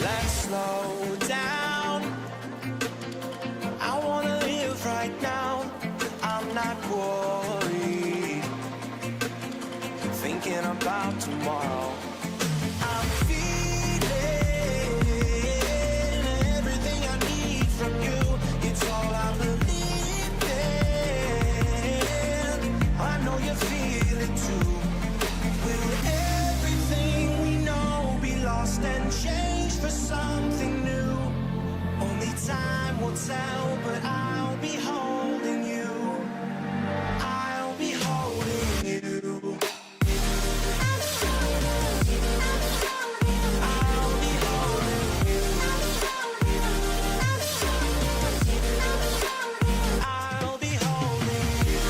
Let's slow down. I wanna live right now. I'm not worried, thinking about tomorrow. I'm feeling everything I need from you. It's all I believe in. I know you feel it too. Will everything we know be lost and changed for something new? Only time will tell, but I'll be holding you. I'll be holding you. I'll be holding you. I'll be holding you.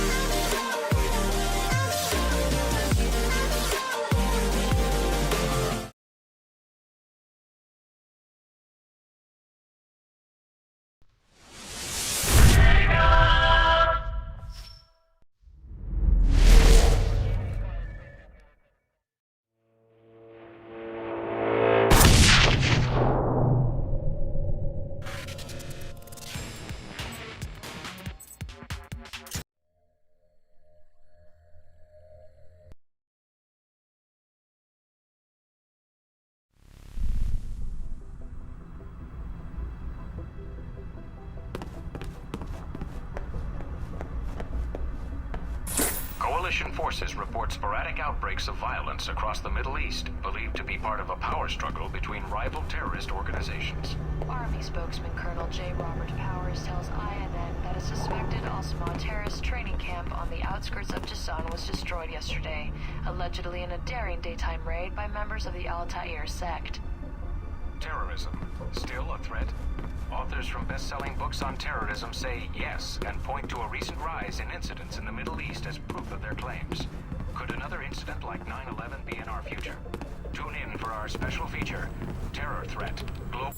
Coalition forces report sporadic outbreaks of violence across the Middle East, believed to be part of a power struggle between rival terrorist organizations. Army spokesman Colonel J. Robert Powers tells INN that a suspected Osman terrorist training camp on the outskirts of Jasan was destroyed yesterday, allegedly in a daring daytime raid by members of the Al-Ta'ir sect. Terrorism, still a threat? Authors from best-selling books on terrorism say yes and point to a recent rise in incidents in the Middle East as proof of their claims. Could another incident like 9/11 be in our future? Tune in for our special feature, Terror Threat, Global...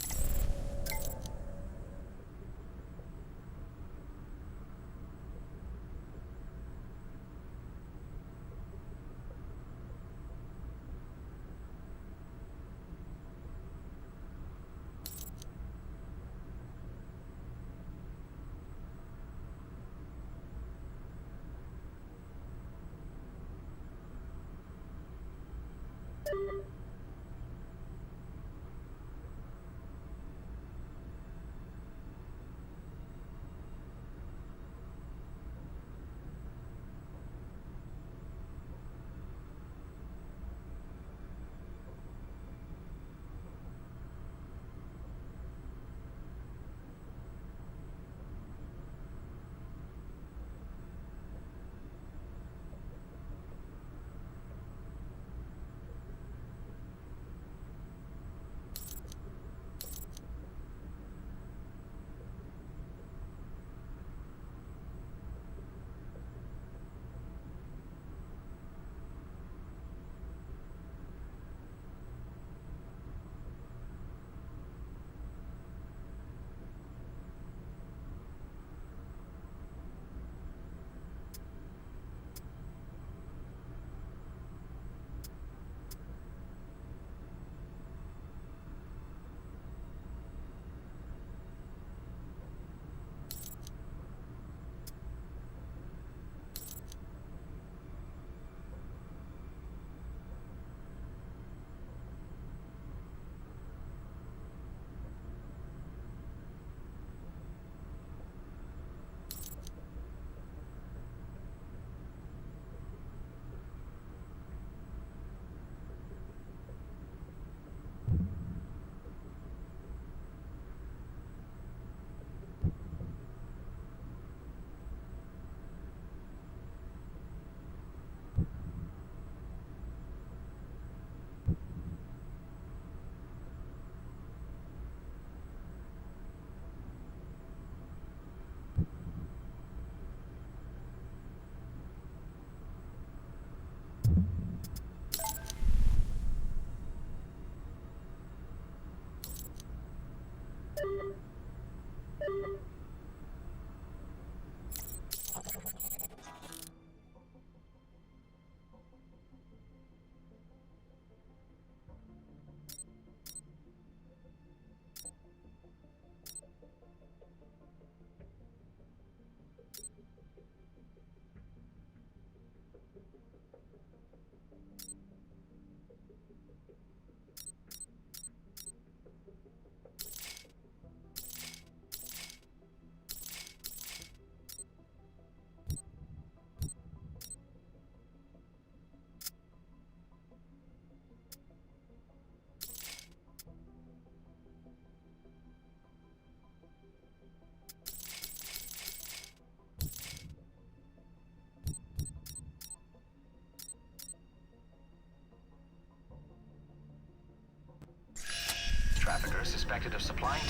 suspected of supplying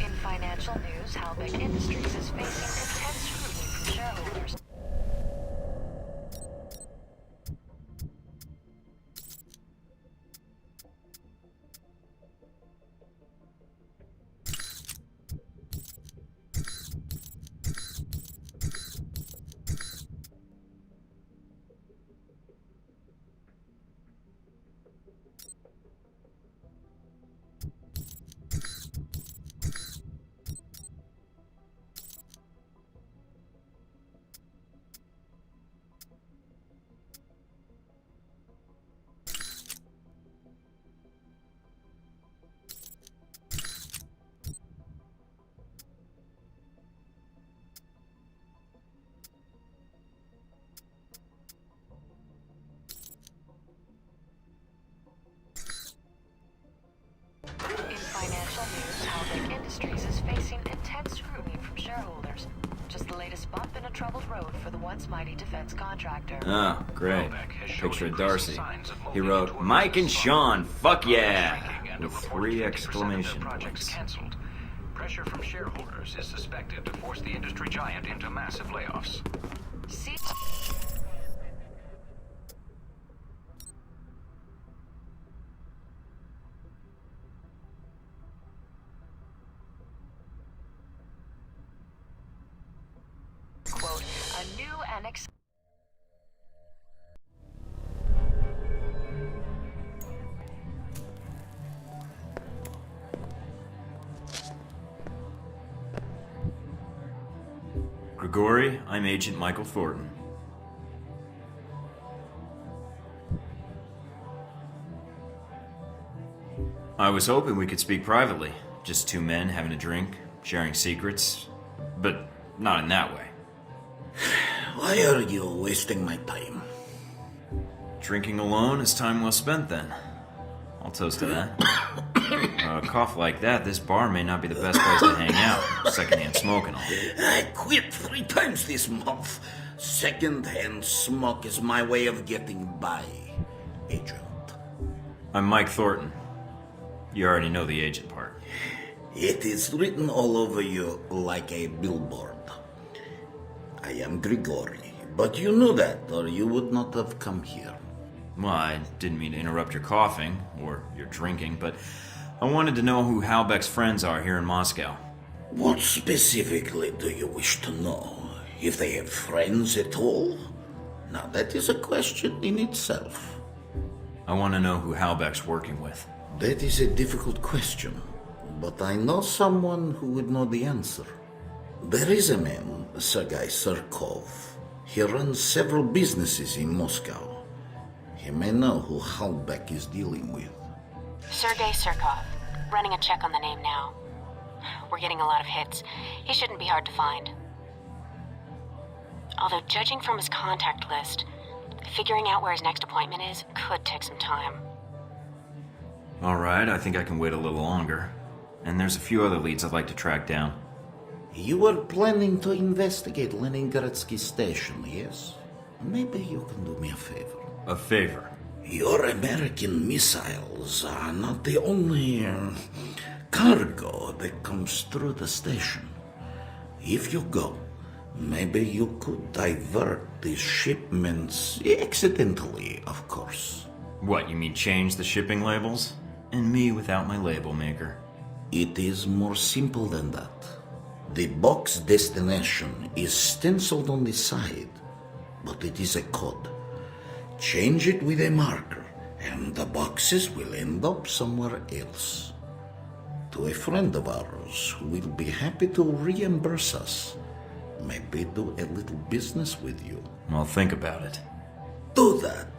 In financial news, Halbeck Industries is facing intense scrutiny from shareholders. In financial news, Halbeck Industries is facing intense scrutiny from shareholders. Just the latest bump in a troubled road for the once mighty defense contractor. Oh, great. Picture of Darcy. He wrote, Mike and Sean, fuck yeah! With 3 exclamation points. Canceled. Pressure from shareholders is suspected to force the industry giant into massive layoffs. See? Quote, a new and Grigori, I'm Agent Michael Thornton. I was hoping we could speak privately. Just 2 men having a drink, sharing secrets. But not in that way. Why are you wasting my time? Drinking alone is time well spent then. I'll toast to that. A cough like that, this bar may not be the best place to hang out. Secondhand smoke and all. I quit 3 times this month. Second-hand smoke is my way of getting by, Agent. I'm Mike Thornton. You already know the agent part. It is written all over you like a billboard. I am Grigori, but you knew that, or you would not have come here. Well, I didn't mean to interrupt your coughing, or your drinking, but I wanted to know who Halbeck's friends are here in Moscow. What specifically do you wish to know? If they have friends at all? Now that is a question in itself. I want to know who Halbeck's working with. That is a difficult question, but I know someone who would know the answer. There is a man, Sergei Surkov. He runs several businesses in Moscow. He may know who Halbeck is dealing with. Sergei Surkov. Running a check on the name now. We're getting a lot of hits. He shouldn't be hard to find. Although judging from his contact list, figuring out where his next appointment is could take some time. Alright, I think I can wait a little longer. And there's a few other leads I'd like to track down. You were planning to investigate Leningradsky station, yes? Maybe you can do me a favor. A favor? Your American missiles are not the only cargo that comes through the station. If you go, maybe you could divert these shipments accidentally, of course. What, you mean change the shipping labels? And me without my label maker. It is more simple than that. The box destination is stenciled on the side, but it is a code. Change it with a marker, and the boxes will end up somewhere else. To a friend of ours who will be happy to reimburse us, maybe do a little business with you. I'll think about it. Do that.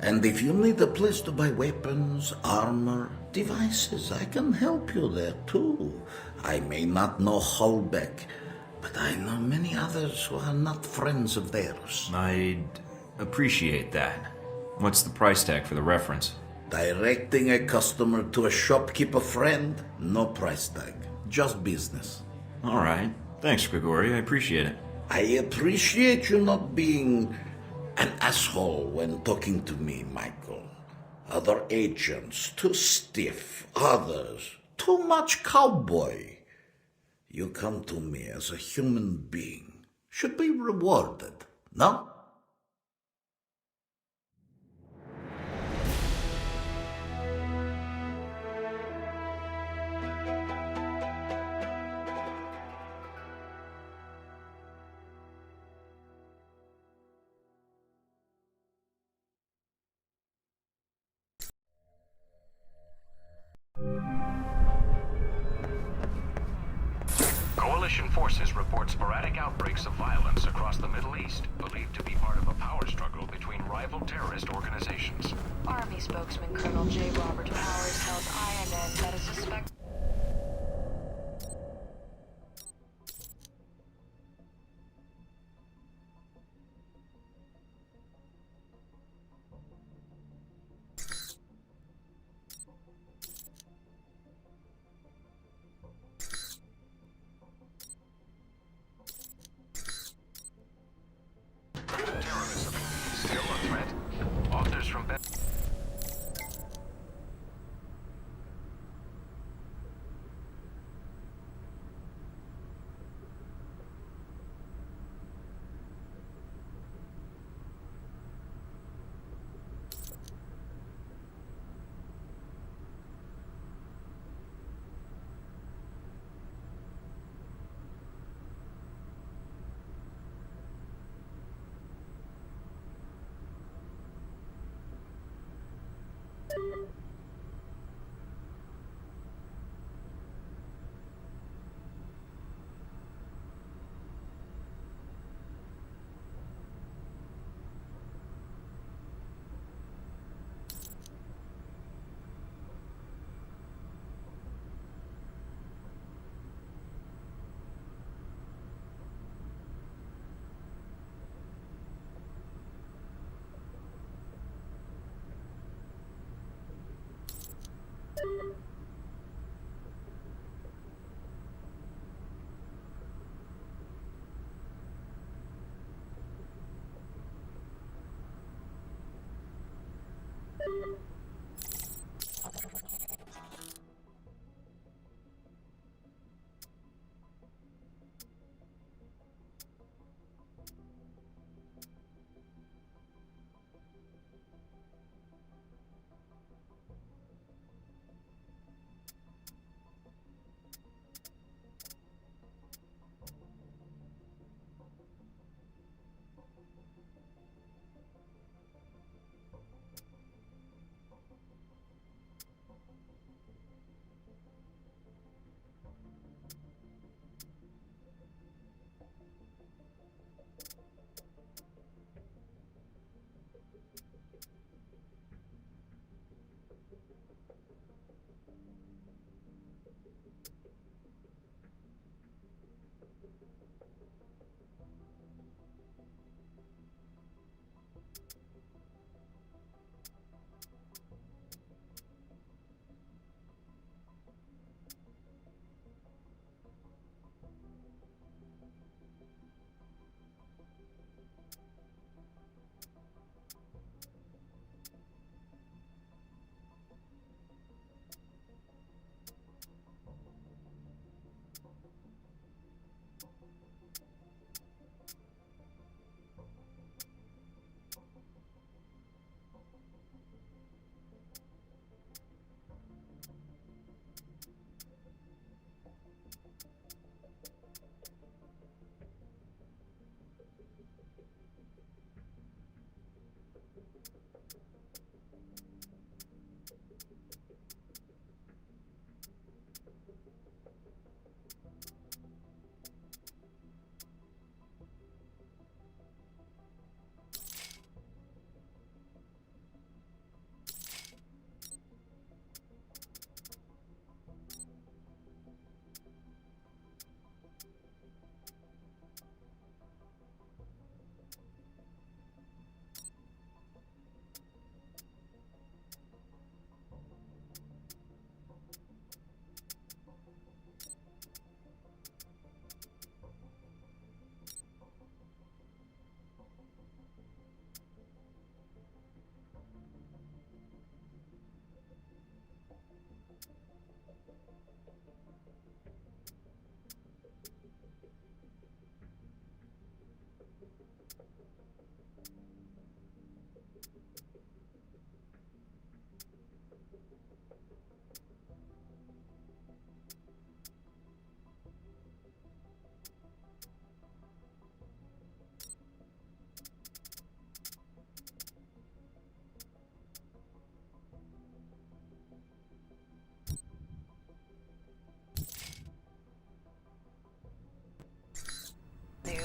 And if you need a place to buy weapons, armor, devices, I can help you there too. I may not know Halbeck, but I know many others who are not friends of theirs. I'd appreciate that. What's the price tag for the reference? Directing a customer to a shopkeeper friend, no price tag, just business. All right. Thanks, Grigori. I appreciate it. I appreciate you not being an asshole when talking to me, Michael. Other agents too stiff, others too much cowboy. You come to me as a human being. Should be rewarded, no? Coalition forces report sporadic outbreaks of violence across the Middle East, believed to be part of a power struggle between rival terrorist organizations. Army spokesman Colonel J. Robert Powers tells INN that a suspect... Terrorism, still a threat? Authors from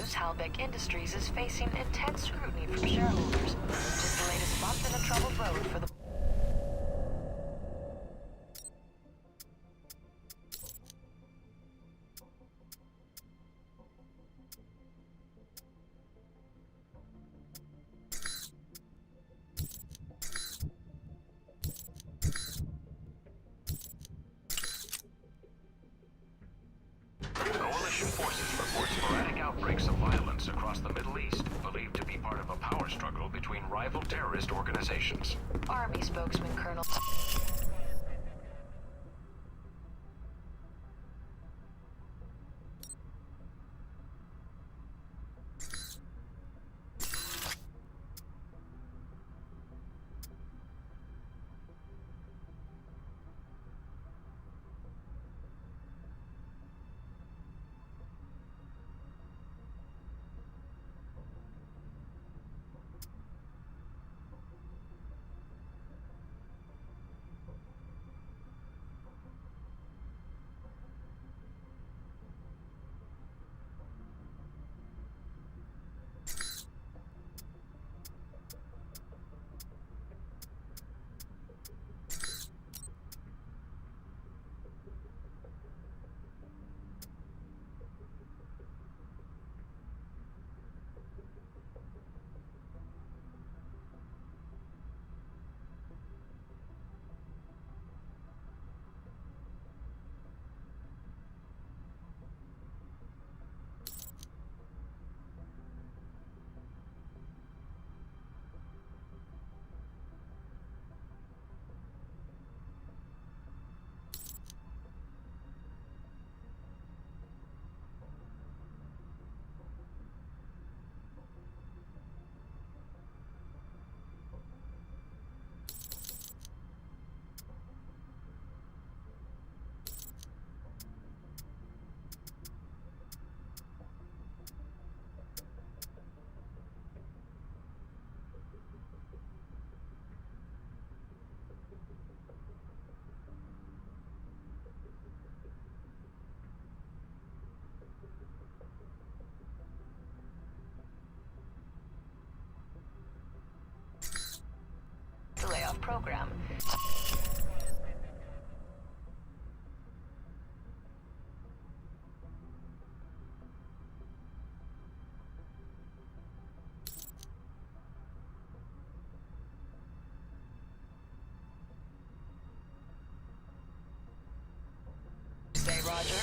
news, Halbeck Industries is facing intense scrutiny from shareholders. Just the latest bump in a troubled road for the... Coalition forces report sporadic outbreaks of violence across the Middle East, believed to be part of a power struggle between rival terrorist organizations. Army spokesman Colonel... the layoff program. Say, Roger.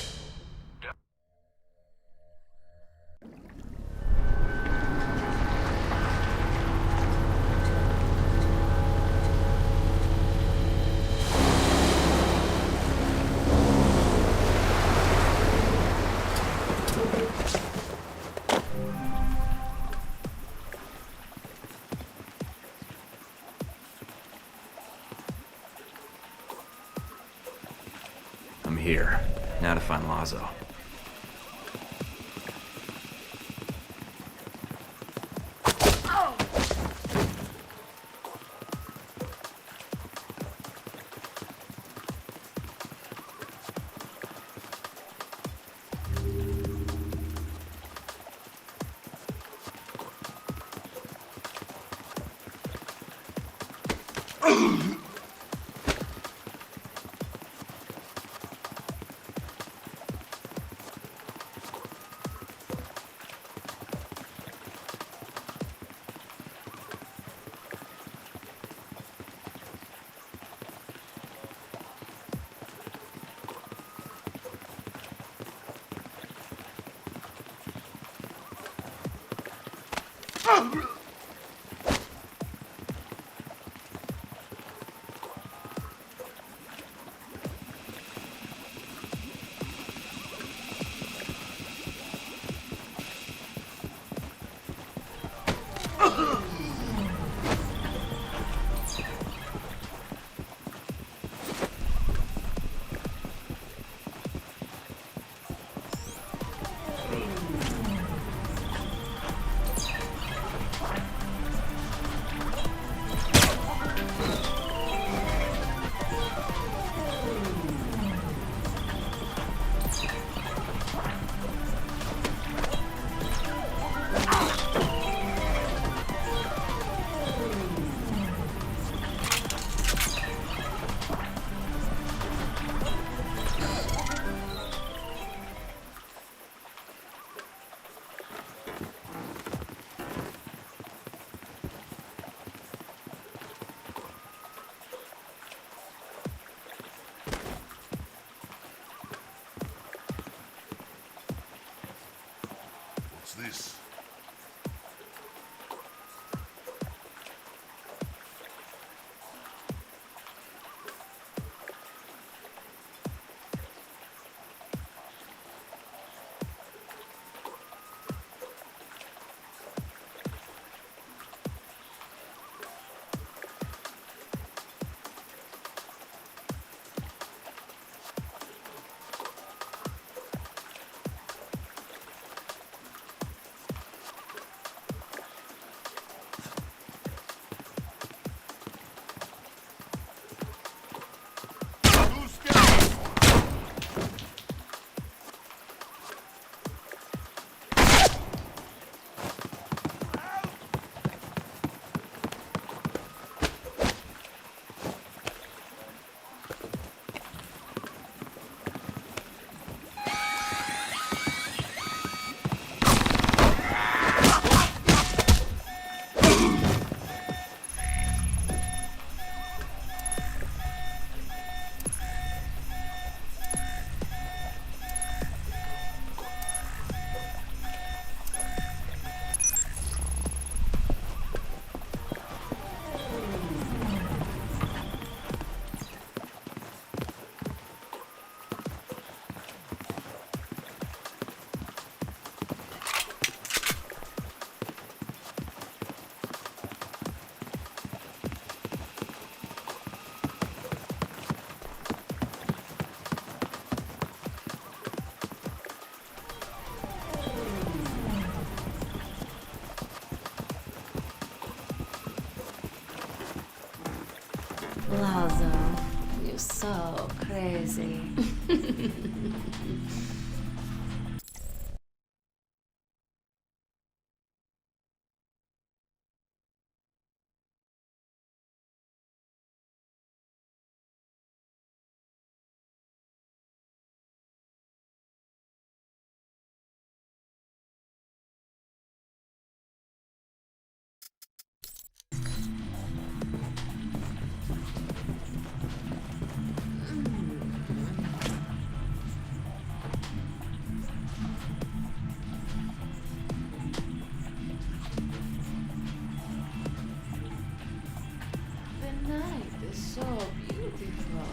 I'm here. Now to find Lazo. so crazy. The night is so beautiful.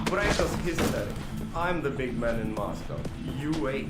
Precious history. I'm the big man in Moscow. You wait.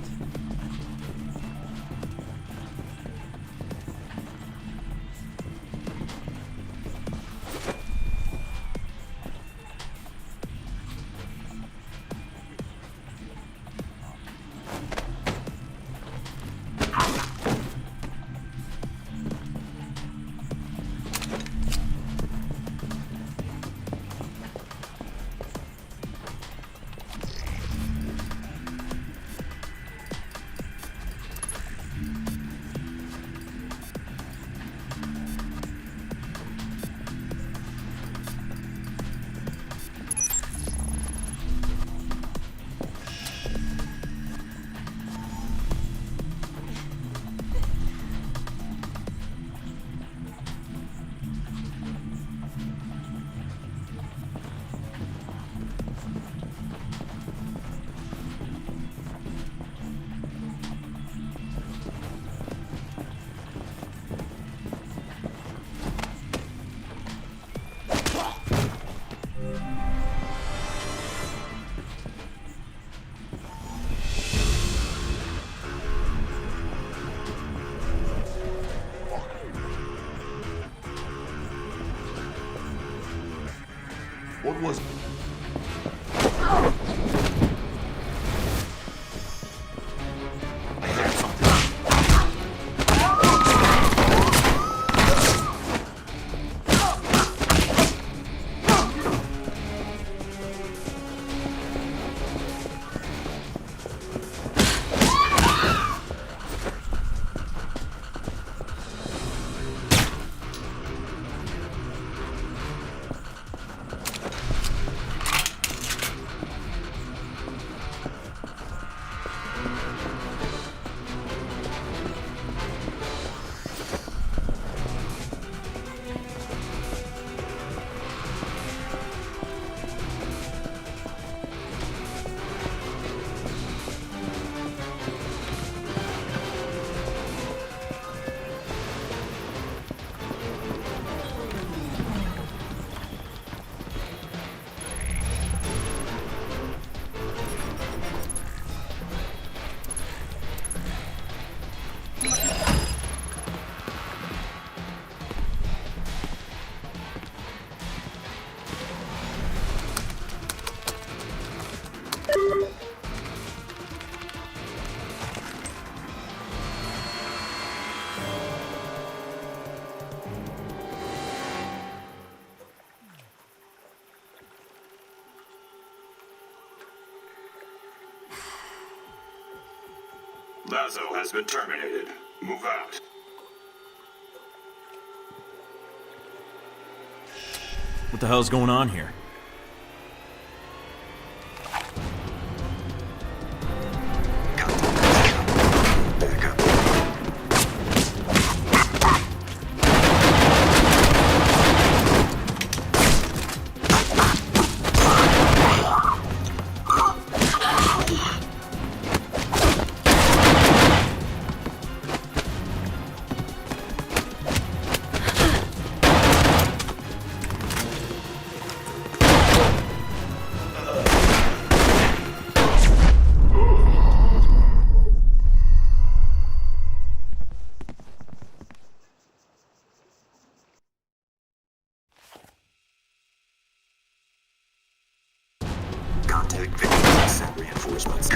What was... Lazo has been terminated. Move out. What the hell's going on here? reinforcements.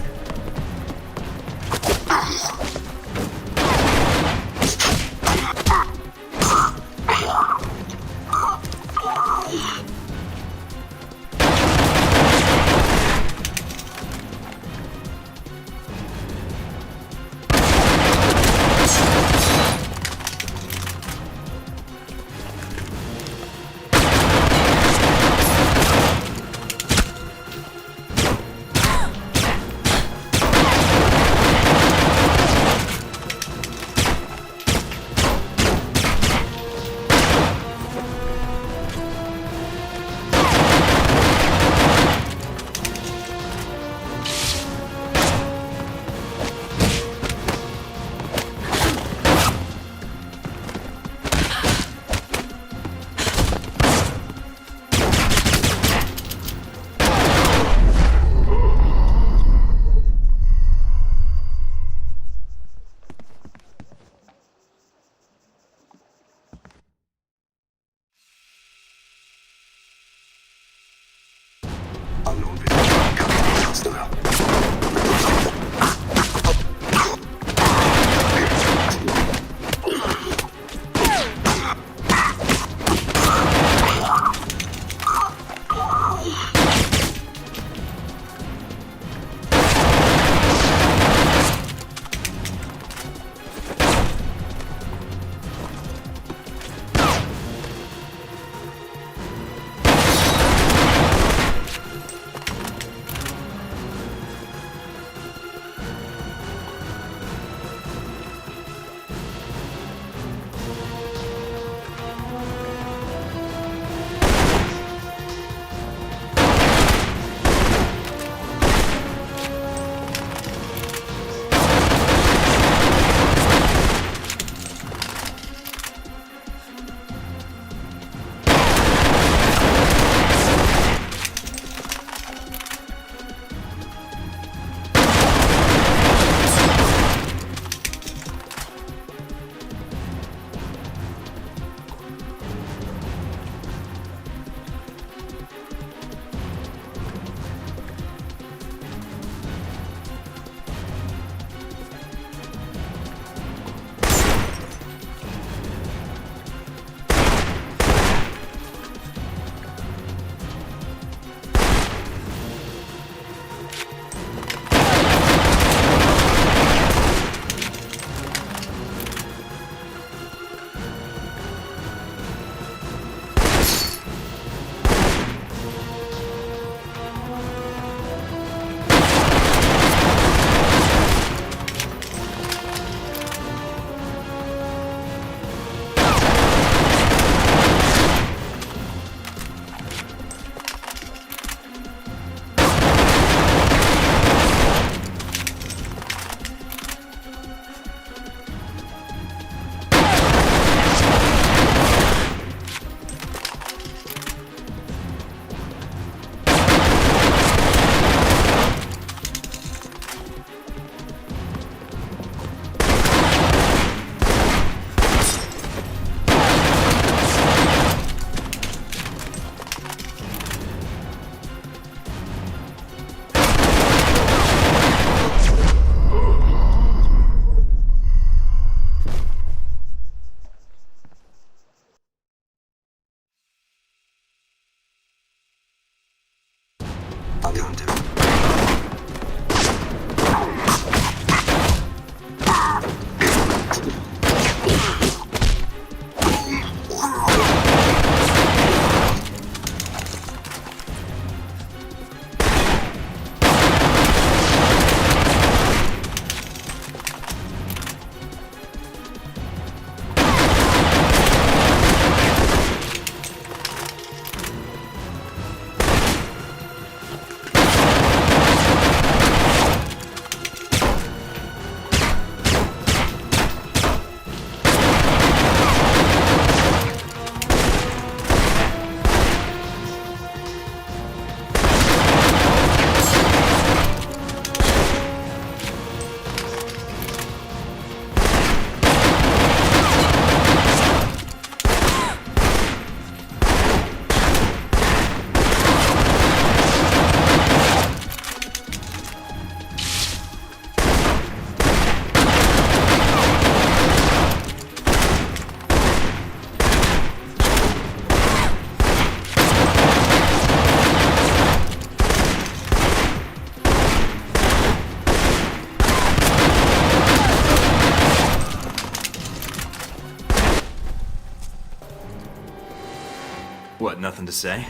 What, nothing to say?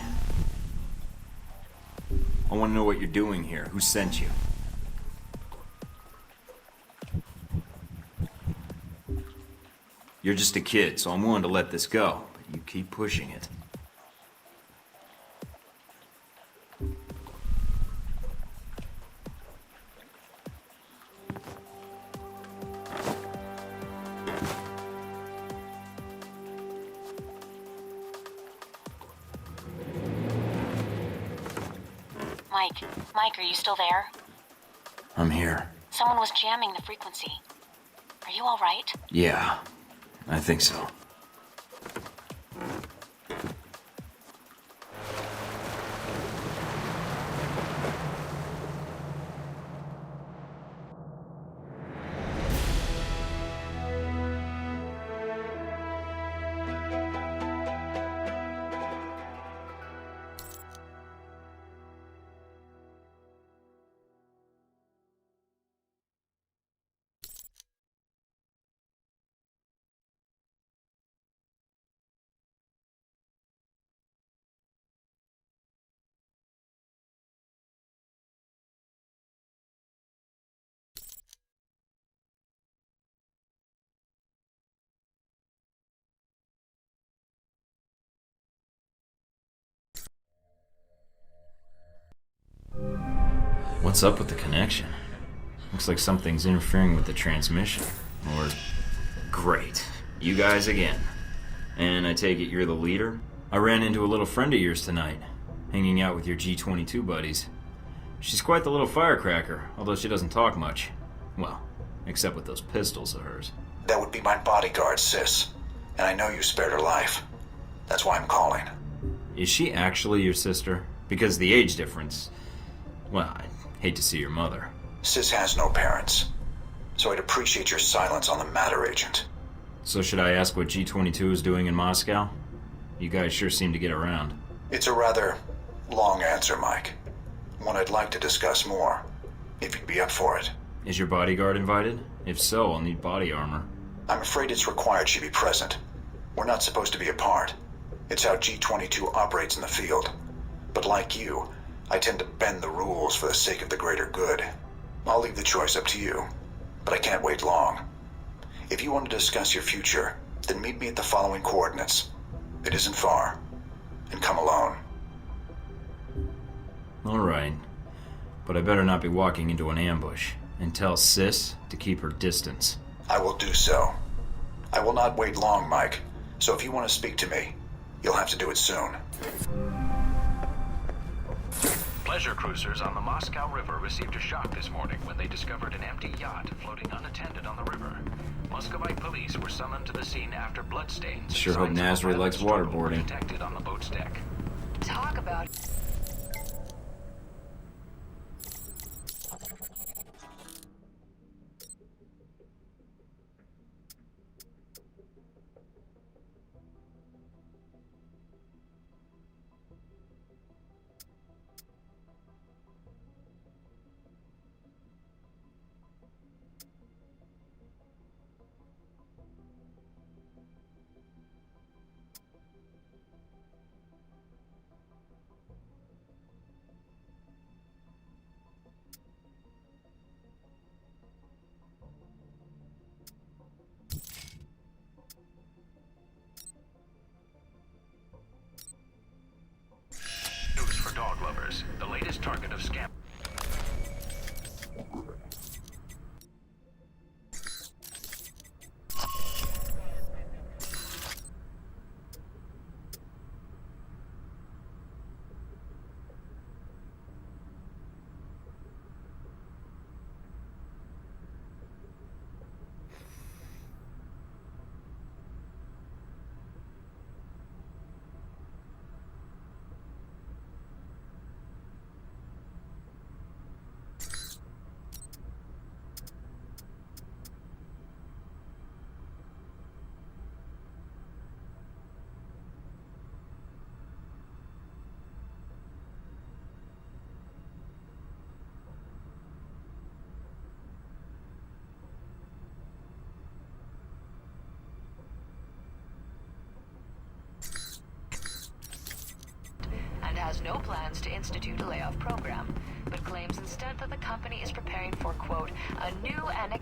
I want to know what you're doing here. Who sent you? You're just a kid, so I'm willing to let this go, but you keep pushing it. Mike, are you still there? I'm here. Someone was jamming the frequency. Are you all right? Yeah, I think so. What's up with the connection? Looks like something's interfering with the transmission. Or... Great. You guys again. And I take it you're the leader? I ran into a little friend of yours tonight, hanging out with your G22 buddies. She's quite the little firecracker, although she doesn't talk much. Well, except with those pistols of hers. That would be my bodyguard, sis. And I know you spared her life. That's why I'm calling. Is she actually your sister? Because the age difference... Well, I'd hate to see your mother. Sis has no parents. So I'd appreciate your silence on the matter, Agent. So should I ask what G22 is doing in Moscow? You guys sure seem to get around. It's a rather long answer, Mike. One I'd like to discuss more, if you'd be up for it. Is your bodyguard invited? If so, I'll need body armor. I'm afraid it's required she be present. We're not supposed to be apart. It's how G22 operates in the field. But like you, I tend to bend the rules for the sake of the greater good. I'll leave the choice up to you, but I can't wait long. If you want to discuss your future, then meet me at the following coordinates. It isn't far. And come alone. Alright. But I better not be walking into an ambush. And tell Sis to keep her distance. I will do so. I will not wait long, Mike. So if you want to speak to me, you'll have to do it soon. Pleasure cruisers on the Moscow River received a shock this morning when they discovered an empty yacht floating unattended on the river. Muscovite police were summoned to the scene after bloodstains. Sure hope Nazareth likes waterboarding. Detected on the boat's deck. Talk about... News for dog lovers. The latest target of scam. has no plans to institute a layoff program, but claims instead that the company is preparing for, quote, a new and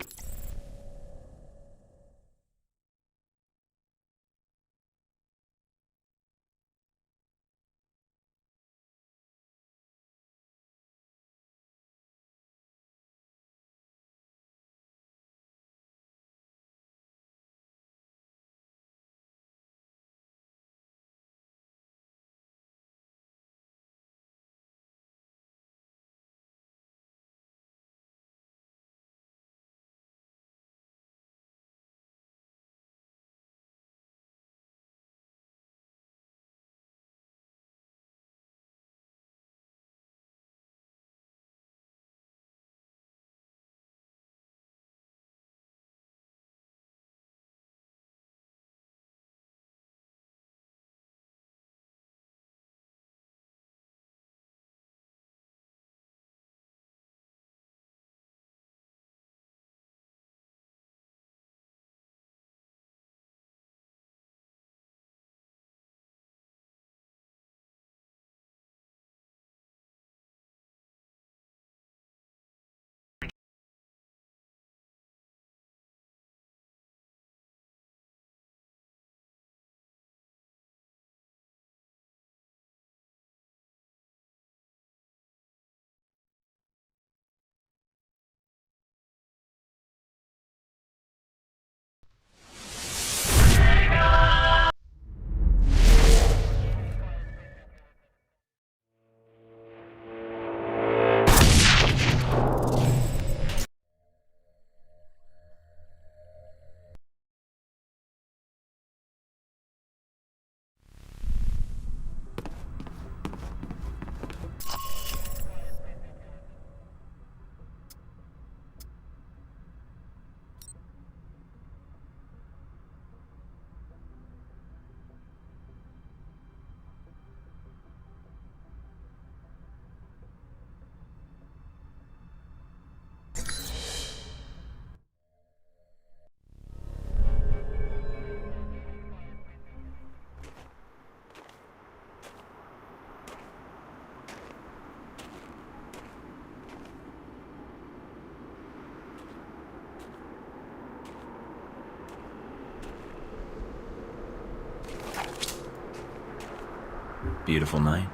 Beautiful night.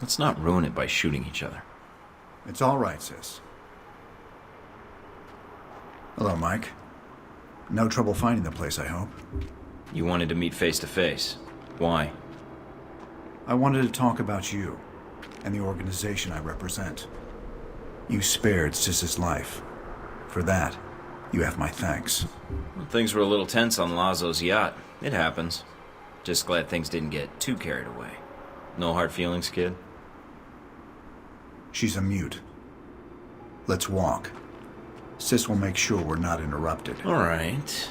Let's not ruin it by shooting each other. It's all right, sis. Hello, Mike. No trouble finding the place, I hope. You wanted to meet face to face. Why? I wanted to talk about you and the organization I represent. You spared Sis's life. For that, you have my thanks. Well, things were a little tense on Lazo's yacht. It happens. Just glad things didn't get too carried away. No hard feelings, kid? She's a mute. Let's walk. Sis will make sure we're not interrupted. All right.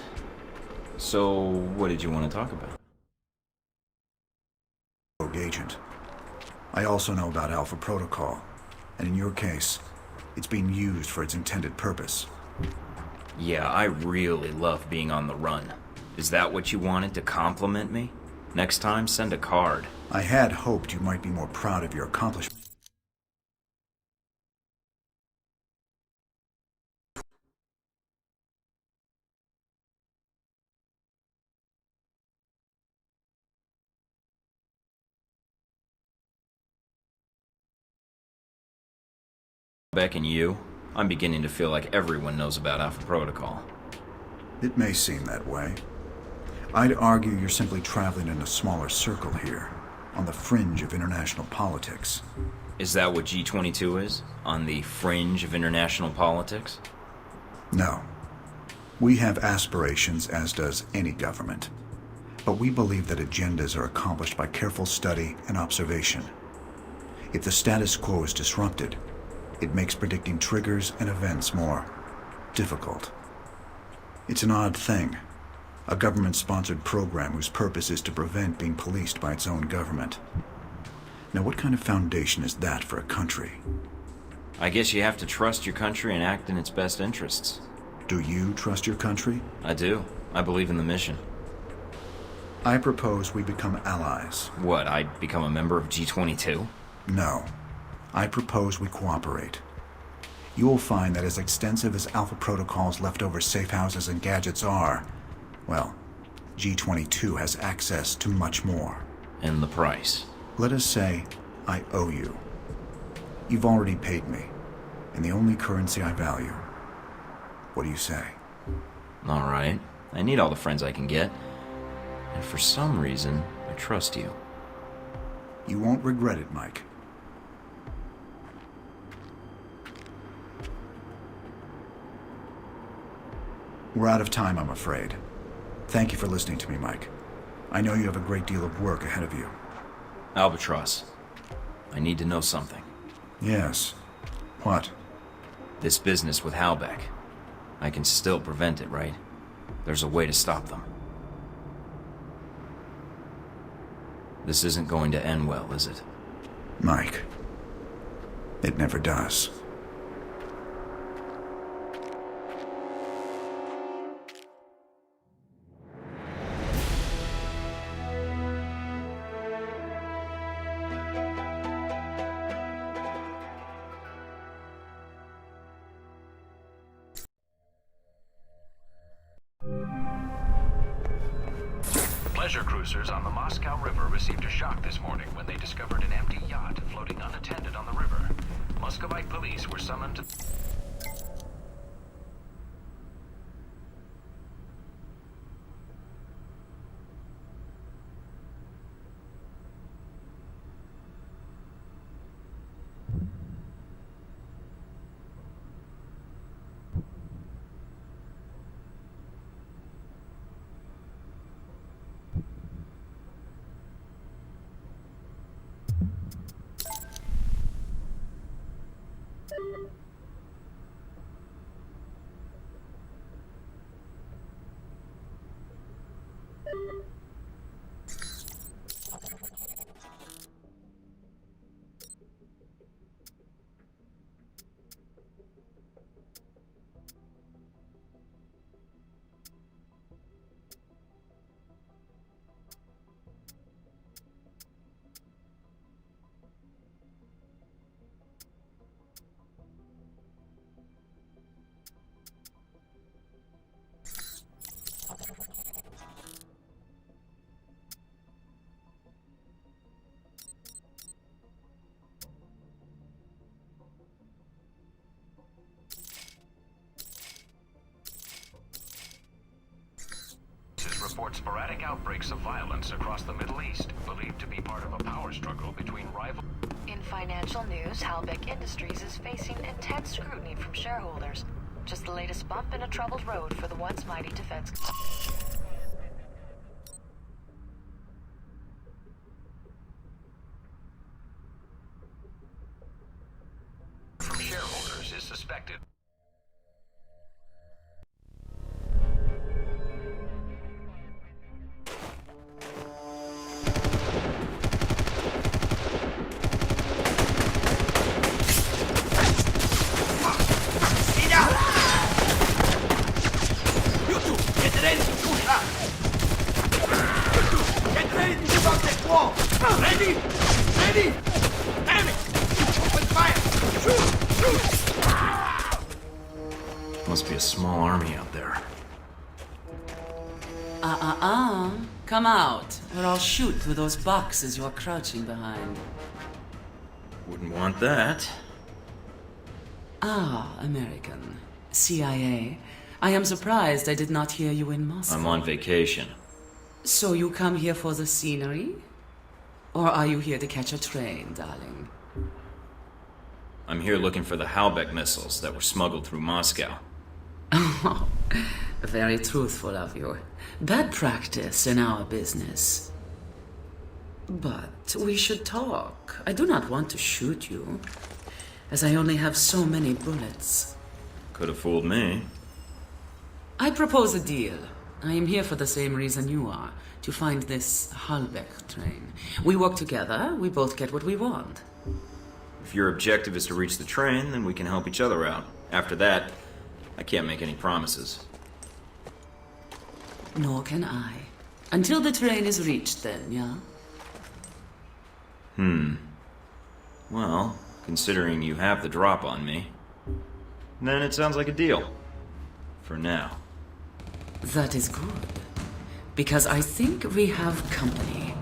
So, what did you want to talk about? Rogue agent. I also know about Alpha Protocol, and in your case, it's being used for its intended purpose. Yeah, I really love being on the run. Is that what you wanted, to compliment me? Next time, send a card. I had hoped you might be more proud of your accomplishment. Beck and you, I'm beginning to feel like everyone knows about Alpha Protocol. It may seem that way. I'd argue you're simply traveling in a smaller circle here, on the fringe of international politics. Is that what G22 is? On the fringe of international politics? No. We have aspirations, as does any government. But we believe that agendas are accomplished by careful study and observation. If the status quo is disrupted, it makes predicting triggers and events more difficult. It's an odd thing. A government-sponsored program whose purpose is to prevent being policed by its own government. Now, what kind of foundation is that for a country? I guess you have to trust your country and act in its best interests. Do you trust your country? I do. I believe in the mission. I propose we become allies. What, I'd become a member of G22? No. I propose we cooperate. You will find that as extensive as Alpha Protocol's leftover safe houses and gadgets are, well, G22 has access to much more. And the price? Let us say I owe you. You've already paid me, in the only currency I value. What do you say? All right. I need all the friends I can get. And for some reason, I trust you. You won't regret it, Mike. We're out of time, I'm afraid. Thank you for listening to me, Mike. I know you have a great deal of work ahead of you. Albatross, I need to know something. Yes. What? This business with Halbeck. I can still prevent it, right? There's a way to stop them. This isn't going to end well, is it? Mike, it never does. Pleasure cruisers on the Moscow River received a shock this morning when they discovered an empty yacht floating unattended on the river. Muscovite police were summoned to... report sporadic outbreaks of violence across the Middle East, believed to be part of a power struggle between rival... In financial news, Halbeck Industries is facing intense scrutiny from shareholders. Just the latest bump in a troubled road for the once mighty defense... from shareholders is suspected. Must be a small army out there. Come out, or I'll shoot through those boxes you're crouching behind. Wouldn't want that. Ah, American. CIA. I am surprised I did not hear you in Moscow. I'm on vacation. So you come here for the scenery? Or are you here to catch a train, darling? I'm here looking for the Halbeck missiles that were smuggled through Moscow. Oh, very truthful of you. Bad practice in our business. But we should talk. I do not want to shoot you, as I only have so many bullets. Could have fooled me. I propose a deal. I am here for the same reason you are, to find this Halbeck train. We work together, we both get what we want. If your objective is to reach the train, then we can help each other out. After that, I can't make any promises. Nor can I. Until the train is reached, then, yeah? Well, considering you have the drop on me, then it sounds like a deal. For now. That is good. Because I think we have company.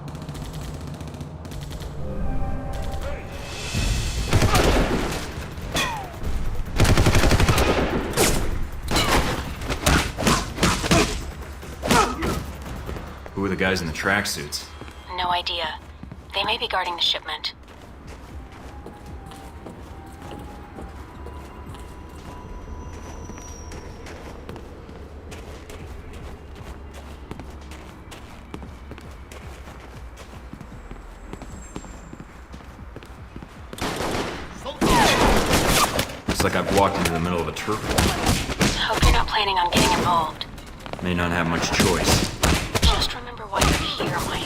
Who are the guys in the tracksuits? No idea. They may be guarding the shipment. Looks like I've walked into the middle of a turf war. Hope you're not planning on getting involved. May not have much choice. Just remember why you're here, Mike.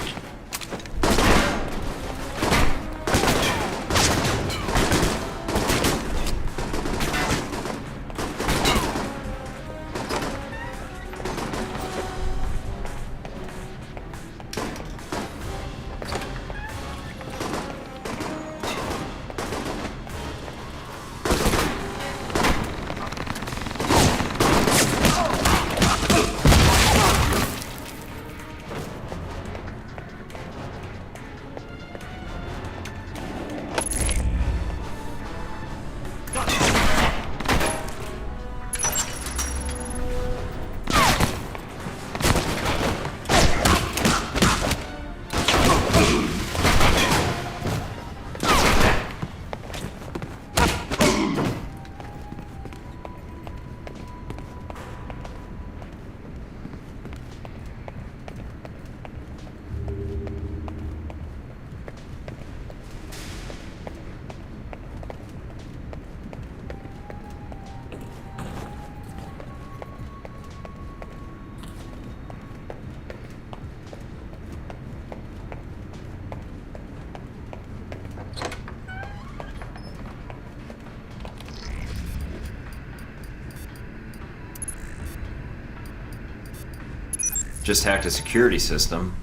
Just hacked a security system,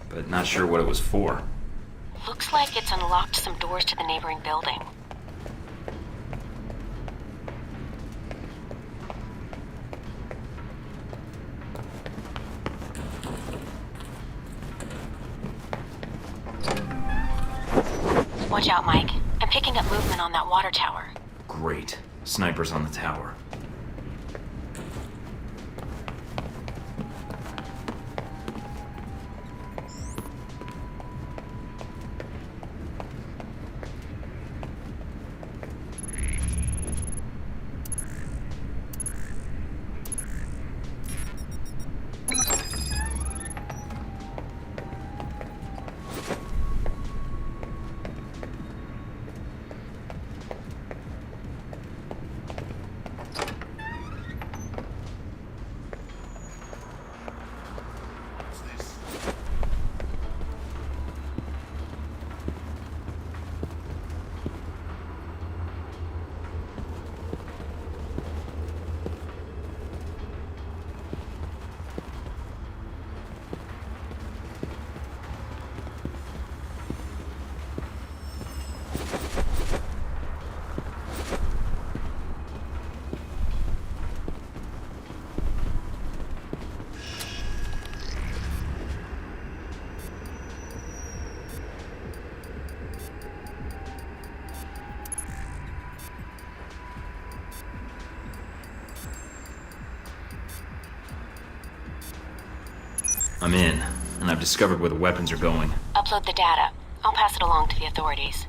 but not sure what it was for. Looks like it's unlocked some doors to the neighboring building. Watch out, Mike. I'm picking up movement on that water tower. Great. Snipers on the tower. I'm in, and I've discovered where the weapons are going. Upload the data. I'll pass it along to the authorities.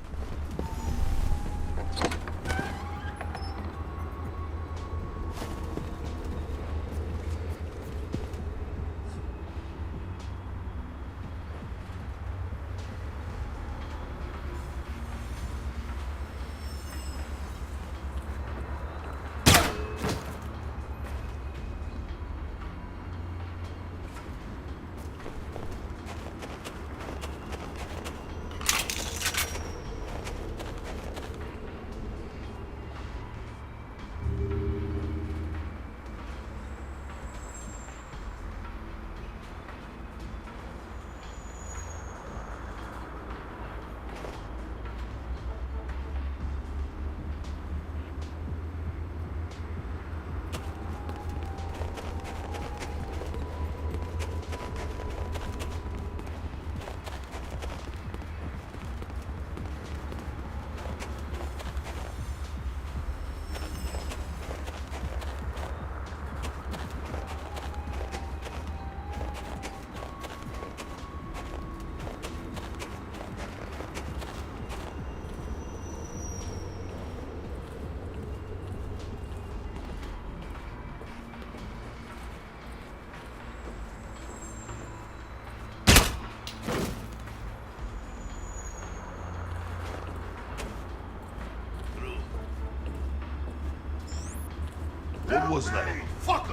What was that? Fuck!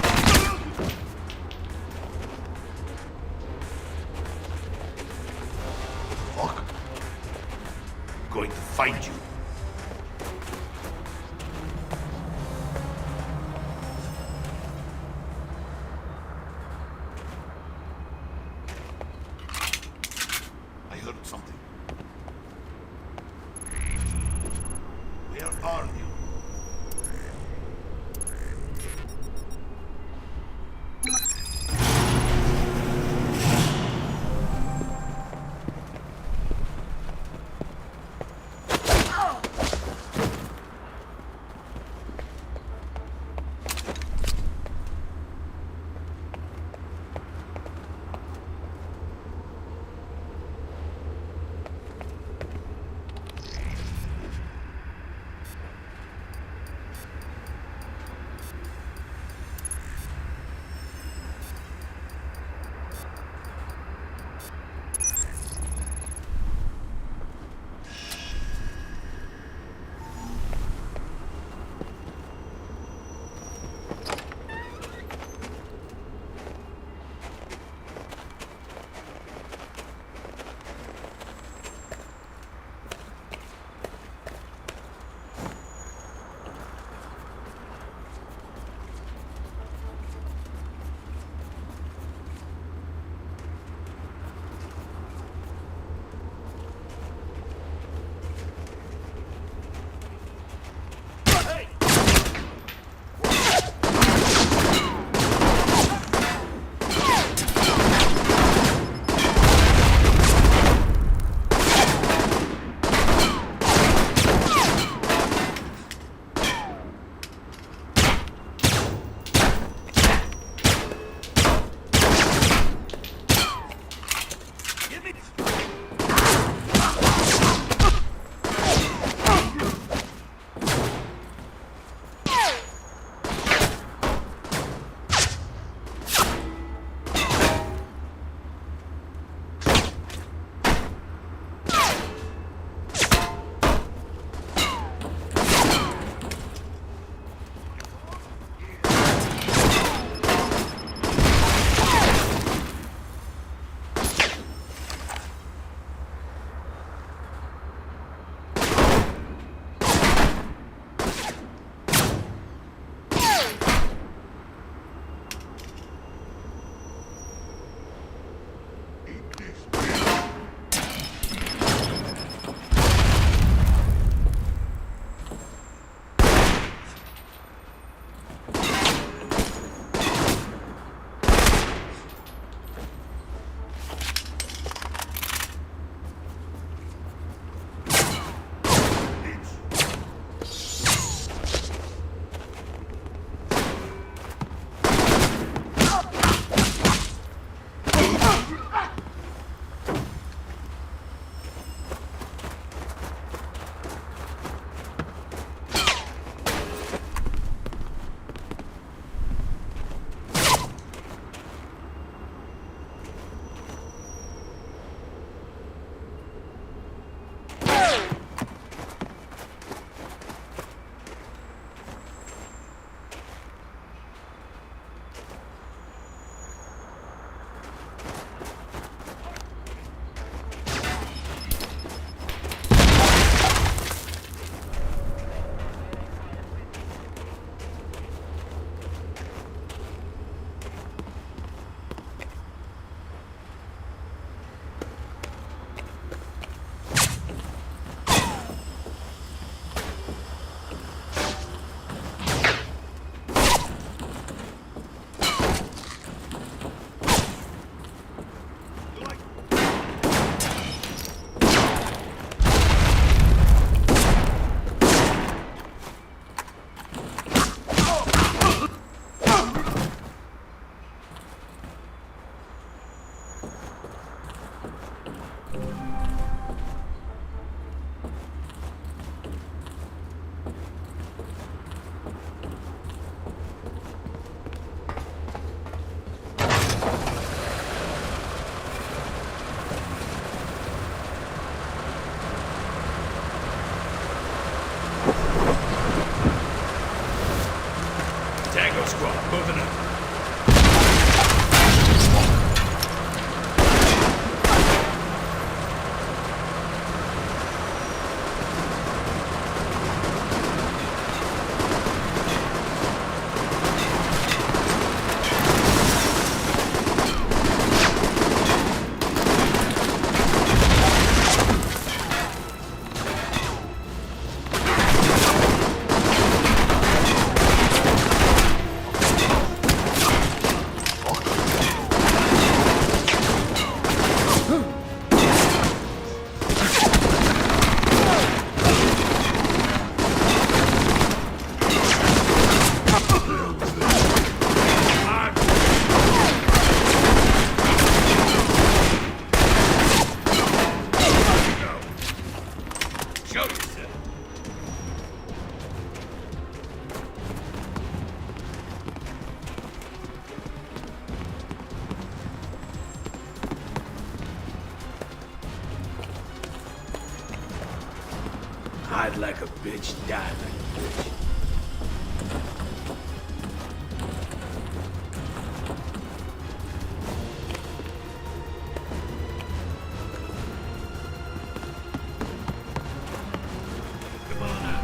Fuck. I'm going to find you. I heard something. Where are you? Moving up. Hide like a bitch, die like a bitch. Come on out.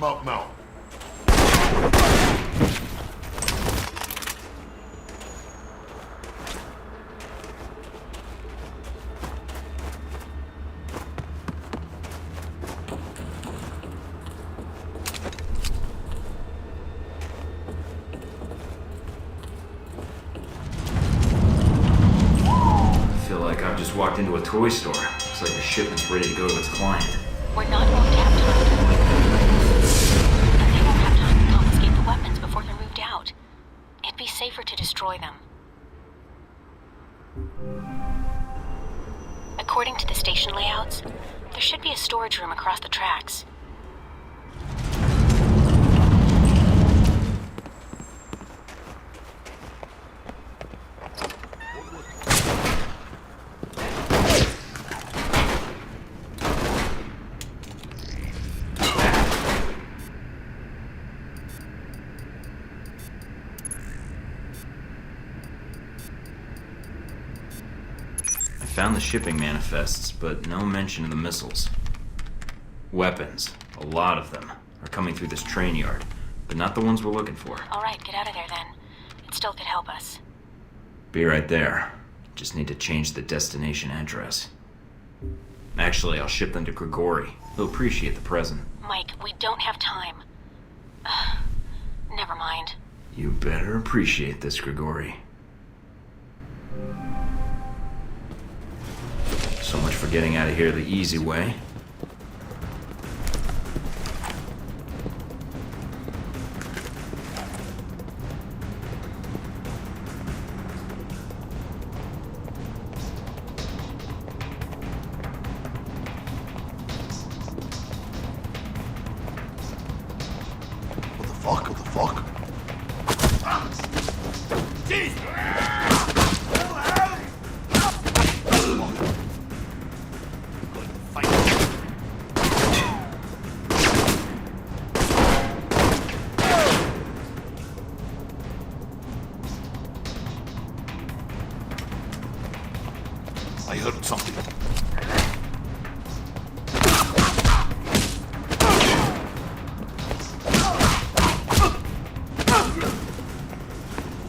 about now? I feel like I've just walked into a toy store. Looks like the shipment's ready to go to its client. We're not going to have time. And they won't have time to confiscate the weapons before they're moved out. It'd be safer to destroy them. According to the station layouts, there should be a storage room across the tracks. I found the shipping manifests, but no mention of the missiles. Weapons, a lot of them, are coming through this train yard, but not the ones we're looking for. Alright, get out of there then. It still could help us. Be right there. Just need to change the destination address. Actually, I'll ship them to Grigori. He'll appreciate the present. Mike, we don't have time. Never mind. You better appreciate this, Grigori. So much for getting out of here the easy way. What the fuck? What the fuck? I heard something.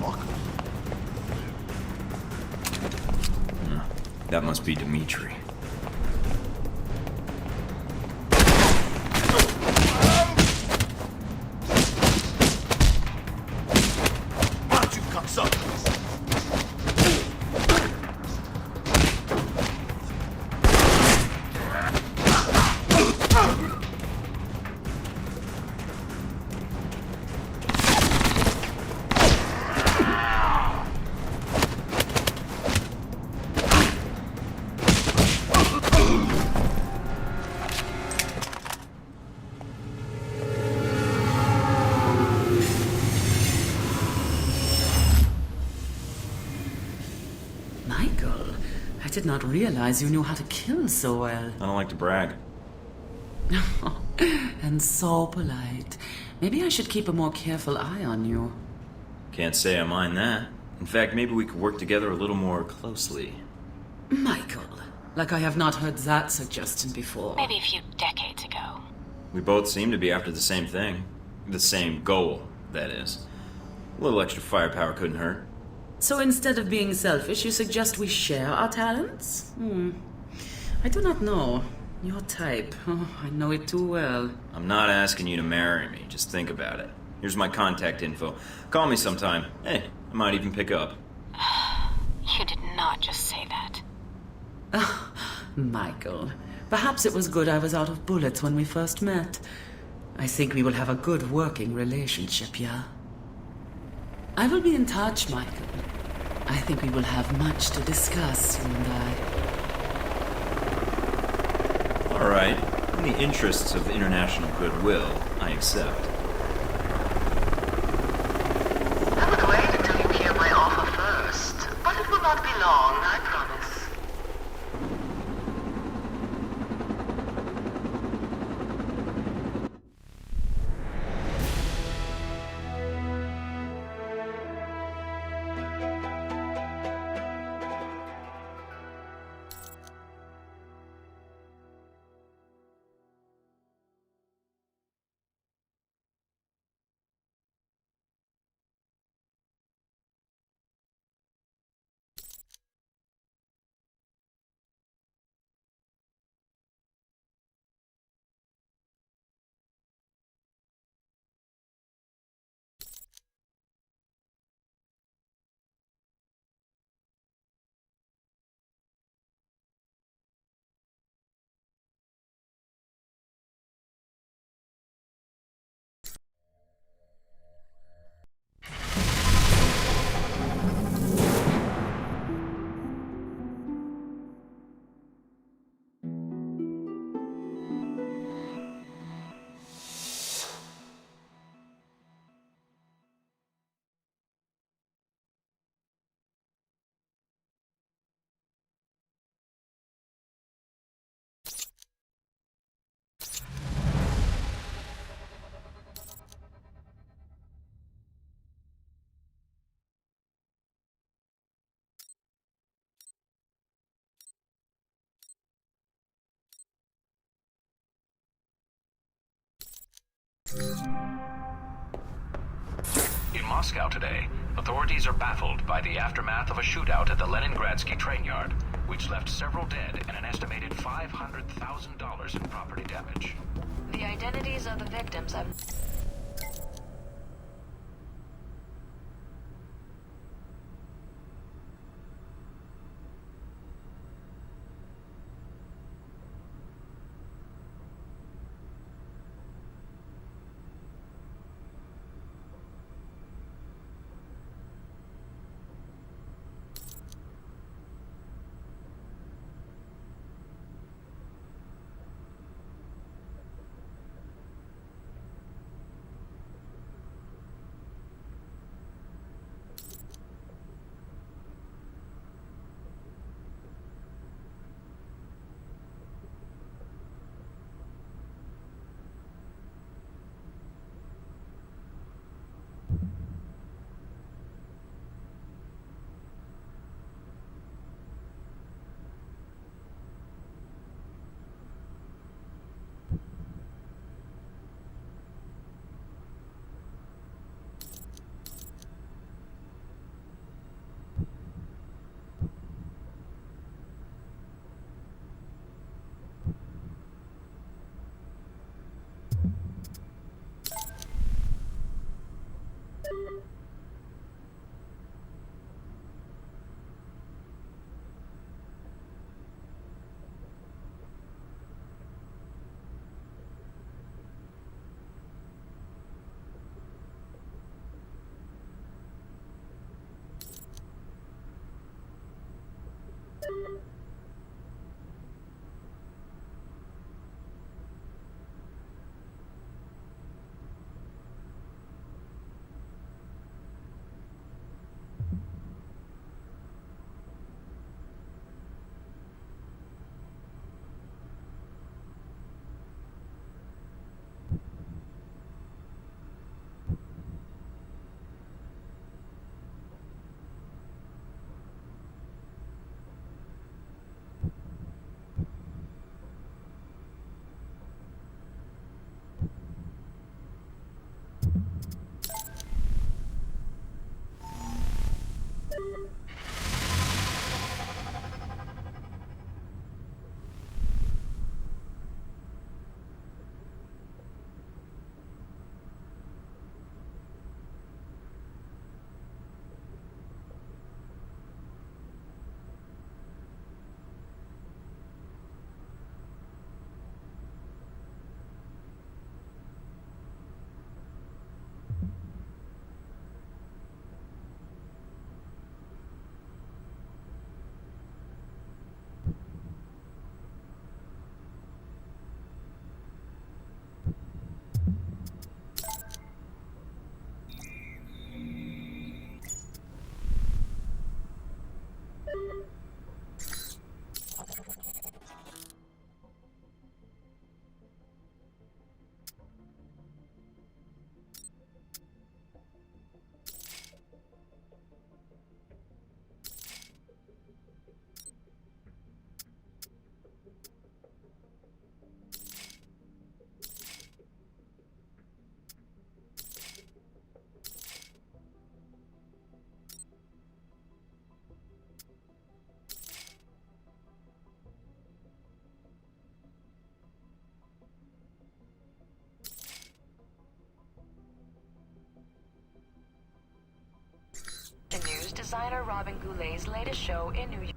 Fuck. That must be Dmitri. Why don't you cocksucker? Michael, I did not realize you knew how to kill so well. I don't like to brag. And so polite. Maybe I should keep a more careful eye on you. Can't say I mind that. In fact, maybe we could work together a little more closely. Michael, like I have not heard that suggestion before. Maybe a few decades ago. We both seem to be after the same thing. The same goal, that is. A little extra firepower couldn't hurt. So instead of being selfish, you suggest we share our talents? I do not know. Your type. Oh, I know it too well. I'm not asking you to marry me, just think about it. Here's my contact info. Call me sometime. Hey, I might even pick up. You did not just say that. Michael, perhaps it was good I was out of bullets when we first met. I think we will have a good working relationship, yeah? I will be in touch, Michael. I think we will have much to discuss, you and I. All right. In the interests of international goodwill, I accept. I would wait until you hear my offer first, but it will not be long, I promise. In Moscow today, authorities are baffled by the aftermath of a shootout at the Leningradsky train yard, which left several dead and an estimated $500,000 in property damage. The identities of the victims have... News designer Robin Goulet's latest show in New York.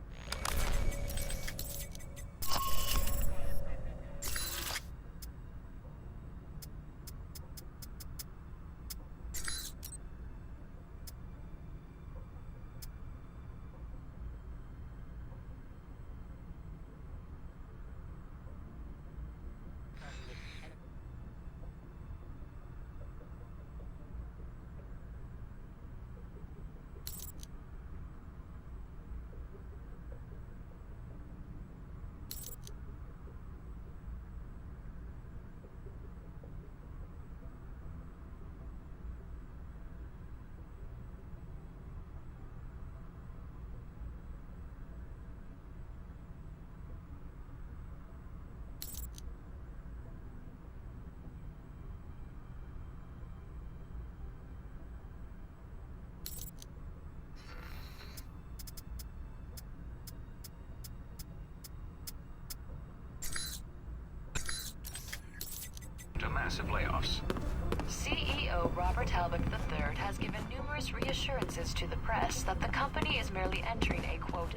massive layoffs. CEO Robert Halbeck III has given numerous reassurances to the press that the company is merely entering a, quote,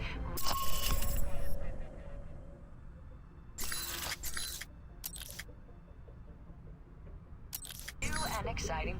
new and exciting...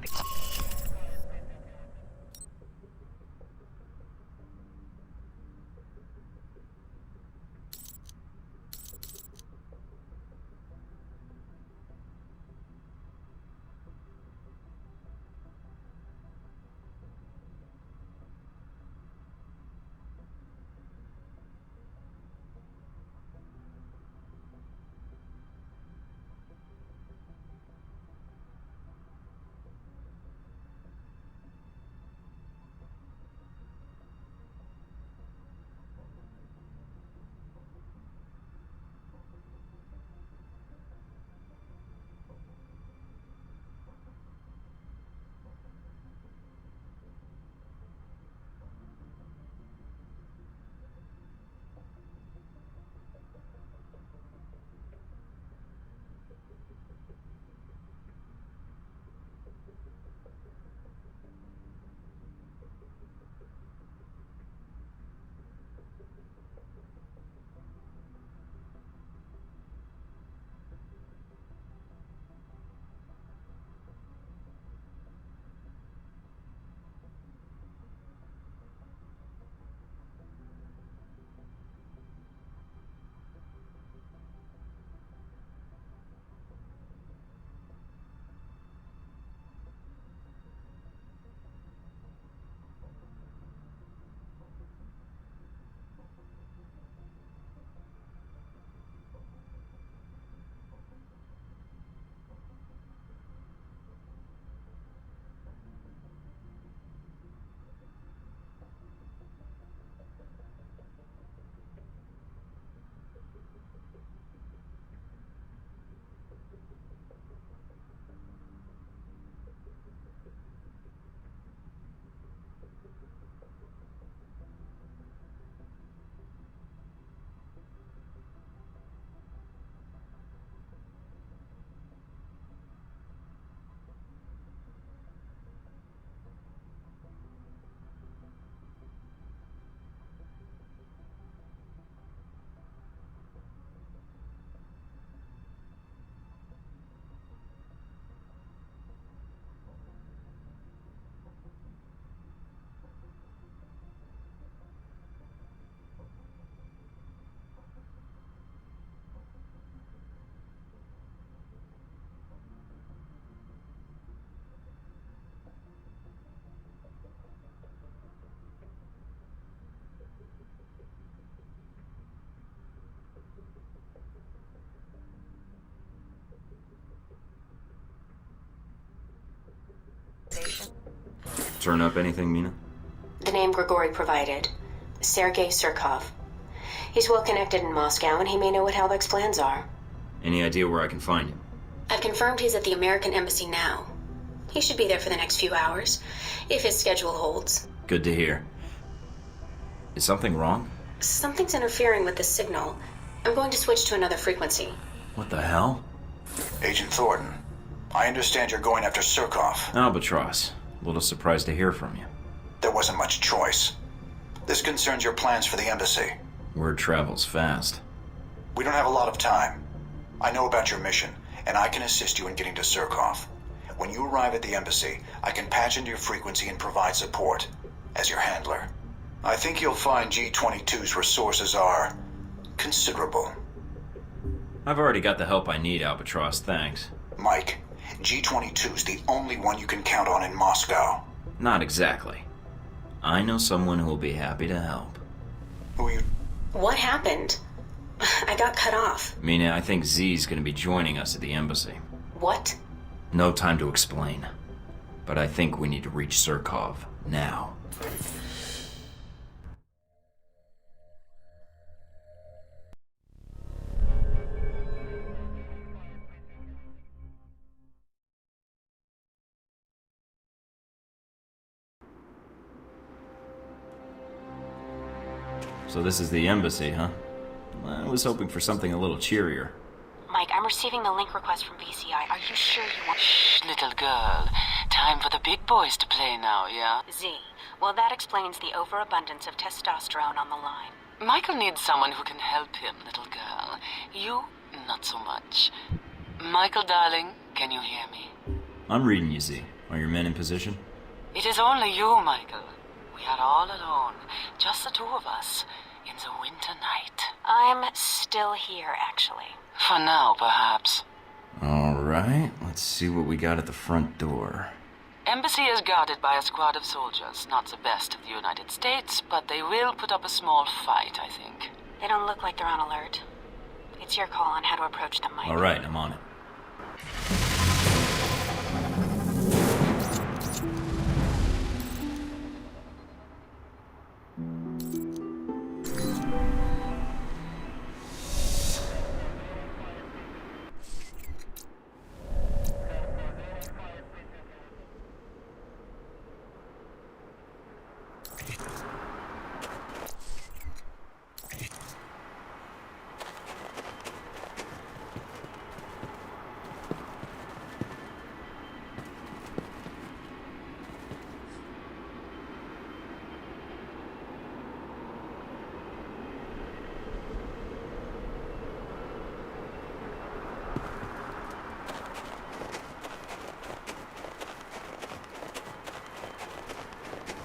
Turn up anything, Mina? The name Grigori provided. Sergei Surkov. He's well connected in Moscow, and he may know what Halbeck's plans are. Any idea where I can find him? I've confirmed he's at the American Embassy now. He should be there for the next few hours, if his schedule holds. Good to hear. Is something wrong? Something's interfering with the signal. I'm going to switch to another frequency. What the hell? Agent Thornton, I understand you're going after Surkov. Albatross. A little surprised to hear from you. There wasn't much choice. This concerns your plans for the embassy. Word travels fast. We don't have a lot of time. I know about your mission, and I can assist you in getting to Surkov. When you arrive at the embassy, I can patch into your frequency and provide support, as your handler. I think you'll find G-22's resources are considerable. I've already got the help I need, Albatross, thanks. Mike, G-22's the only one you can count on in Moscow. Not exactly. I know someone who will be happy to help. Who you... What happened? I got cut off. Mina, I think Z's gonna be joining us at the embassy. What? No time to explain. But I think we need to reach Surkov now. So this is the embassy, huh? I was hoping for something a little cheerier. Mike, I'm receiving the link request from VCI. Are you sure you want... Shh, little girl. Time for the big boys to play now, yeah? Z, well, that explains the overabundance of testosterone on the line. Michael needs someone who can help him, little girl. You, not so much. Michael, darling, can you hear me? I'm reading you, Z. Are your men in position? It is only you, Michael. We are all alone, just the two of us, in the winter night. I'm still here, actually. For now, perhaps. Alright, let's see what we got at the front door. Embassy is guarded by a squad of soldiers. Not the best of the United States, but they will put up a small fight, I think. They don't look like they're on alert. It's your call on how to approach them, Mike. Alright, I'm on it.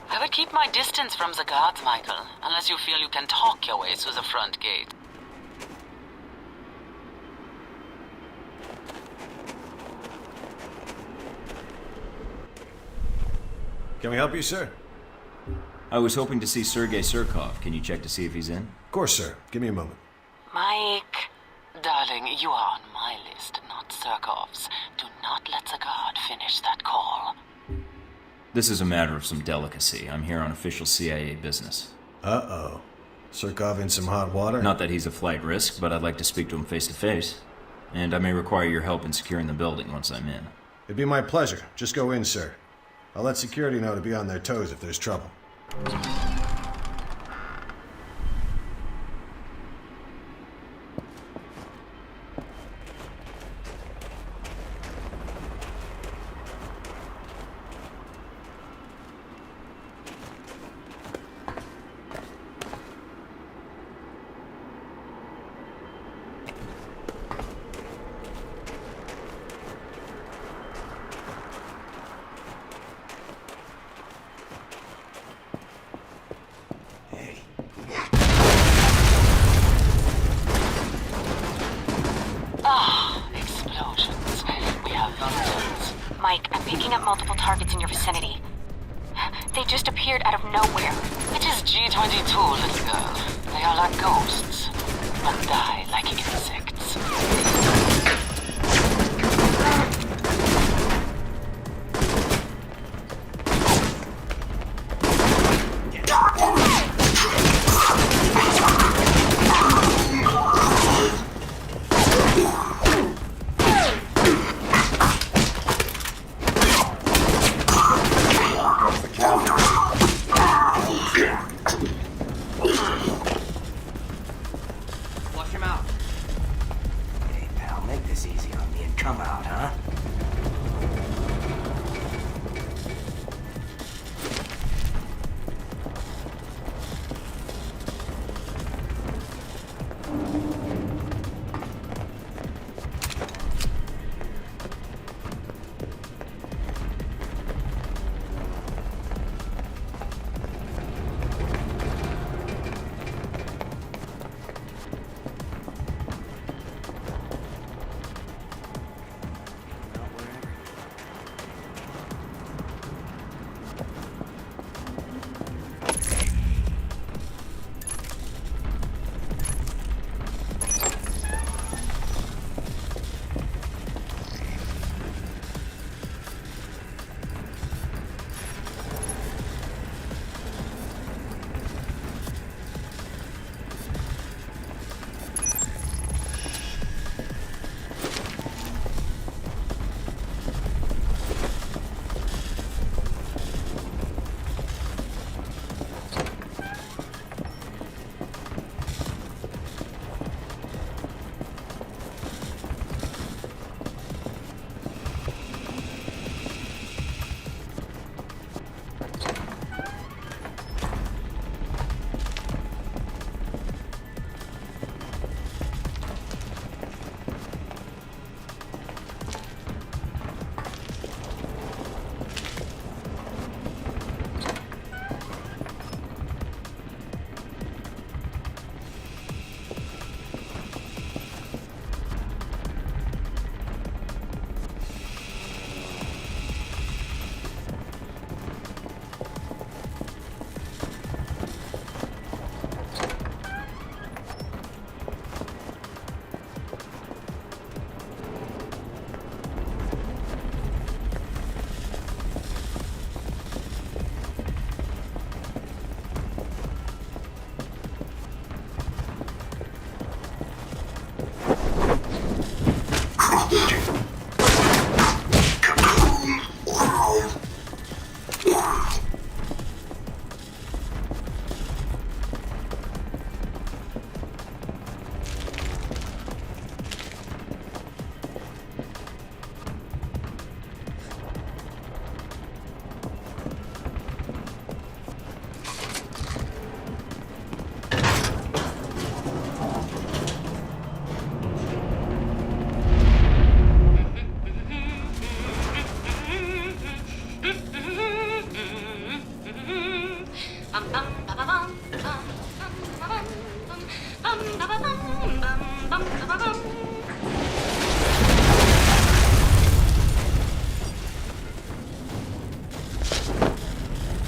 I would keep my distance from the guards, Michael, unless you feel you can talk your way through the front gate. Can we help you, sir? I was hoping to see Sergei Surkov. Can you check to see if he's in? Of course, sir. Give me a moment. Mike, darling, you are on my list, not Surkov's. Do not let the guard finish that call. This is a matter of some delicacy. I'm here on official CIA business. Uh-oh. Surkov in some hot water? Not that he's a flight risk, but I'd like to speak to him face to face. And I may require your help in securing the building once I'm in. It'd be my pleasure. Just go in, sir. I'll let security know to be on their toes if there's trouble. Explosions. We have visitors. Mike, I'm picking up multiple targets in your vicinity. They just appeared out of nowhere. It is G-22, little girl. They are like ghosts, but die like insects. Flush him out.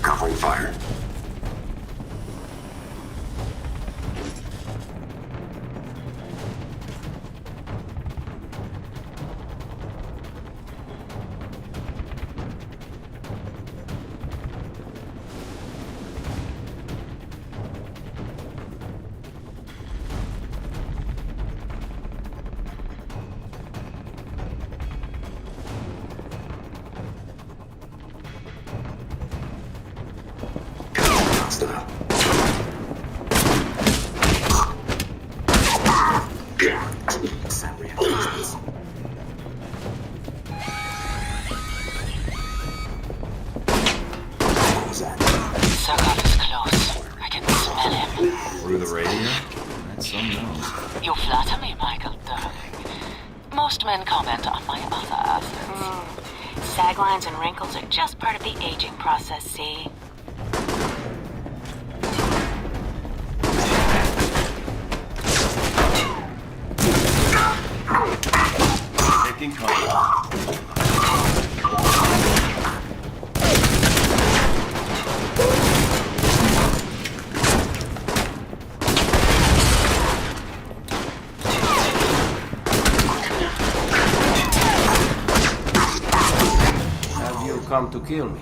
Covering fire. Surkov is close. I can smell him. Through the radio? That's some nose. You flatter me, Michael, darling. Most men comment on my other assets. Sag lines and wrinkles are just part of the aging process, see? Taking cover. Have you come to kill me?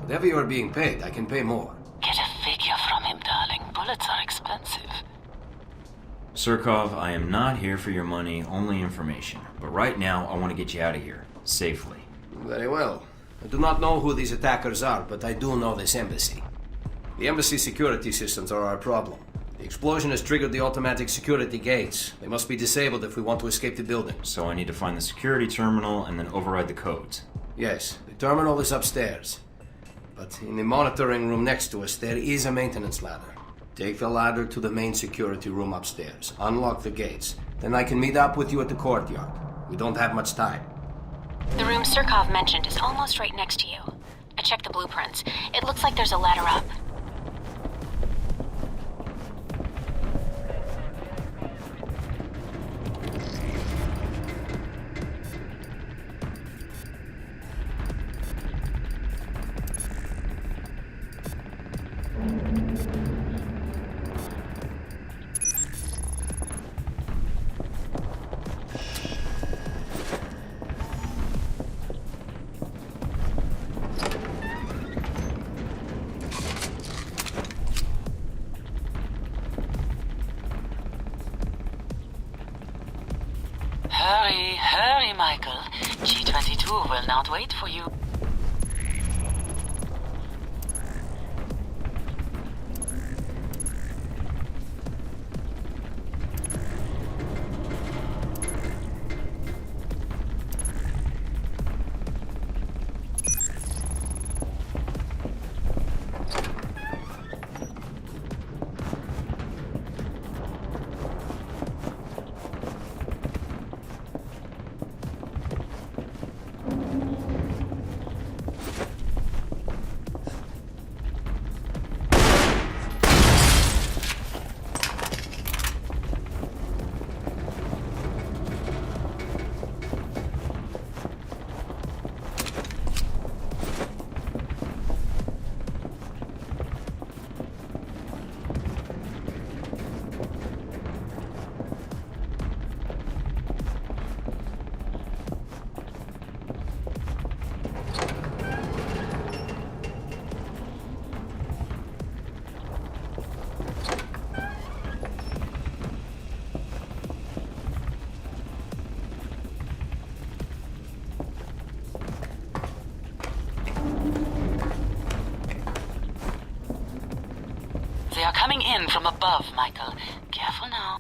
Whatever you are being paid, I can pay more. Get a figure from him, darling. Bullets are expensive. Surkov, I am not here for your money, only information. But right now, I want to get you out of here. Safely. Very well. I do not know who these attackers are, but I do know this embassy. The embassy security systems are our problem. The explosion has triggered the automatic security gates. They must be disabled if we want to escape the building. So I need to find the security terminal and then override the codes. Yes, the terminal is upstairs. But in the monitoring room next to us, there is a maintenance ladder. Take the ladder to the main security room upstairs. Unlock the gates. Then I can meet up with you at the courtyard. We don't have much time. The room Surkov mentioned is almost right next to you. I checked the blueprints. It looks like there's a ladder up. Hurry, hurry, Michael. G22 will not wait for you. They are coming in from above, Michael. Careful now.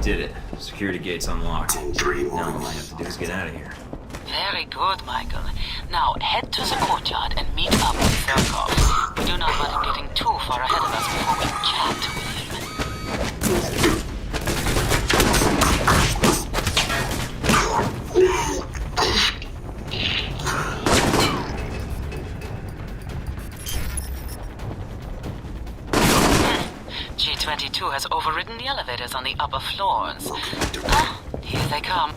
Did it. Security gate's unlocked. Now all I have to do is get out of here. Very good, Michael. Now head to the courtyard and meet up with Zerkov. We do not want him getting too far ahead of us before we chat with him. G22 has overridden the elevators on the upper floors. Ah, here they come.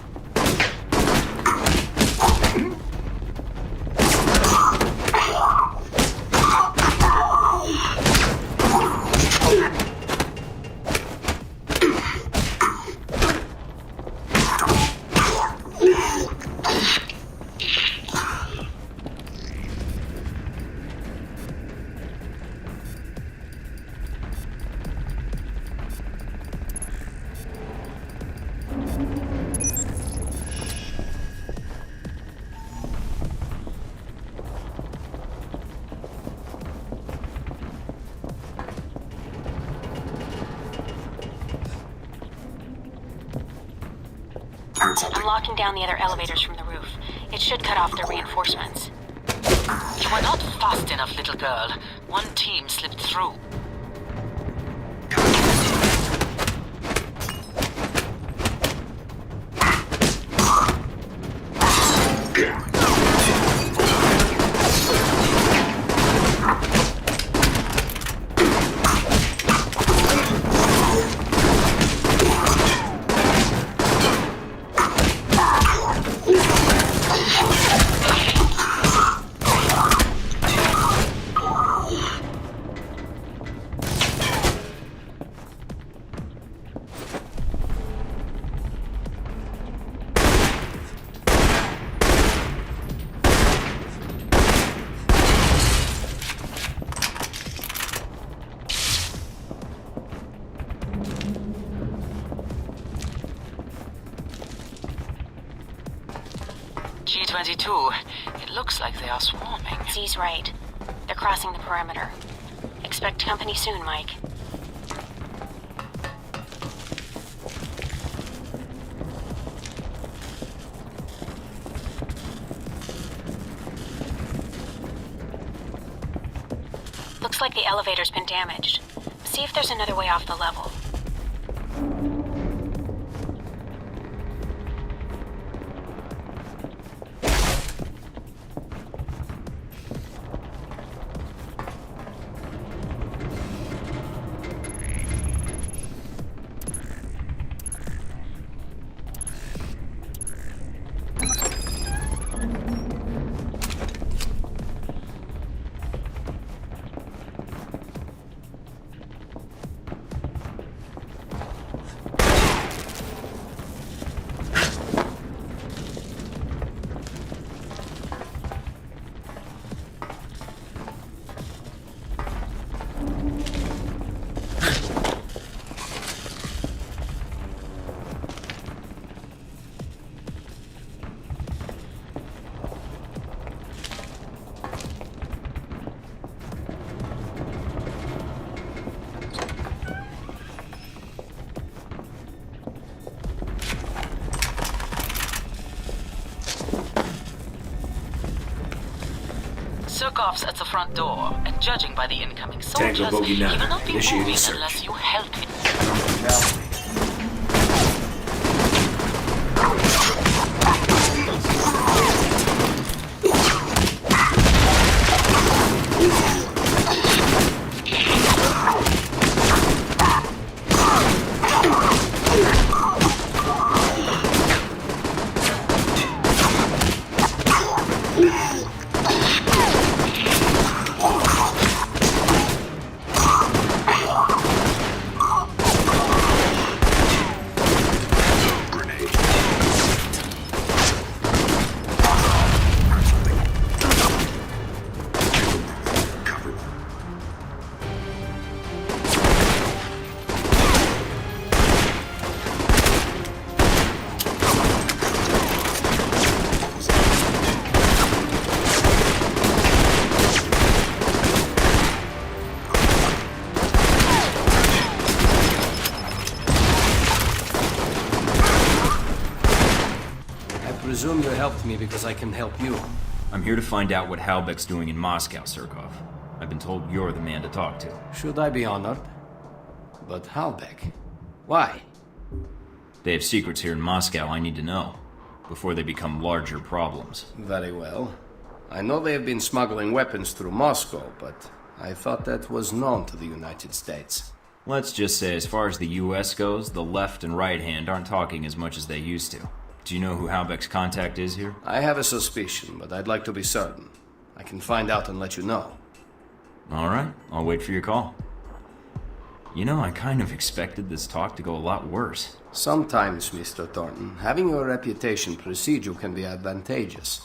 I'm locking down the other elevators from the roof. It should cut off their reinforcements. You were not fast enough, little girl. One team slipped through. G22. It looks like they are swarming. Z's right. They're crossing the perimeter. Expect company soon, Mike. Looks like the elevator's been damaged. See if there's another way off the level. Surkov's at the front door, and judging by the incoming soldiers, Tango Bogey he will 9. not be Initiating moving search. unless you help him. presume you helped me because I can help you. I'm here to find out what Halbeck's doing in Moscow, Surkov. I've been told you're the man to talk to. Should I be honored? But Halbeck? Why? They have secrets here in Moscow I need to know, before they become larger problems. Very well. I know they have been smuggling weapons through Moscow, but I thought that was known to the United States. Let's just say, as far as the US goes, the left and right hand aren't talking as much as they used to. Do you know who Halbeck's contact is here? I have a suspicion, but I'd like to be certain. I can find out and let you know. Alright, I'll wait for your call. You know, I kind of expected this talk to go a lot worse. Sometimes, Mr. Thornton, having your reputation precede you can be advantageous.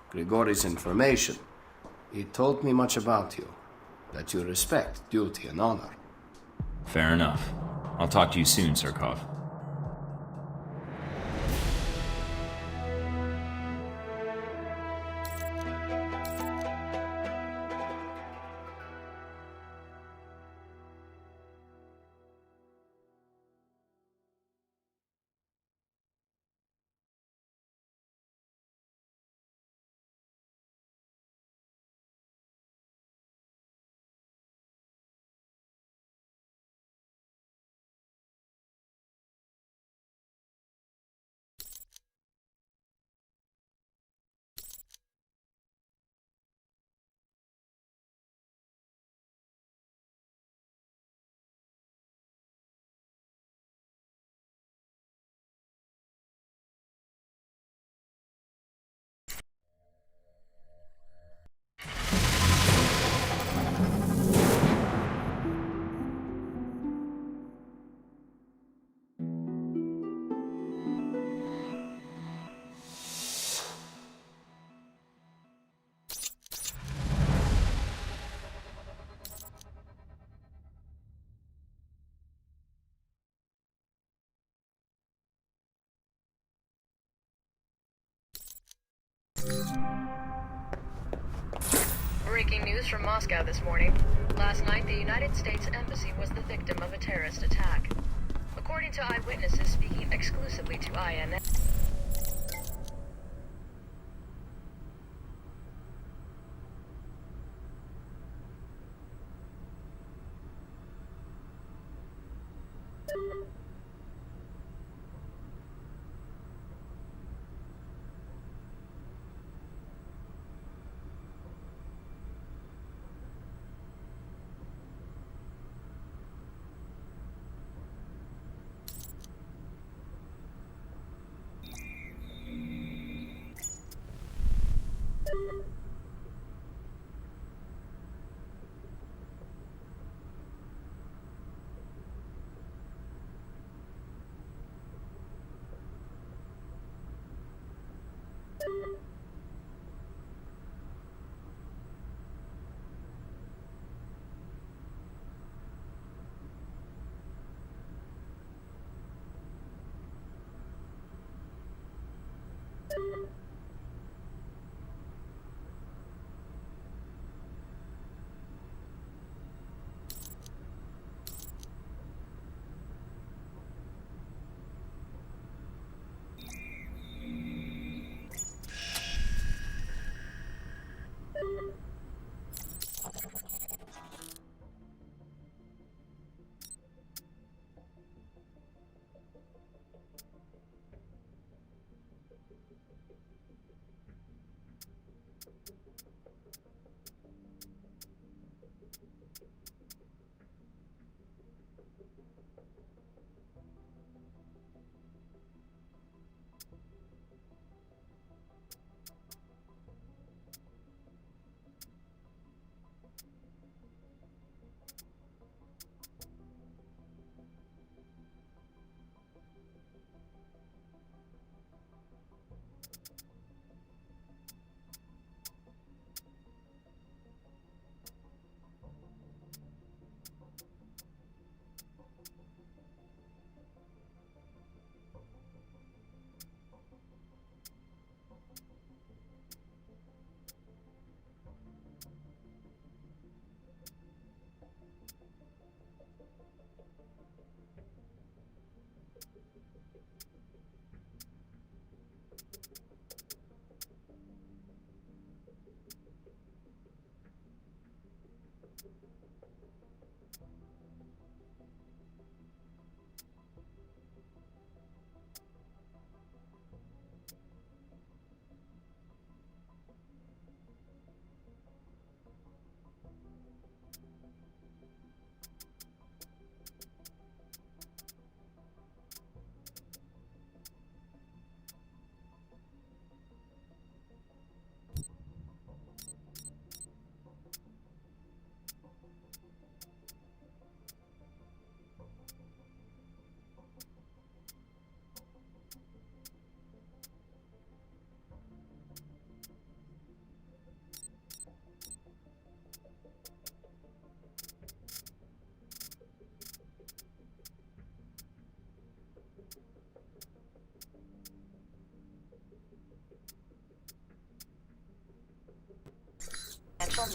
Grigori's information, he told me much about you. That you respect duty and honor. Fair enough. I'll talk to you soon, Surkov. Breaking news from Moscow this morning. Last night, the United States Embassy was the victim of a terrorist attack. According to eyewitnesses speaking exclusively to INN.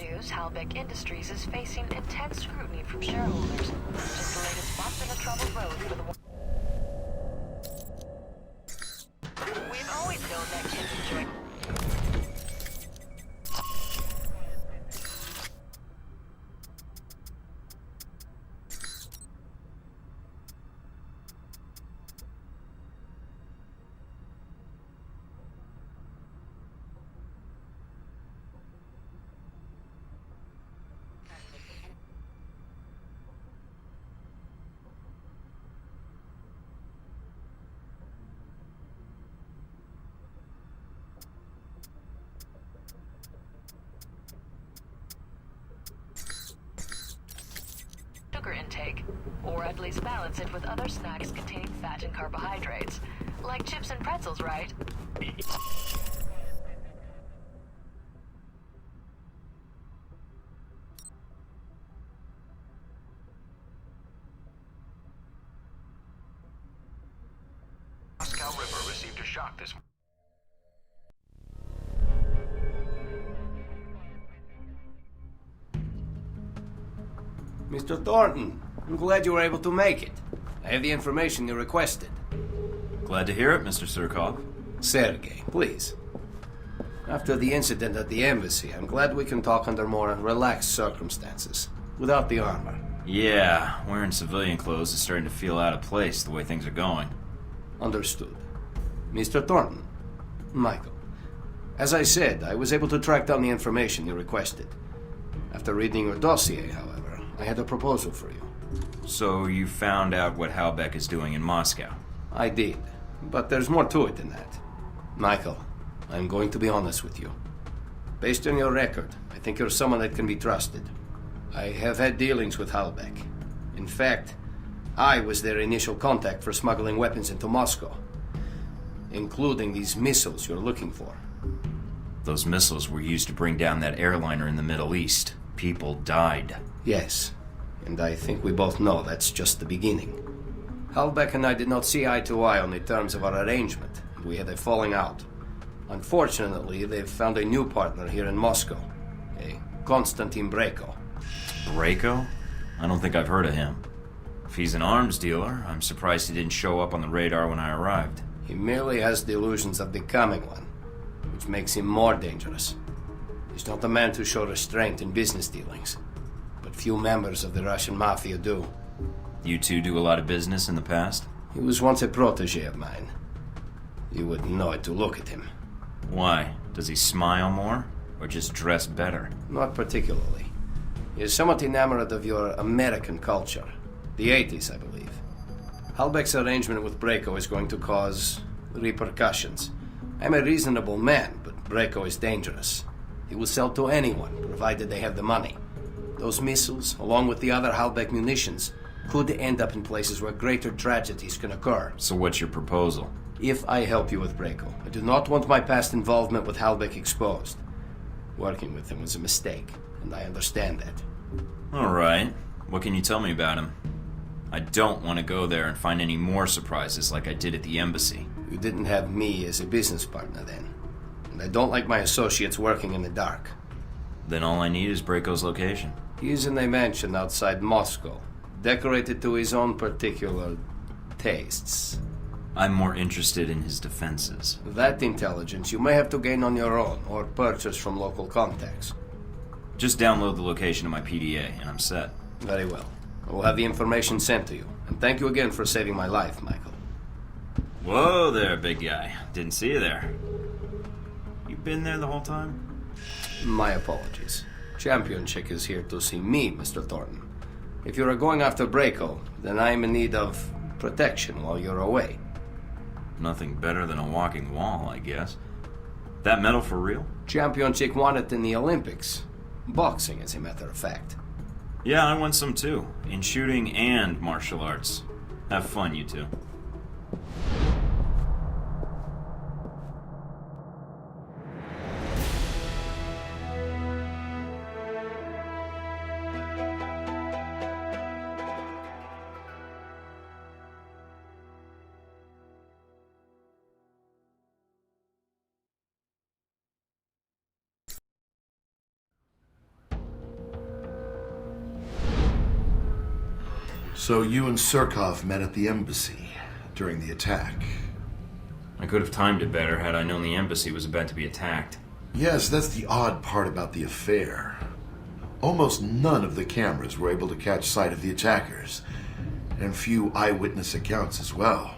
news, Halbeck Industries is facing intense scrutiny from shareholders, which is the latest bump in a troubled road for the... We've always known that kids enjoy... sugar intake, or at least balance it with other snacks containing fat and carbohydrates. Like chips and pretzels, right? Moscow River received a shock this morning. Mr. Thornton, I'm glad you were able to make it. I have the information you requested. Glad to hear it, Mr. Surkov. Sergei, please. After the incident at the embassy, I'm glad we can talk under more relaxed circumstances, without the armor. Yeah, wearing civilian clothes is starting to feel out of place the way things are going. Understood. Mr. Thornton, Michael, as I said, I was able to track down the information you requested. After reading your dossier, however, I had a proposal for you. So you found out what Halbeck is doing in Moscow? I did, but there's more to it than that. Michael, I'm going to be honest with you. Based on your record, I think you're someone that can be trusted. I have had dealings with Halbeck. In fact, I was their initial contact for smuggling weapons into Moscow, including these missiles you're looking for. Those missiles were used to bring down that airliner in the Middle East. People died. Yes, and I think we both know that's just the beginning. Halbeck and I did not see eye to eye on the terms of our arrangement, and we had a falling out. Unfortunately, they've found a new partner here in Moscow, a Konstantin Breko. Breko? I don't think I've heard of him. If he's an arms dealer, I'm surprised he didn't show up on the radar when I arrived. He merely has the illusions of becoming one, which makes him more dangerous. He's not the man to show restraint in business dealings, but few members of the Russian mafia do. You two do a lot of business in the past? He was once a protege of mine. You wouldn't know it to look at him. Why? Does he smile more? Or just dress better? Not particularly. He is somewhat enamored of your American culture. The 80s, I believe. Halbeck's arrangement with Breko is going to cause repercussions. I'm a reasonable man, but Breko is dangerous. He will sell to anyone, provided they have the money. Those missiles, along with the other Halbeck munitions, could end up in places where greater tragedies can occur. So what's your proposal? If I help you with Breko, I do not want my past involvement with Halbeck exposed. Working with him was a mistake, and I understand that. All right. What can you tell me about him? I don't want to go there and find any more surprises like I did at the embassy. You didn't have me as a business partner then. And I don't like my associates working in the dark. Then all I need is Breko's location. He is in a mansion outside Moscow, decorated to his own particular tastes. I'm more interested in his defenses. That intelligence you may have to gain on your own, or purchase from local contacts. Just download the location of my PDA, and I'm set. Very well. I will have the information sent to you. And thank you again for saving my life, Michael. Whoa there, big guy. Didn't see you there. You been there the whole time? My apologies. Champion Chick is here to see me, Mr. Thornton. If you are going after Breko, then I am in need of protection while you're away. Nothing better than a walking wall, I guess. That medal for real? Champion Chick won it in the Olympics. Boxing, as a matter of fact. Yeah, I won some too. In shooting and martial arts. Have fun, you two. So you and Surkov met at the embassy during the attack. I could have timed it better had I known the embassy was about to be attacked. Yes, that's the odd part about the affair. Almost none of the cameras were able to catch sight of the attackers, and few eyewitness accounts as well.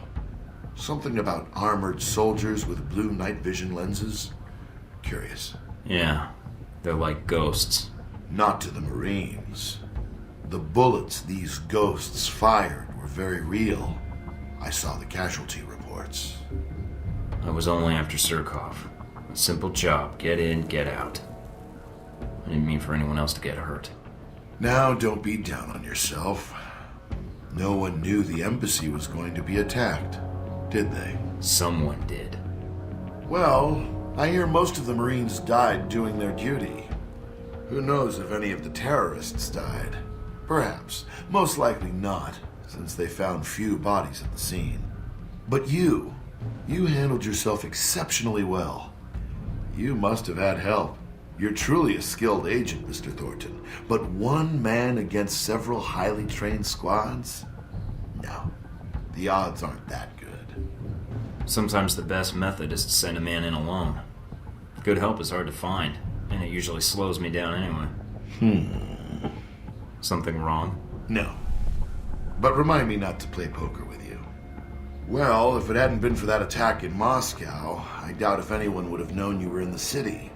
Something about armored soldiers with blue night vision lenses. Curious. Yeah, they're like ghosts. Not to the Marines. The bullets these ghosts fired were very real. I saw the casualty reports. I was only after Surkov. A simple job. Get in, get out. I didn't mean for anyone else to get hurt. Now, don't be down on yourself. No one knew the embassy was going to be attacked, did they? Someone did. Well, I hear most of the Marines died doing their duty. Who knows if any of the terrorists died? Perhaps. Most likely not, since they found few bodies at the scene. But you handled yourself exceptionally well. You must have had help. You're truly a skilled agent, Mr. Thornton. But one man against several highly trained squads? No. The odds aren't that good. Sometimes the best method is to send a man in alone. Good help is hard to find, and it usually slows me down anyway. Something wrong? No. But remind me not to play poker with you. Well, if it hadn't been for that attack in Moscow, I doubt if anyone would have known you were in the city.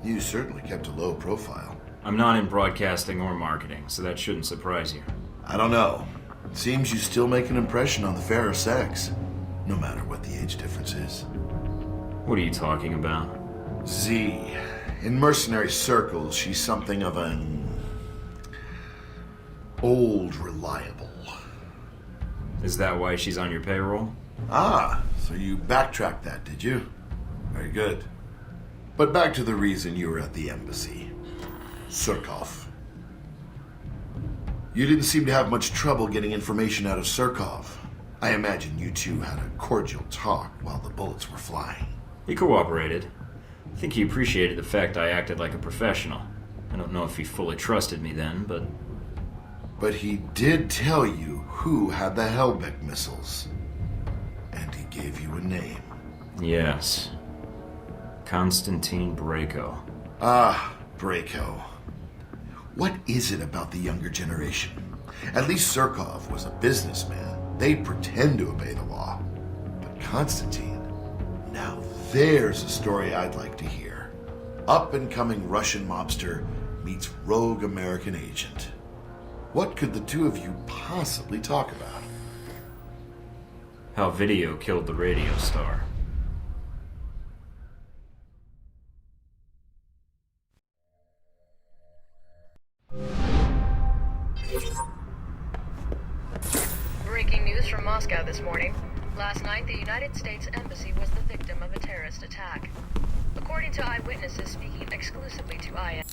You certainly kept a low profile. I'm not in broadcasting or marketing, so that shouldn't surprise you. I don't know. It seems you still make an impression on the fairer sex, no matter what the age difference is. What are you talking about? Z. In mercenary circles, she's something of an... old reliable. Is that why she's on your payroll? Ah, so you backtracked that, did you? Very good. But back to the reason you were at the embassy. Surkov. You didn't seem to have much trouble getting information out of Surkov. I imagine you two had a cordial talk while the bullets were flying. He cooperated. I think he appreciated the fact I acted like a professional. I don't know if he fully trusted me then, but... But he did tell you who had the Hellbeck missiles. And he gave you a name. Yes. Konstantin Brayko. Ah, Brayko. What is it about the younger generation? At least Surkov was a businessman. They'd pretend to obey the law. But Konstantin, now there's a story I'd like to hear. Up-and-coming Russian mobster meets rogue American agent. What could the two of you possibly talk about? How video killed the radio star. Breaking news from Moscow this morning. Last night, the United States Embassy was the victim of a terrorist attack. According to eyewitnesses speaking exclusively to IN.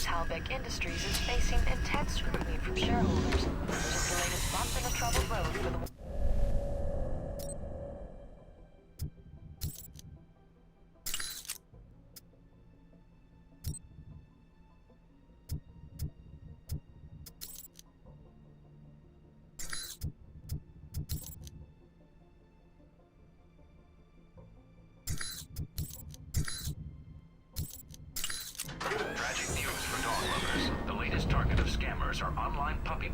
news, Halbeck Industries is facing intense scrutiny from shareholders, which is the latest bump in a troubled road for the... Tragic news for dog lovers. The latest target of scammers are online puppy...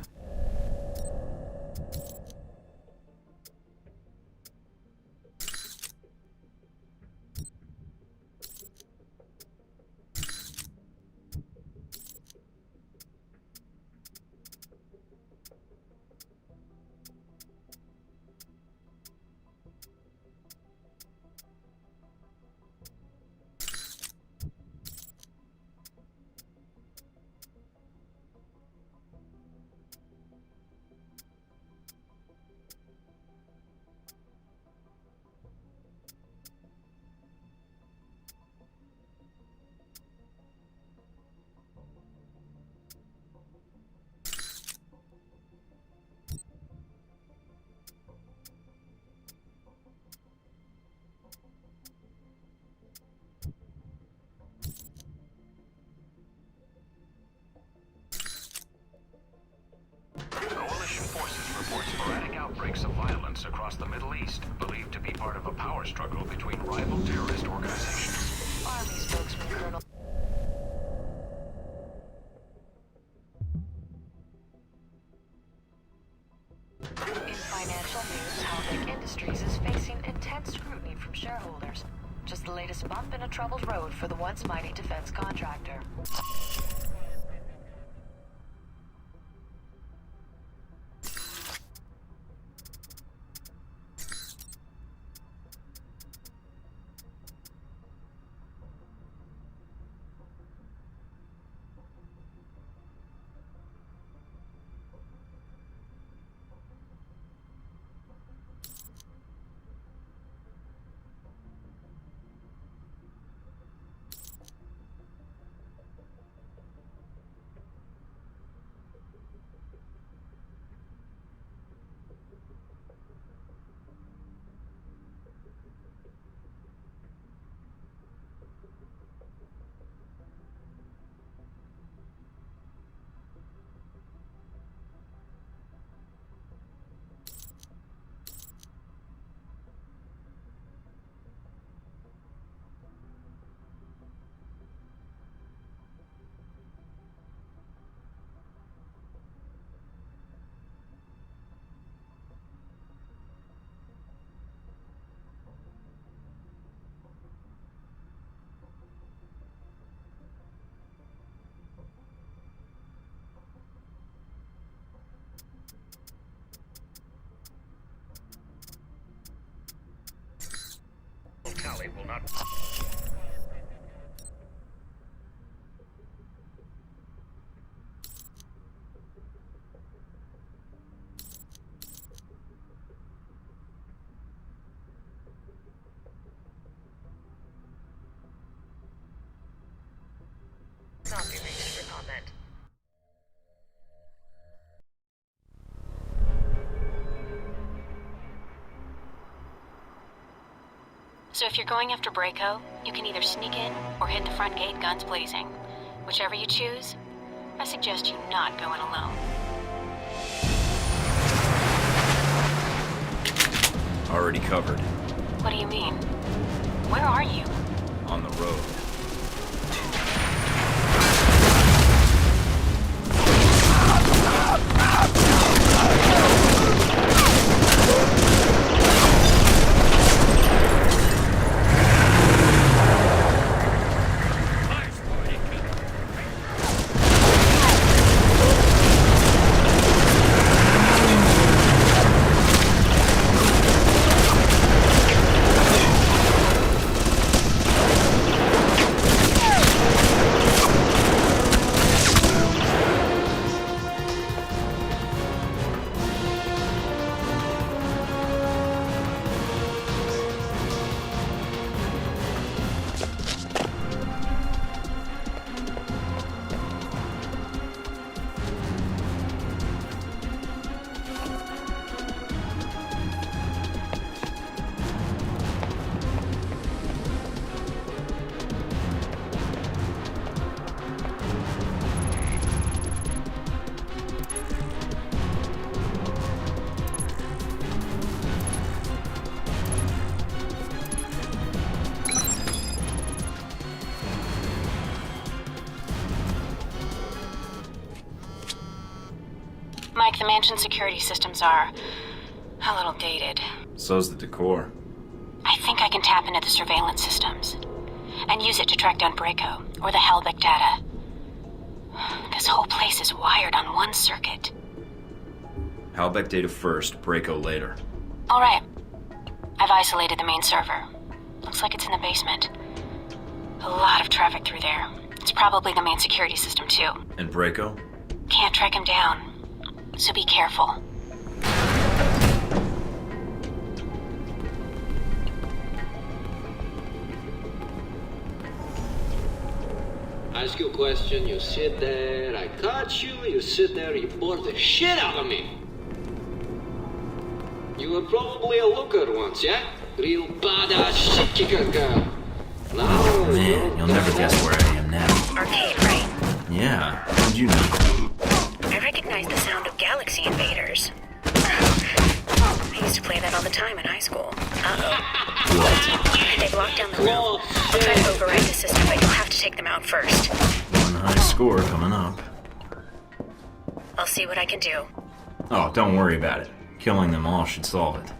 Coalition forces report sporadic outbreaks of violence across the Middle East, believed to be part of a power struggle between rival terrorist organizations. Army spokesman Colonel... In financial news, Halbeck Industries is facing intense scrutiny from shareholders. Just the latest bump in a troubled road for the once mighty defense contractor. Tally will not... Not be reached for comment. So if you're going after Braco, you can either sneak in or hit the front gate guns blazing. Whichever you choose, I suggest you not go in alone. Already covered. What do you mean? Where are you? On the road. Mike, the mansion security systems are a little dated. So's the decor. I think I can tap into the surveillance systems and use it to track down Braco or the Hellbeck data. This whole place is wired on one circuit. Hellbeck data first, Braco later. All right. I've isolated the main server. Looks like it's in the basement. A lot of traffic through there. It's probably the main security system, too. And Braco? Can't track him down, so be careful. Ask you a question, you sit there, I caught you, you sit there, you bore the shit out of me. You were probably a looker once, yeah? Real badass shit kicker girl. Now, oh man, you'll never guess where I am now. Arcade, right? Yeah, how'd you know? I recognize the sound of Galaxy Invaders. I used to play that all the time in high school. Uh-oh. What? They've locked down the room. I'll try to override the system, but you'll have to take them out first. One high score coming up. I'll see what I can do. Oh, don't worry about it. Killing them all should solve it.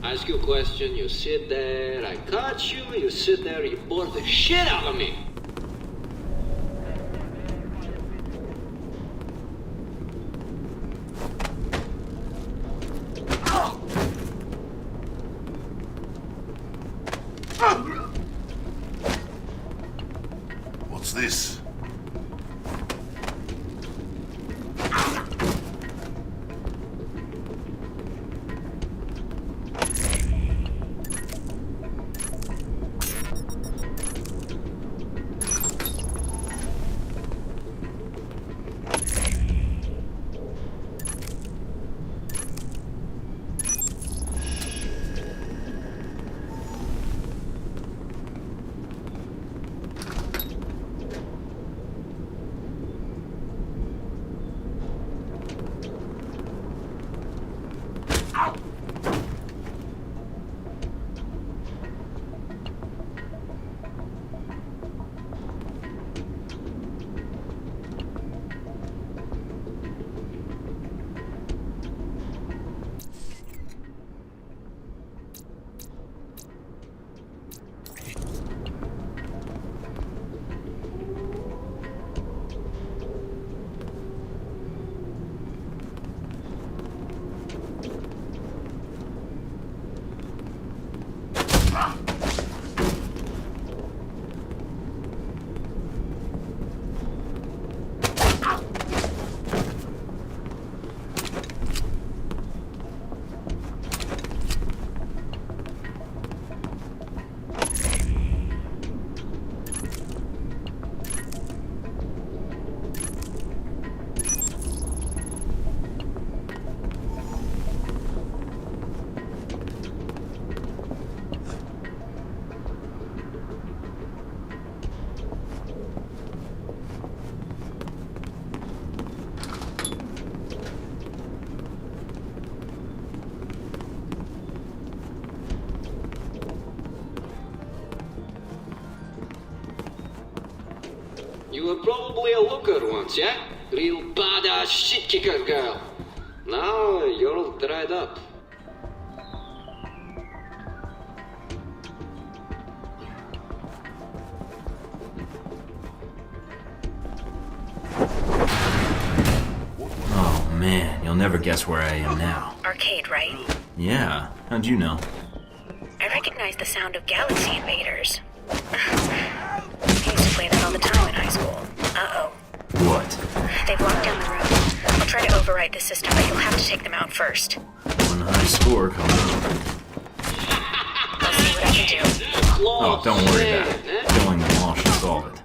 Ask you a question, you sit there, I caught you, you sit there, you bore the shit out of me. What's this? You were probably a looker once, yeah? Real badass shit kicker girl. Now you're all dried up. Oh man, you'll never guess where I am now. Arcade, right? Yeah, how'd you know? I recognize the sound of Galaxy Invaders. I used to play that all the time in high school. Uh-oh. What? They've locked down the room. I'll try to override the system, but you'll have to take them out first. One high score coming up. I'll see what I can do. Oh, don't worry about it. Killing them all should solve it.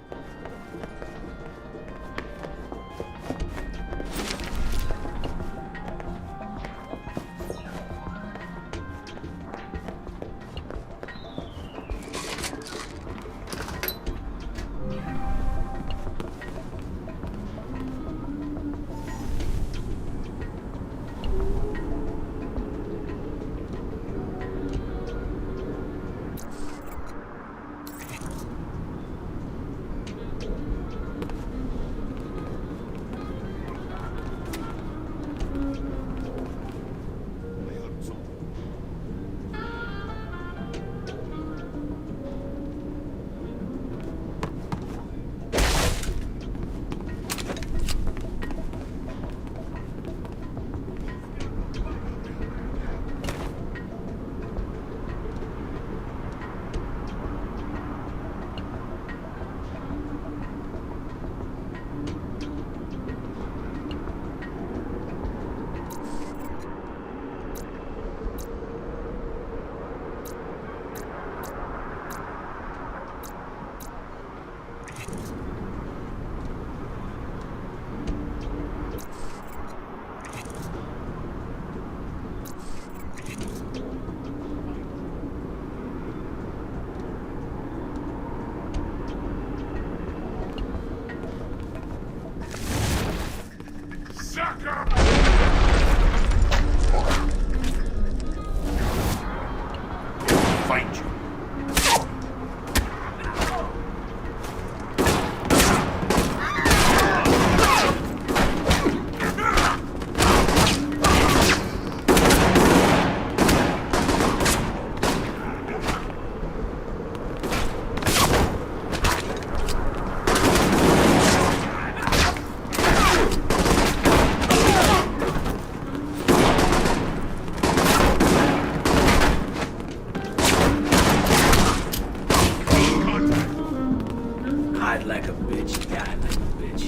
like a bitch, you die like a bitch.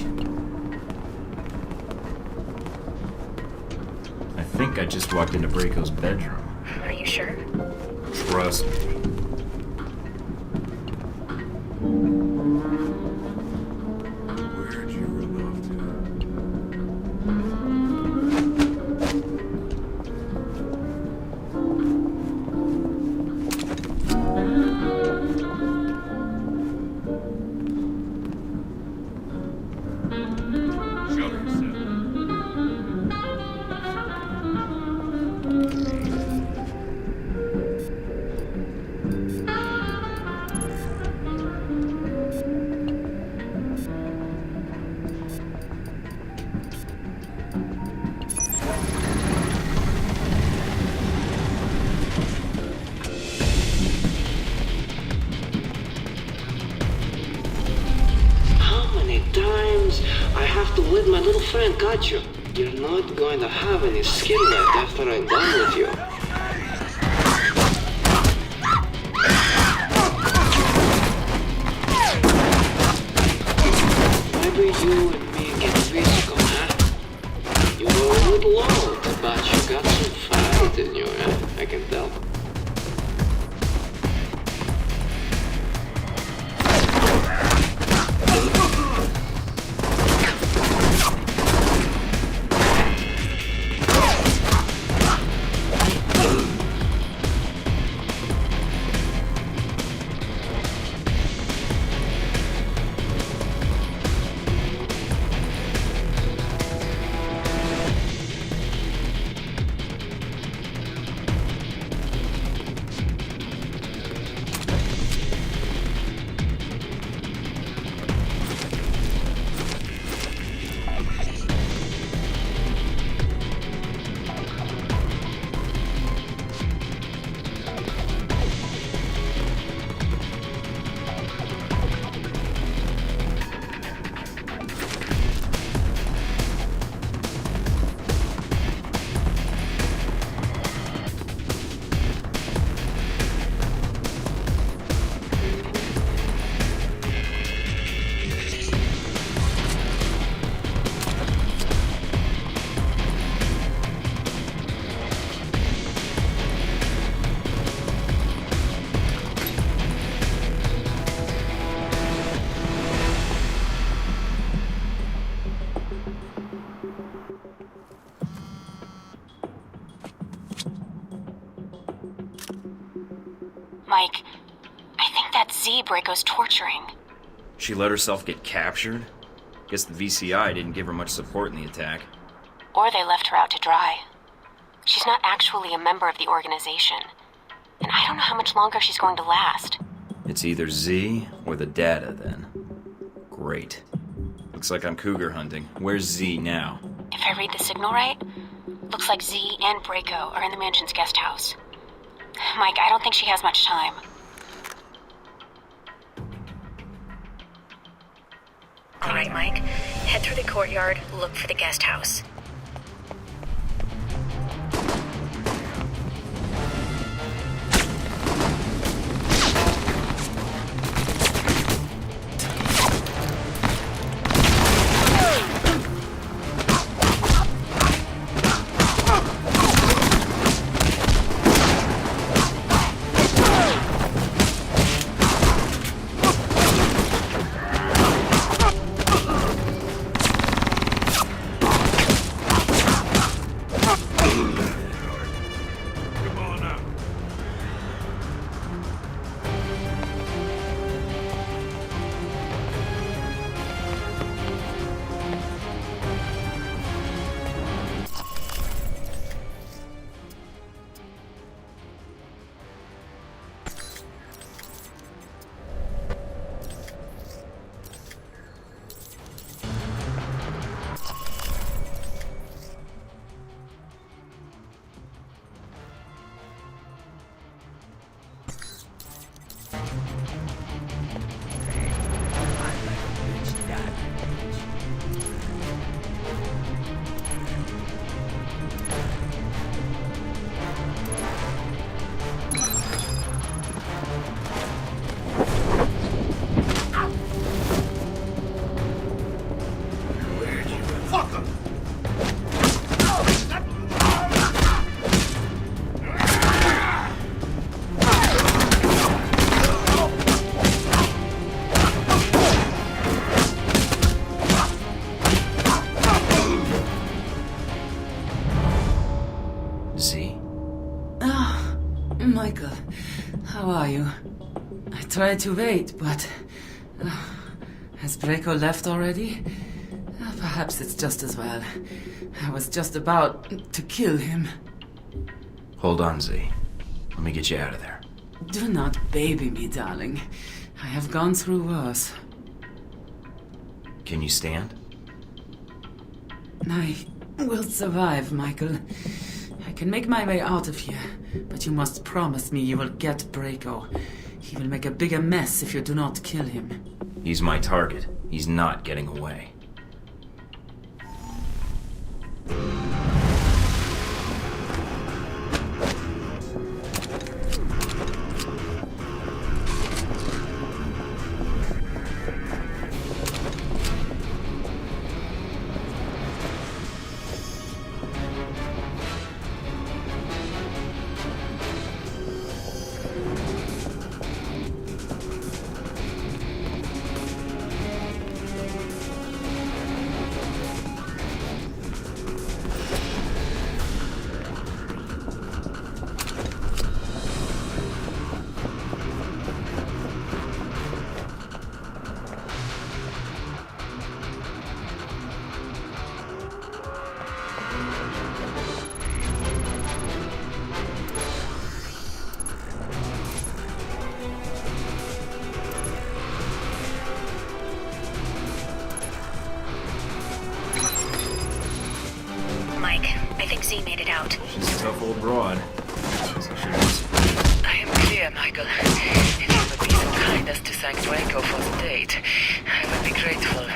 I think I just walked into Braco's bedroom. Are you sure? Trust me. Where'd you run off to? Show yourself. How many times I have to let my little friend catch you? You're not going to have any skin left after I'm done with you. Maybe you and me get physical, huh? You were a little old, but you got some fight in you, huh? I can tell. Mike, I think that's Z Braco's torturing. She let herself get captured? Guess the VCI didn't give her much support in the attack. Or they left her out to dry. She's not actually a member of the organization. And I don't know how much longer she's going to last. It's either Z or the data, then. Great. Looks like I'm cougar hunting. Where's Z now? If I read the signal right, looks like Z and Braco are in the mansion's guest house. Mike, I don't think she has much time. All right, Mike. Head through the courtyard, look for the guest house. tried to wait, but... has Draco left already? Perhaps it's just as well. I was just about to kill him. Hold on, Z. Let me get you out of there. Do not baby me, darling. I have gone through worse. Can you stand? I will survive, Michael. I can make my way out of here, but you must promise me you will get Draco. He will make a bigger mess if you do not kill him. He's my target. He's not getting away. Z made it out. She's a tough old broad. I am clear, Michael. If you would be so kind as to thank Draco for the date, I would be grateful.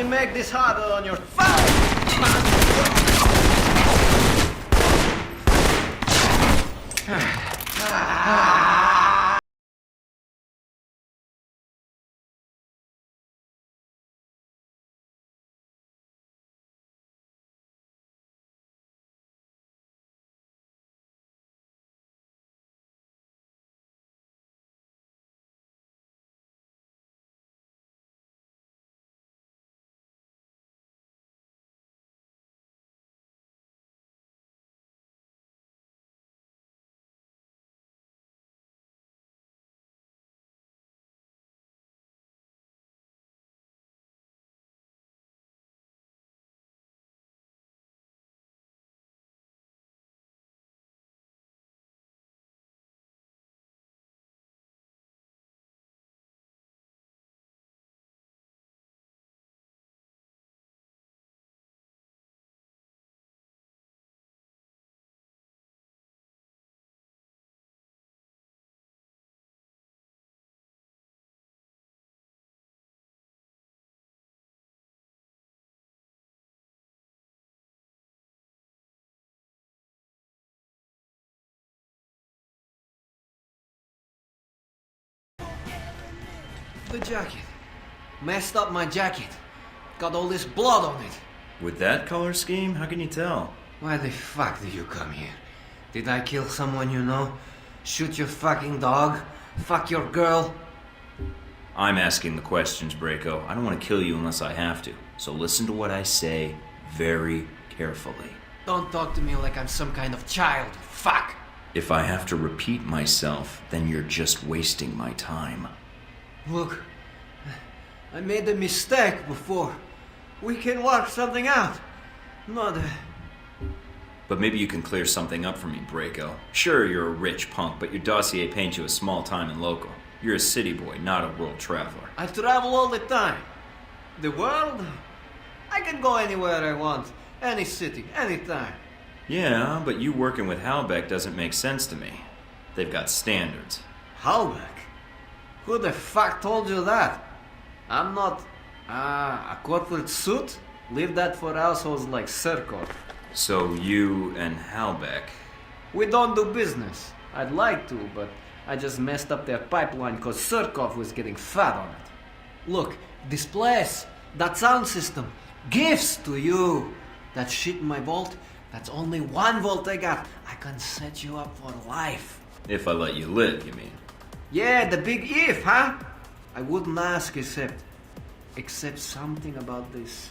only make this harder on your The jacket. Messed up my jacket. Got all this blood on it. With that color scheme, how can you tell? Why the fuck did you come here? Did I kill someone you know? Shoot your fucking dog? Fuck your girl? I'm asking the questions, Braco. I don't want to kill you unless I have to. So listen to what I say very carefully. Don't talk to me like I'm some kind of child. Fuck! If I have to repeat myself, then you're just wasting my time. Look, I made a mistake before. We can work something out. Not But maybe you can clear something up for me, Braco. Sure, you're a rich punk, but your dossier paints you as small-time and local. You're a city boy, not a world traveler. I travel all the time. The world? I can go anywhere I want. Any city, anytime. Yeah, but you working with Halbeck doesn't make sense to me. They've got standards. Halbeck? Who the fuck told you that? I'm not... a corporate suit? Leave that for assholes like Surkov. So you and Halbeck... We don't do business. I'd like to, but I just messed up their pipeline because Surkov was getting fat on it. Look, this place, that sound system, gifts to you. That shit in my vault, that's only 1 vault I got. I can set you up for life. If I let you live, you mean? Yeah, the big if, huh? I wouldn't ask except something about this.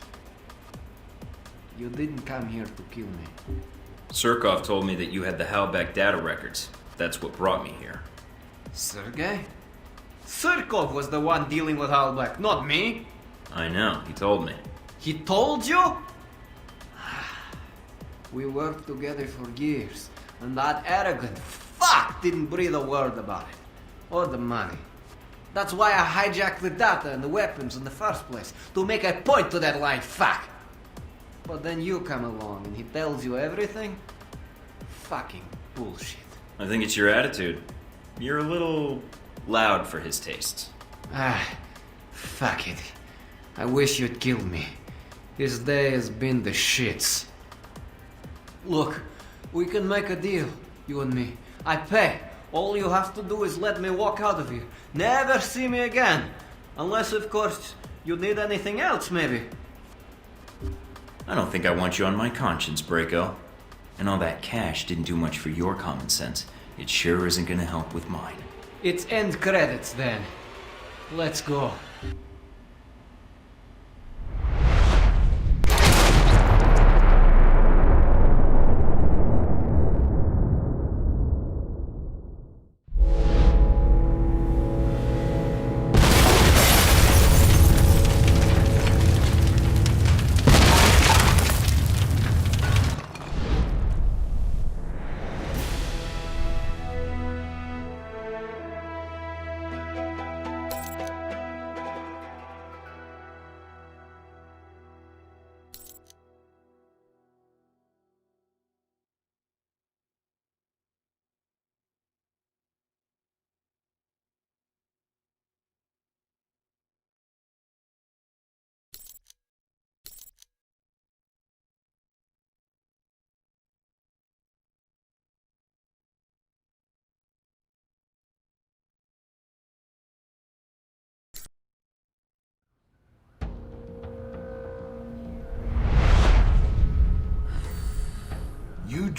You didn't come here to kill me. Surkov told me that you had the Halbeck data records. That's what brought me here. Sergey? Surkov was the one dealing with Halbeck, not me. I know, he told me. He told you? We worked together for years, and that arrogant fuck didn't breathe a word about it. Or the money. That's why I hijacked the data and the weapons in the first place, to make a point to that lying fuck. But then you come along and he tells you everything? Fucking bullshit. I think it's your attitude. You're a little loud for his tastes. Fuck it. I wish you'd killed me. This day has been the shits. Look, we can make a deal, you and me. I pay. All you have to do is let me walk out of here. Never see me again. Unless, of course, you need anything else, maybe. I don't think I want you on my conscience, Braco. And all that cash didn't do much for your common sense. It sure isn't gonna help with mine. It's end credits, then. Let's go.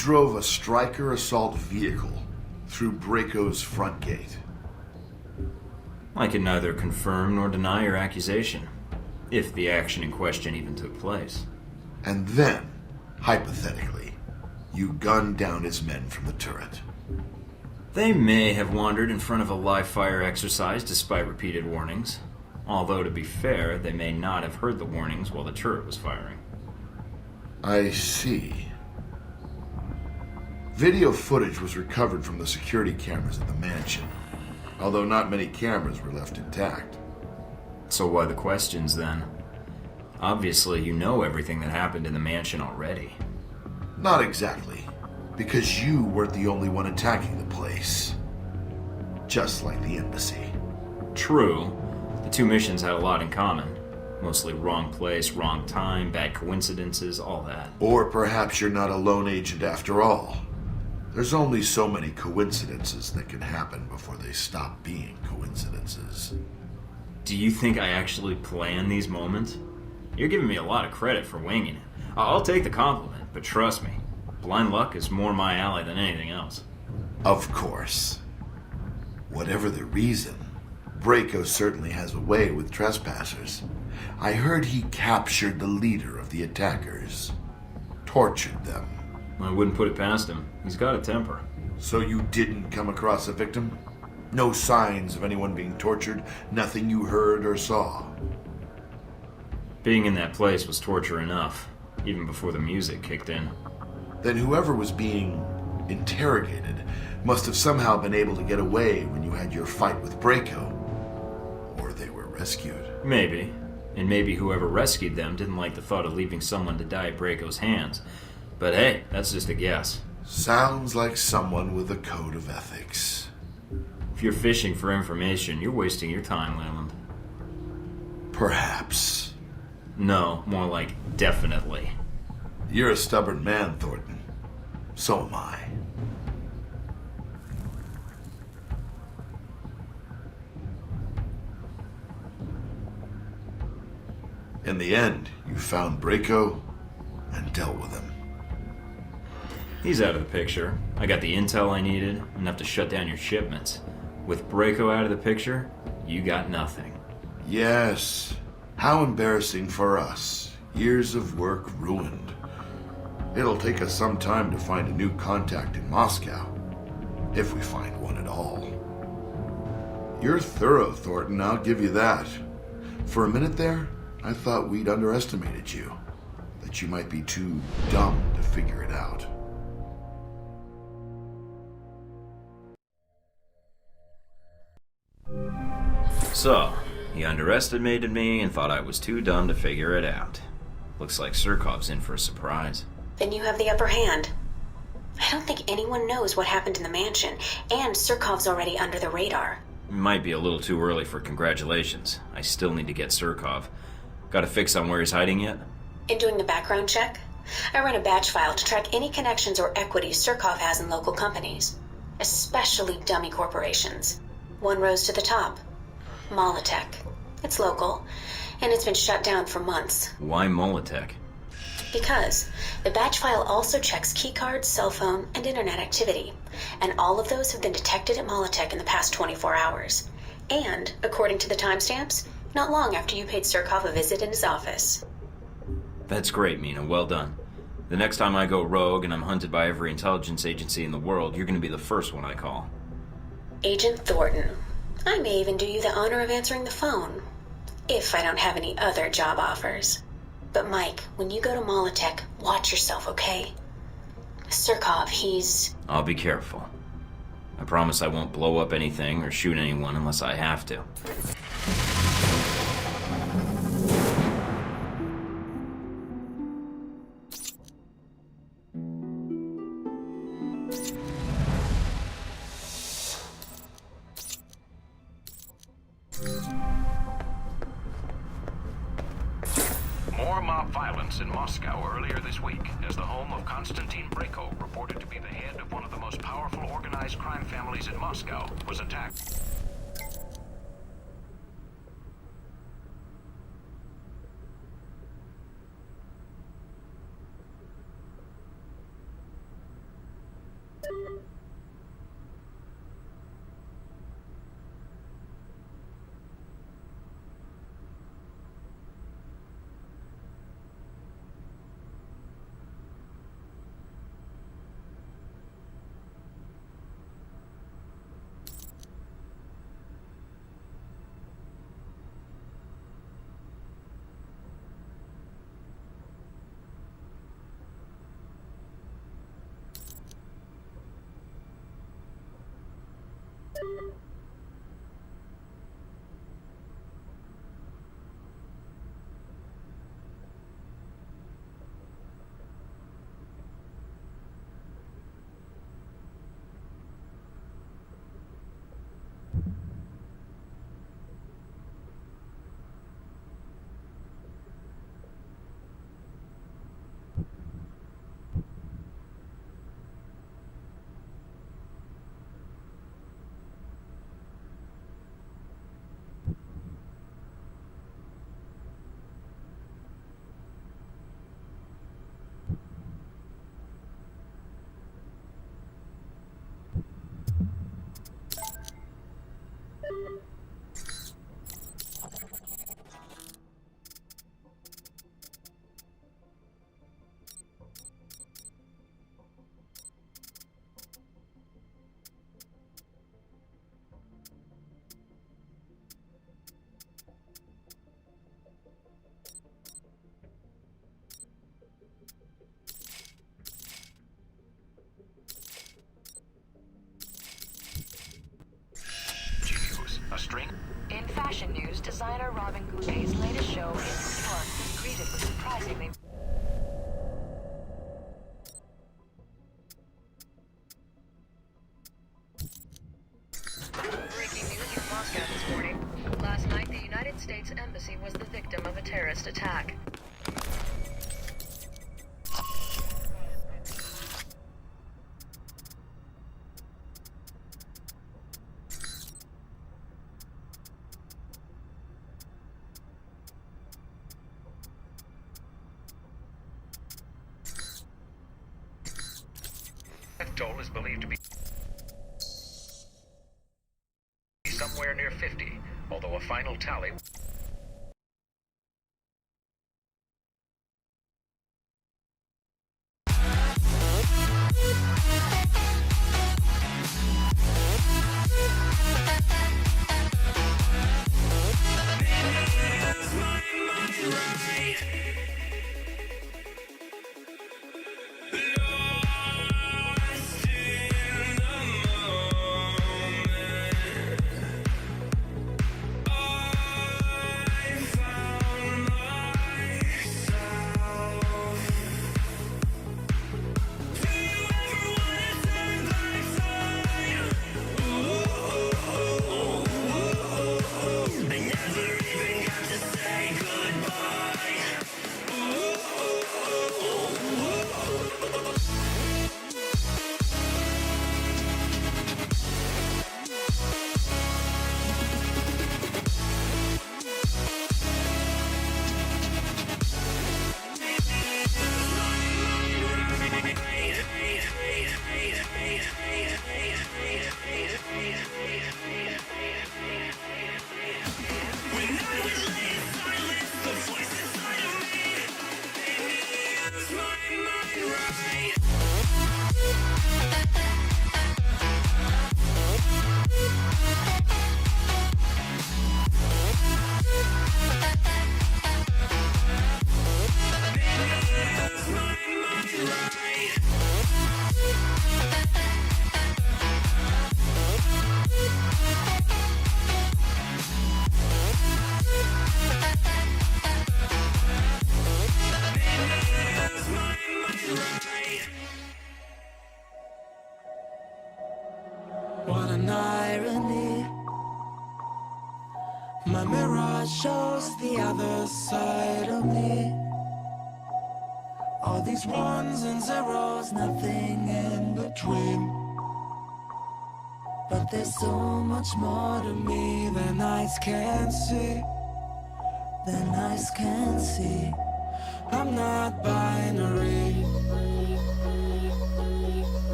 drove a striker assault vehicle through Braco's front gate. I can neither confirm nor deny your accusation, if the action in question even took place. And then, hypothetically, you gunned down his men from the turret. They may have wandered in front of a live fire exercise despite repeated warnings. Although, to be fair, they may not have heard the warnings while the turret was firing. I see. Video footage was recovered from the security cameras at the mansion, although not many cameras were left intact. So why the questions, then? Obviously, you know everything that happened in the mansion already. Not exactly, because you weren't the only one attacking the place. Just like the embassy. True. The two missions had a lot in common. Mostly wrong place, wrong time, bad coincidences, all that. Or perhaps you're not a lone agent after all. There's only so many coincidences that can happen before they stop being coincidences. Do you think I actually plan these moments? You're giving me a lot of credit for winging it. I'll take the compliment, but trust me, blind luck is more my alley than anything else. Of course. Whatever the reason, Braco certainly has a way with trespassers. I heard he captured the leader of the attackers. Tortured them. I wouldn't put it past him. He's got a temper. So you didn't come across a victim? No signs of anyone being tortured? Nothing you heard or saw? Being in that place was torture enough, even before the music kicked in. Then whoever was being interrogated must have somehow been able to get away when you had your fight with Braco. Or they were rescued. Maybe. And maybe whoever rescued them didn't like the thought of leaving someone to die at Braco's hands. But hey, that's just a guess. Sounds like someone with a code of ethics. If you're fishing for information, you're wasting your time, Leland. Perhaps. No, more like definitely. You're a stubborn man, Thornton. So am I. In the end, you found Braco and dealt with him. He's out of the picture. I got the intel I needed, enough to shut down your shipments. With Braco out of the picture, you got nothing. Yes. How embarrassing for us. Years of work ruined. It'll take us some time to find a new contact in Moscow. If we find one at all. You're thorough, Thornton, I'll give you that. For a minute there, I thought we'd underestimated you. That you might be too dumb to figure it out. So, he underestimated me and thought I was too dumb to figure it out. Looks like Surkov's in for a surprise. Then you have the upper hand. I don't think anyone knows what happened in the mansion, and Surkov's already under the radar. Might be a little too early for congratulations. I still need to get Surkov. Got a fix on where he's hiding yet? In doing the background check, I run a batch file to track any connections or equities Surkov has in local companies, especially dummy corporations. One rose to the top. Molotech. It's local, and it's been shut down for months. Why Molotech? Because the batch file also checks keycards, cell phone, and internet activity, and all of those have been detected at Molotech in the past 24 hours. And, according to the timestamps, not long after you paid Surkov a visit in his office. That's great, Mina. Well done. The next time I go rogue and I'm hunted by every intelligence agency in the world, you're going to be the first one I call. Agent Thornton. I may even do you the honor of answering the phone, if I don't have any other job offers. But Mike, when you go to Molotech, watch yourself, okay? Surkov, he's... I'll be careful. I promise I won't blow up anything or shoot anyone unless I have to. More mob violence in Moscow earlier this week, as the home of Konstantin Braco, reported to be the head of one of the most powerful organized crime families in Moscow, was attacked. His latest show in New York was greeted with surprisingly... Breaking news from Moscow this morning. Last night, the United States Embassy was the victim of a terrorist attack. Death toll is believed to be somewhere near 50, although a final tally... What an irony. My mirror shows the other side of me. All these ones and zeros, nothing in between. But there's so much more to me than eyes can see. Than eyes can see. I'm not binary.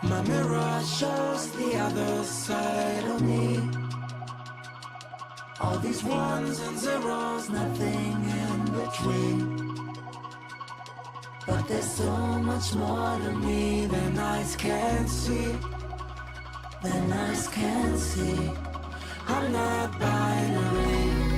My mirror shows the other side of me. All All these ones and zeros, nothing in between. But there's so much more to me than eyes can see. Than eyes can see. I'm not binary.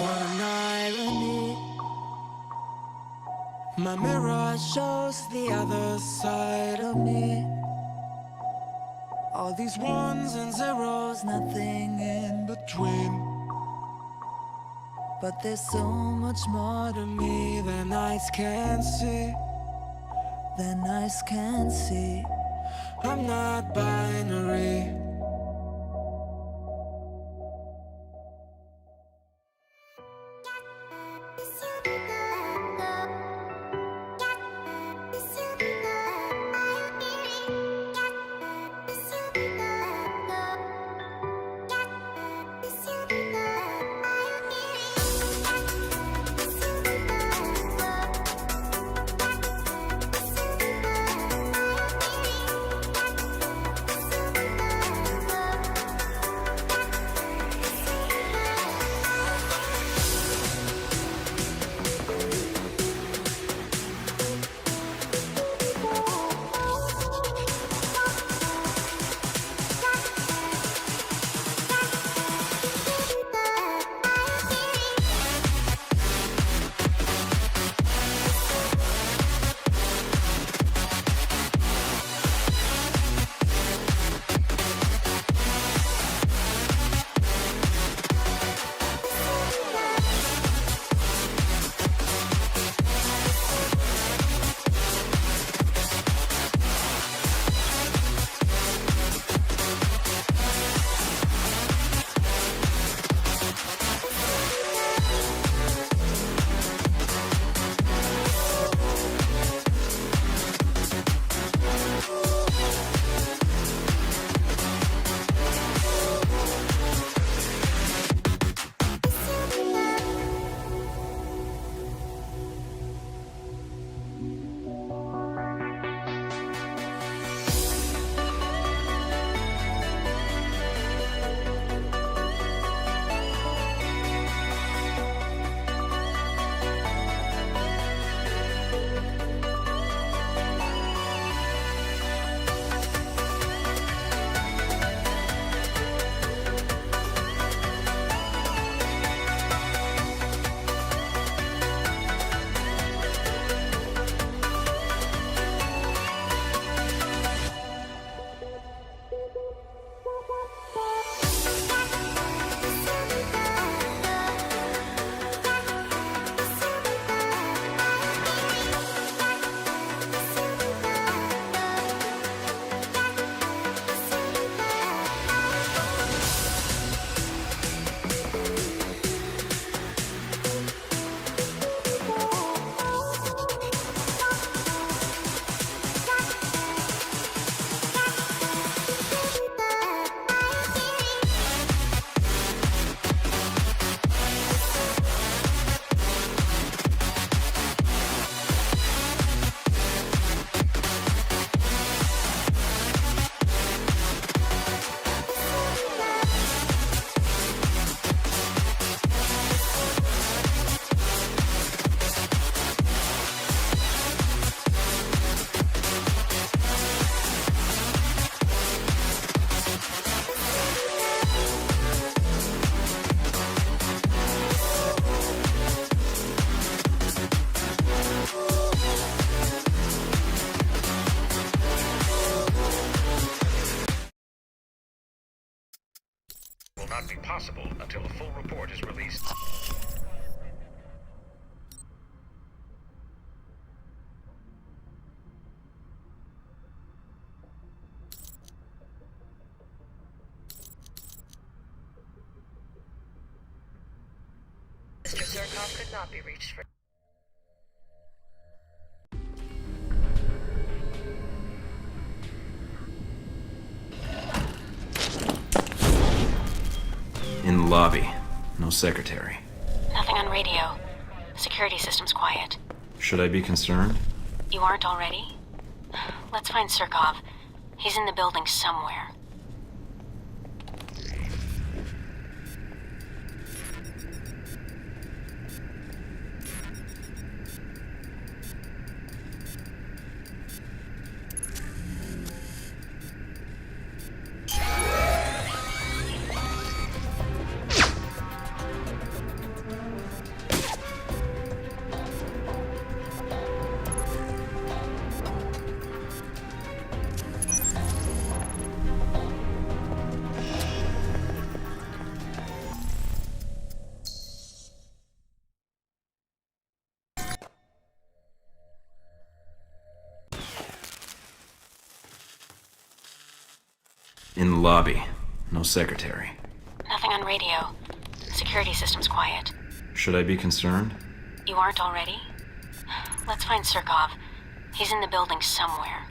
What an irony. My mirror shows the other side of me. All these ones and zeros, nothing in between. But there's so much more to me than eyes can see. Than eyes can see. I'm not binary. not be possible until a full report is released. cannot be reached for... In the lobby. No secretary. Nothing on radio. Security system's quiet. Should I be concerned? You aren't already? Let's find Surkov. He's in the building somewhere. In the lobby. No secretary. Nothing on radio. Security system's quiet. Should I be concerned? You aren't already? Let's find Surkov. He's in the building somewhere.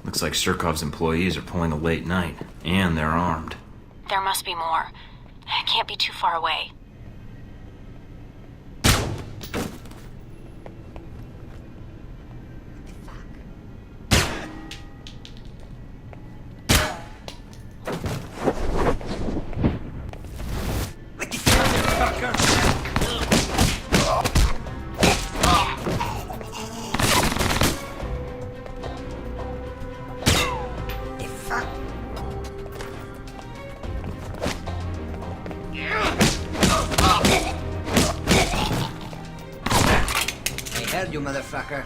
Looks like Surkov's employees are pulling a late night, and they're armed. There must be more. I can't be too far away. You motherfucker.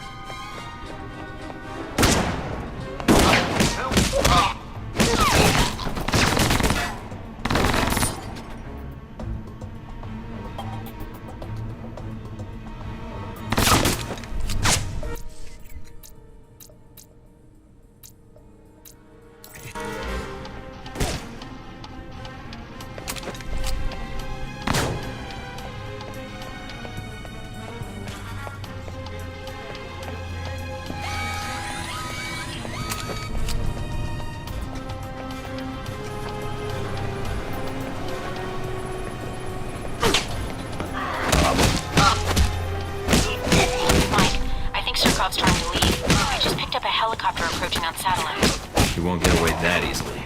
Trying to leave. I just picked up a helicopter approaching on satellite. You won't get away that easily.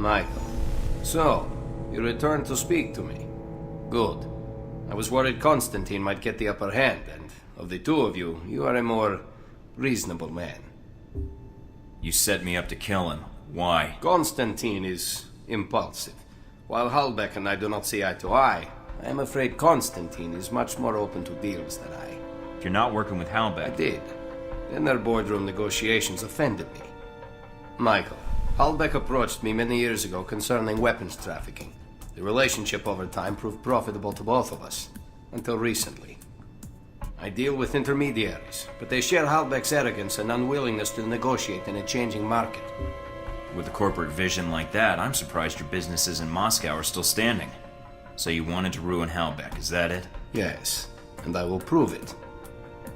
Michael. So, you returned to speak to me. Good. I was worried Constantine might get the upper hand, and of the two of you, you are a more reasonable man. You set me up to kill him. Why? Constantine is impulsive. While Halbeck and I do not see eye to eye, I am afraid Constantine is much more open to deals than I. You're not working with Halbeck. I did. Then their boardroom negotiations offended me. Michael, Halbeck approached me many years ago concerning weapons trafficking. The relationship over time proved profitable to both of us. Until recently. I deal with intermediaries, but they share Halbeck's arrogance and unwillingness to negotiate in a changing market. With a corporate vision like that, I'm surprised your businesses in Moscow are still standing. So you wanted to ruin Halbeck, is that it? Yes, and I will prove it.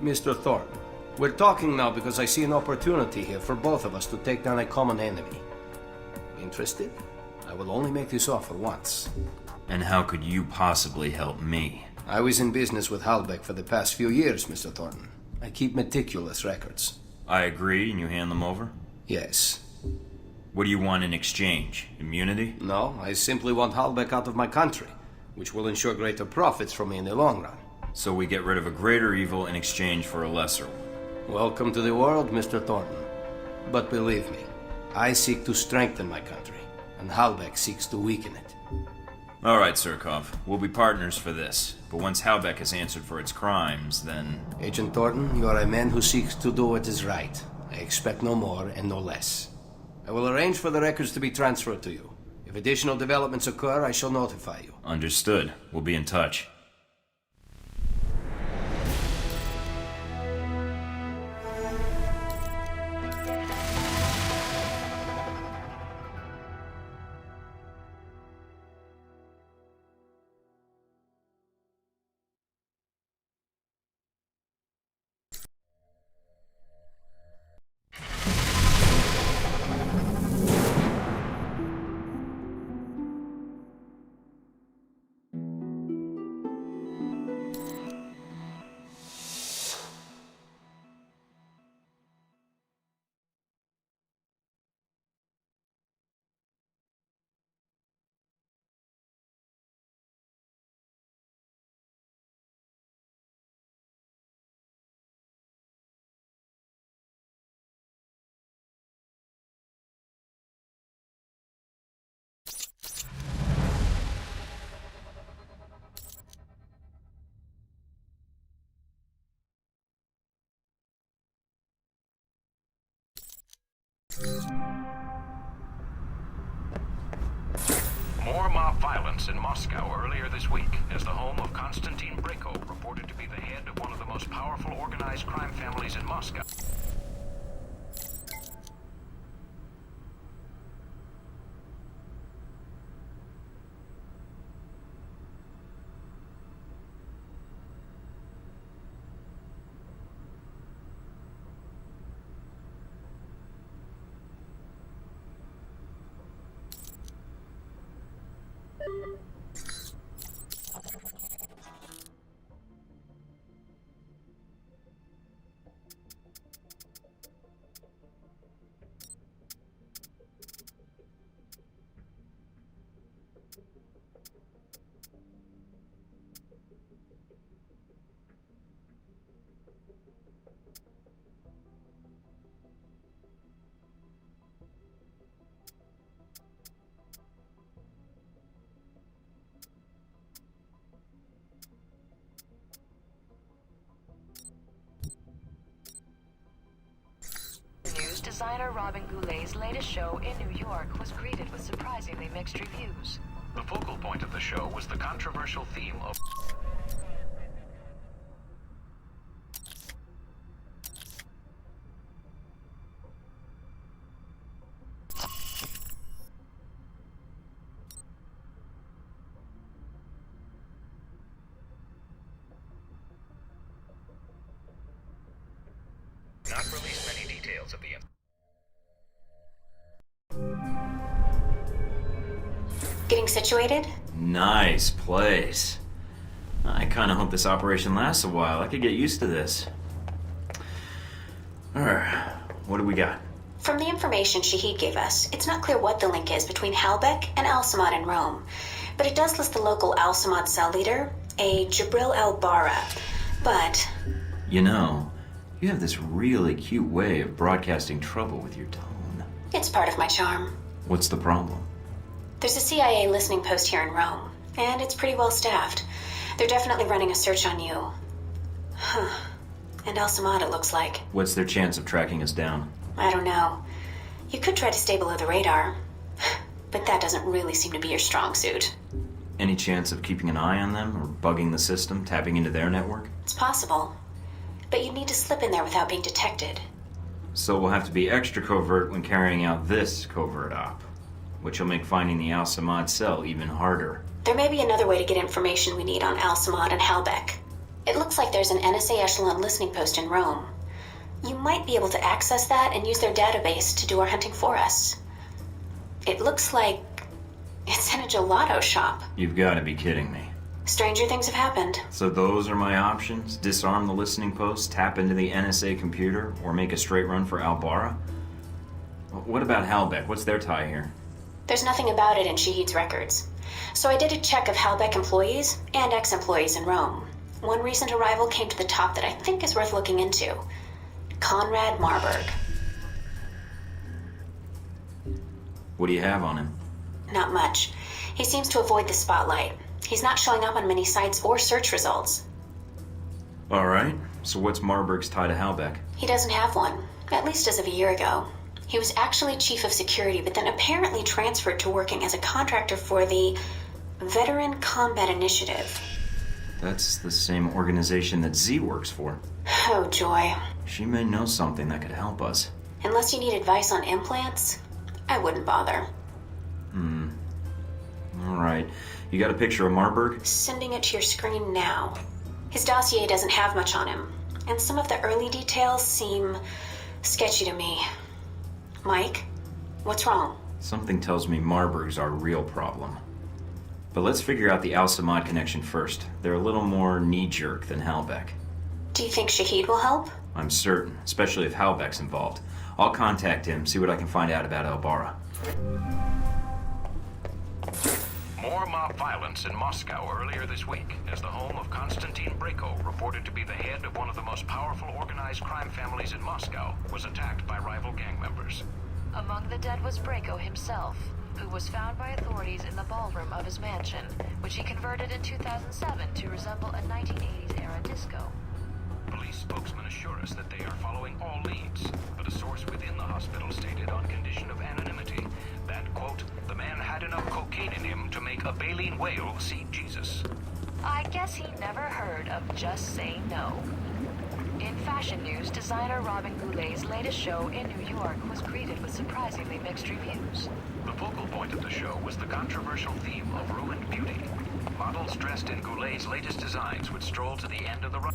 Mr. Thornton, we're talking now because I see an opportunity here for both of us to take down a common enemy. Interested? I will only make this offer once. And how could you possibly help me? I was in business with Halbeck for the past few years, Mr. Thornton. I keep meticulous records. I agree, and you hand them over? Yes. What do you want in exchange? Immunity? No, I simply want Halbeck out of my country, which will ensure greater profits for me in the long run. So we get rid of a greater evil in exchange for a lesser one. Welcome to the world, Mr. Thornton. But believe me, I seek to strengthen my country, and Halbeck seeks to weaken it. All right, Surkov. We'll be partners for this. But once Halbeck has answered for its crimes, then... Agent Thornton, you are a man who seeks to do what is right. I expect no more and no less. I will arrange for the records to be transferred to you. If additional developments occur, I shall notify you. Understood. We'll be in touch. More mob violence in Moscow earlier this week, as the home of Konstantin Brayko reported to be the head of one of the most powerful organized crime families in Moscow. Designer Robin Goulet's latest show in New York was greeted with surprisingly mixed reviews. The focal point of the show was the controversial theme of... not released many details of the... Getting situated? Nice place. I kind of hope this operation lasts a while. I could get used to this. Alright, what do we got? From the information Shahid gave us, it's not clear what the link is between Halbech and Al-Samad in Rome, but it does list the local Al-Samad cell leader, a Jibril al-Bara. But... You know, you have this really cute way of broadcasting trouble with your tone. it's part of my charm. What's the problem? There's a CIA listening post here in Rome, and it's pretty well staffed. They're definitely running a search on you. Huh. And Al-Samad, it looks like. What's their chance of tracking us down? I don't know. You could try to stay below the radar, but that doesn't really seem to be your strong suit. Any chance of keeping an eye on them, or bugging the system, tapping into their network? It's possible, but you'd need to slip in there without being detected. So we'll have to be extra covert when carrying out this covert op, which will make finding the Al-Samad cell even harder. There may be another way to get information we need on Al-Samad and Halbech. It looks like there's an NSA Echelon listening post in Rome. You might be able to access that and use their database to do our hunting for us. It looks like it's in a gelato shop. You've got to be kidding me. Stranger things have happened. So those are my options? Disarm the listening post, tap into the NSA computer, or make a straight run for Al-Bara? What about Halbech? What's their tie here? There's nothing about it in Shahid's records. So I did a check of Halbech employees and ex-employees in Rome. One recent arrival came to the top that I think is worth looking into. Conrad Marburg. What do you have on him? Not much. He seems to avoid the spotlight. He's not showing up on many sites or search results. All right. So what's Marburg's tie to Halbech? He doesn't have one, at least as of a year ago. He was actually chief of security, but then apparently transferred to working as a contractor for the Veteran Combat Initiative. That's the same organization that Z works for. Oh, joy. She may know something that could help us. Unless you need advice on implants, I wouldn't bother. All right. You got a picture of Marburg? Sending it to your screen now. His dossier doesn't have much on him, and some of the early details seem sketchy to me. Mike, what's wrong? Something tells me Marburg's our real problem. But let's figure out the Al-Samad connection first. They're a little more knee-jerk than Halbech. Do you think Shahid will help? I'm certain, especially if Halbech's involved. I'll contact him, see what I can find out about Al-Bara. More mob violence in Moscow earlier this week, as the home of Konstantin Brayko, reported to be the head of one of the most powerful organized crime families in Moscow, was attacked by rival gang members. Among the dead was Brayko himself, who was found by authorities in the ballroom of his mansion, which he converted in 2007 to resemble a 1980s-era disco. Police spokesmen assure us that they are following all leads, but a source within the hospital stated on condition of anonymity that, quote, the man had enough cocaine in him to make a baleen whale see Jesus. I guess he never heard of Just Say No. In fashion news, designer Robin Goulet's latest show in New York was greeted with surprisingly mixed reviews. The focal point of the show was the controversial theme of ruined beauty. Models dressed in Goulet's latest designs would stroll to the end of the run.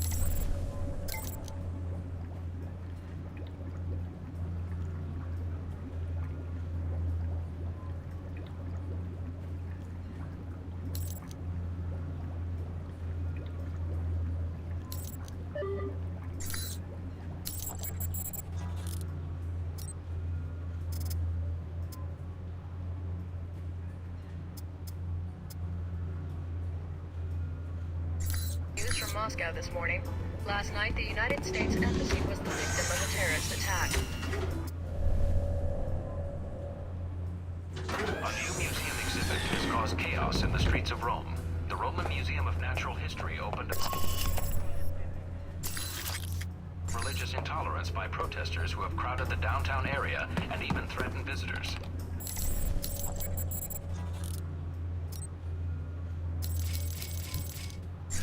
News from Moscow this morning. Last night, the United States Embassy was the victim of a terrorist attack. A new museum exhibit has caused chaos in the streets of Rome. The Roman Museum of Natural History opened religious intolerance by protesters who have crowded the downtown area and even threatened visitors.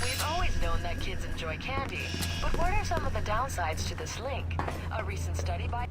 We've always known that kids enjoy candy, but what are some of the downsides to this link? A recent study by...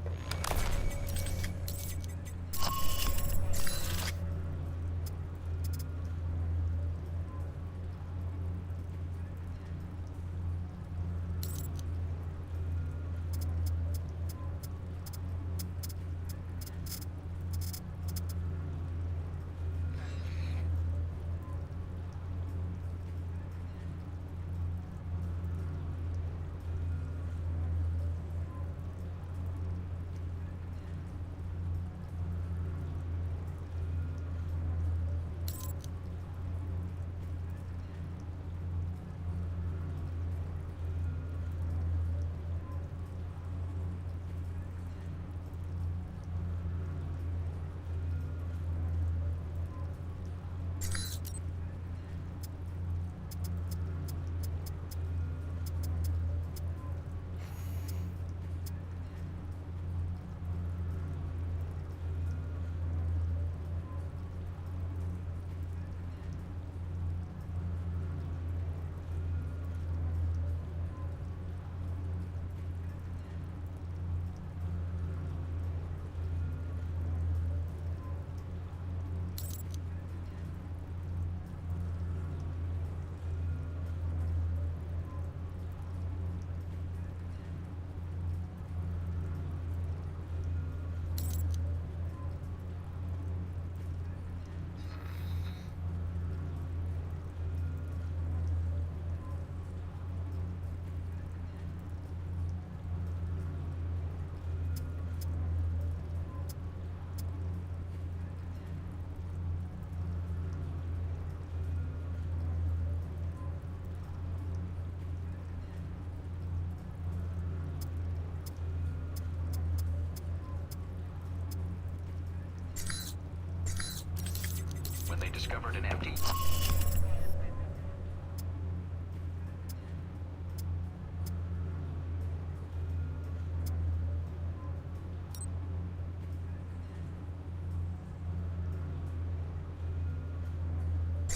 discovered an empty...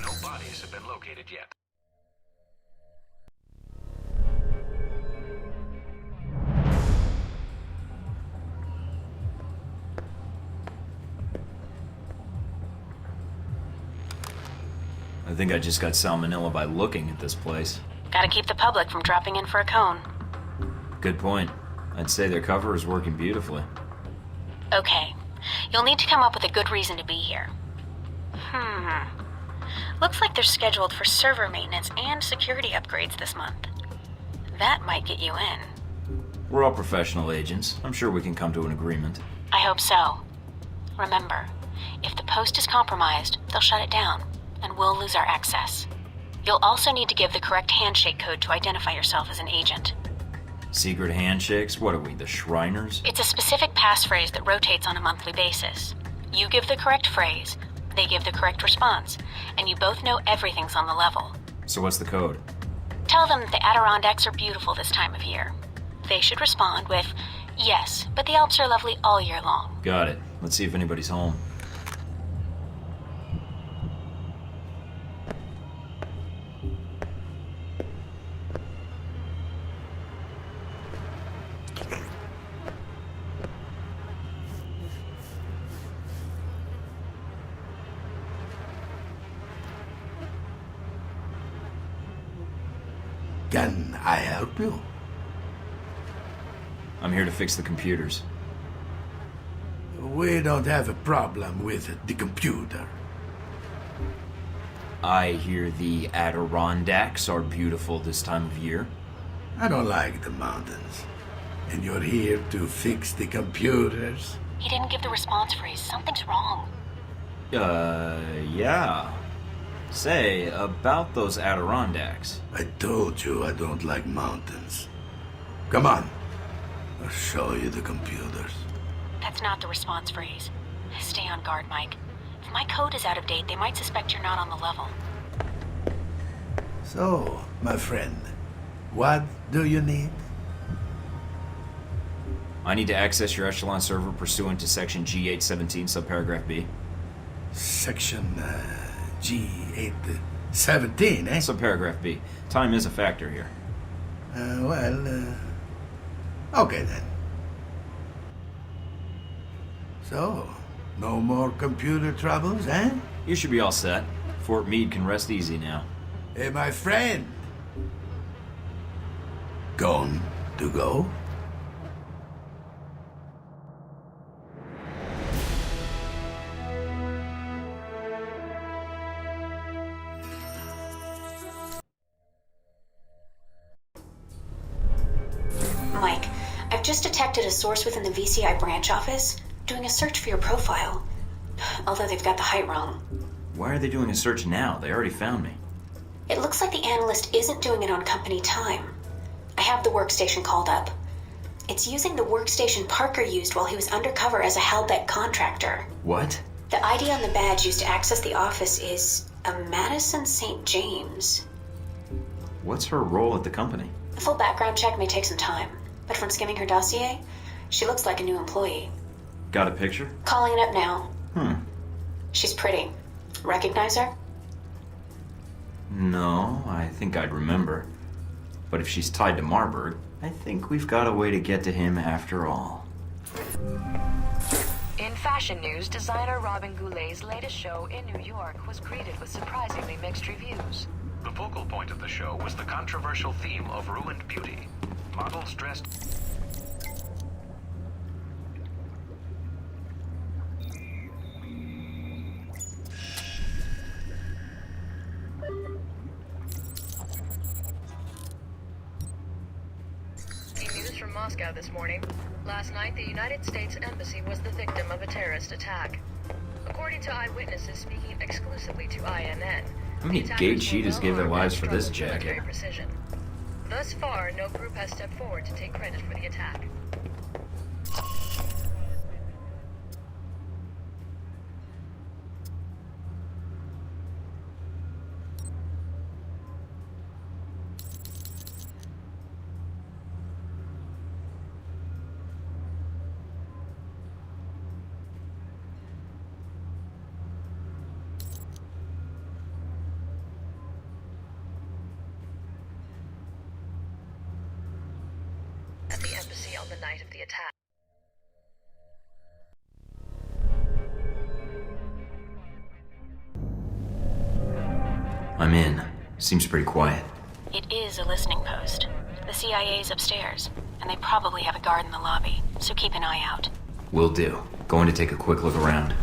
No bodies have been located yet. I think I just got salmonella by looking at this place. Gotta keep the public from dropping in for a cone. Good point. I'd say their cover is working beautifully. Okay. You'll need to come up with a good reason to be here. Looks like they're scheduled for server maintenance and security upgrades this month. That might get you in. We're all professional agents. I'm sure we can come to an agreement. I hope so. Remember, if the post is compromised, they'll shut it down, and we'll lose our access. You'll also need to give the correct handshake code to identify yourself as an agent. Secret handshakes? What are we, the Shriners? It's a specific passphrase that rotates on a monthly basis. You give the correct phrase, they give the correct response, and you both know everything's on the level. So what's the code? Tell them that the Adirondacks are beautiful this time of year. They should respond with, yes, but the Alps are lovely all year long. Got it. Let's see if anybody's home. Can I help you? I'm here to fix the computers. We don't have a problem with the computer. I hear the Adirondacks are beautiful this time of year. I don't like the mountains. And you're here to fix the computers? He didn't give the response phrase. Something's wrong. Yeah. Say, about those Adirondacks. I told you I don't like mountains. Come on. I'll show you the computers. That's not the response phrase. Stay on guard, Mike. If my code is out of date, they might suspect you're not on the level. So, my friend, what do you need? I need to access your Echelon server pursuant to Section G817, subparagraph B. Section G817, eh? Subparagraph B. Time is a factor here. Okay then. So, no more computer troubles, eh? You should be all set. Fort Meade can rest easy now. Hey, my friend. Gone to go? Mike, I've just detected a source within the VCI branch office doing a search for your profile. Although they've got the height wrong. Why are they doing a search now? They already found me. It looks like the analyst isn't doing it on company time. I have the workstation called up. It's using the workstation Parker used while he was undercover as a Halbeck contractor. What? The ID on the badge used to access the office is a Madison St. James. What's her role at the company? A full background check may take some time, but from skimming her dossier, she looks like a new employee. Got a picture? Calling it up now. She's pretty. Recognize her? No, I think I'd remember. But if she's tied to Marburg, I think we've got a way to get to him after all. In fashion news, designer Robin Goulet's latest show in New York was greeted with surprisingly mixed reviews. The focal point of the show was the controversial theme of ruined beauty. Models dressed... News from Moscow this morning. Last night, the United States Embassy was the victim of a terrorist attack. According to eyewitnesses speaking exclusively to INN, how many gate cheaters gave their lives for this jacket? Precision. Thus far, no group has stepped forward to take credit for the attack. on the night of the attack. I'm in. Seems pretty quiet. It is a listening post. The CIA's upstairs, and they probably have a guard in the lobby, so keep an eye out. Will do. Going to take a quick look around.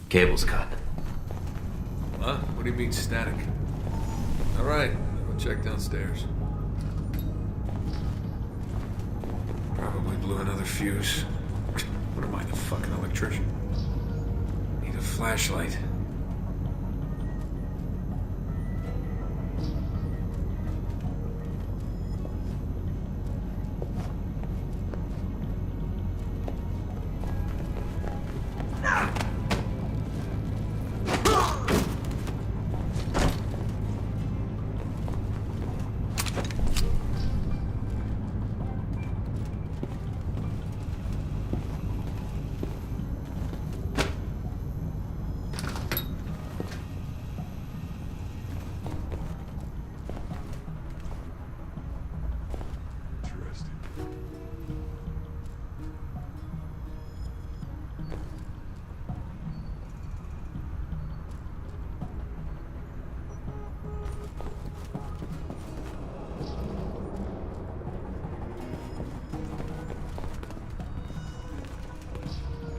Cable's cut. Huh? What do you mean static? Alright, I'll check downstairs. Probably blew another fuse. What am I, the fucking electrician? Need a flashlight.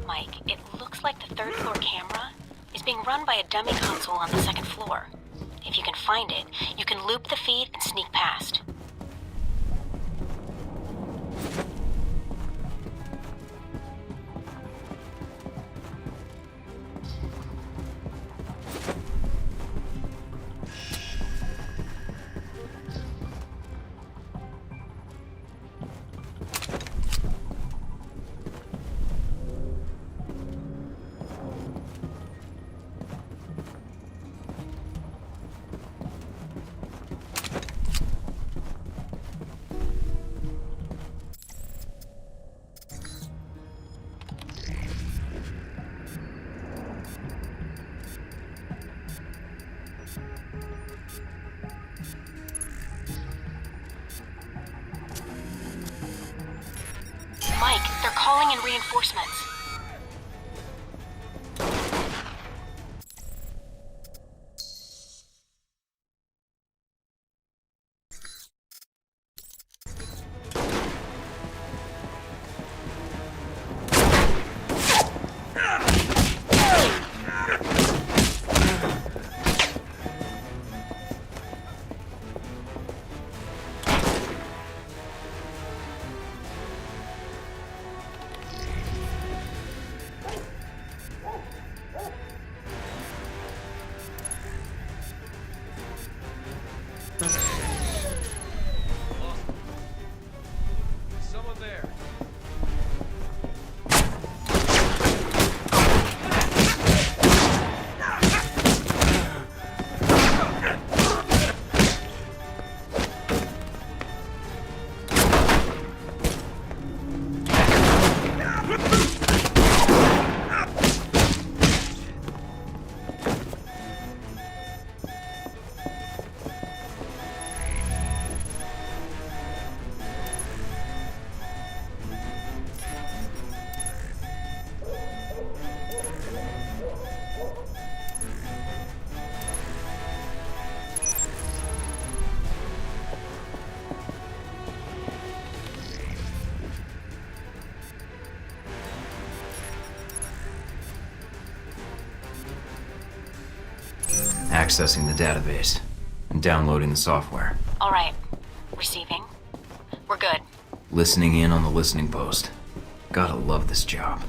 Mike, it looks like the third floor camera is being run by a dummy console on the second floor. If you can find it, you can loop the feed and sneak past. Mike, they're calling in reinforcements. Someone there. Accessing the database and downloading the software. All right. Receiving. We're good. Listening in on the listening post. Gotta love this job.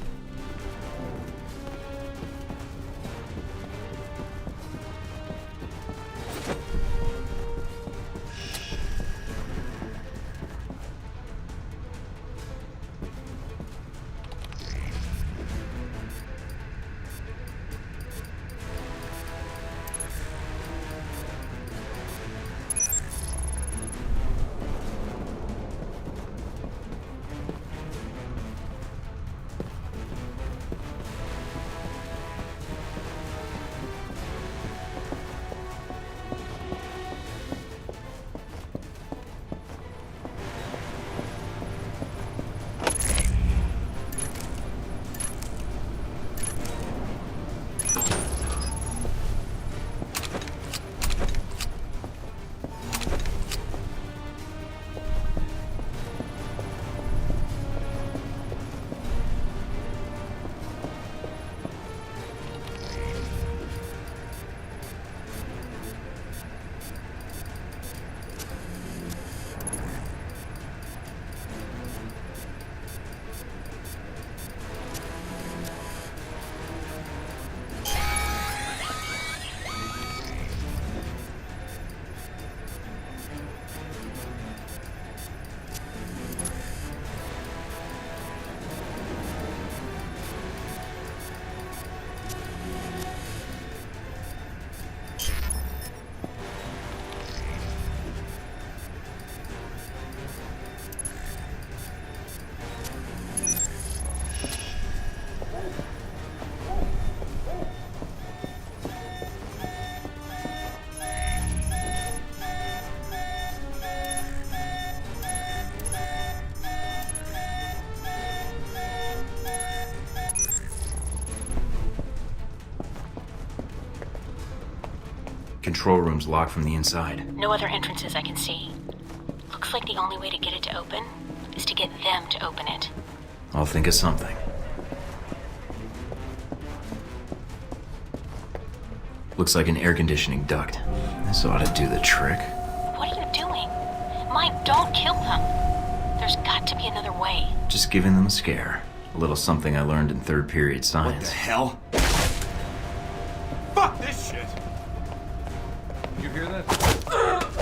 Control room's locked from the inside. No other entrances I can see. Looks like the only way to get it to open is to get them to open it. I'll think of something. Looks like an air conditioning duct. This ought to do the trick. What are you doing? Mike, don't kill them. There's got to be another way. Just giving them a scare. A little something I learned in third period science. What the hell? Fuck this shit! Did you hear that?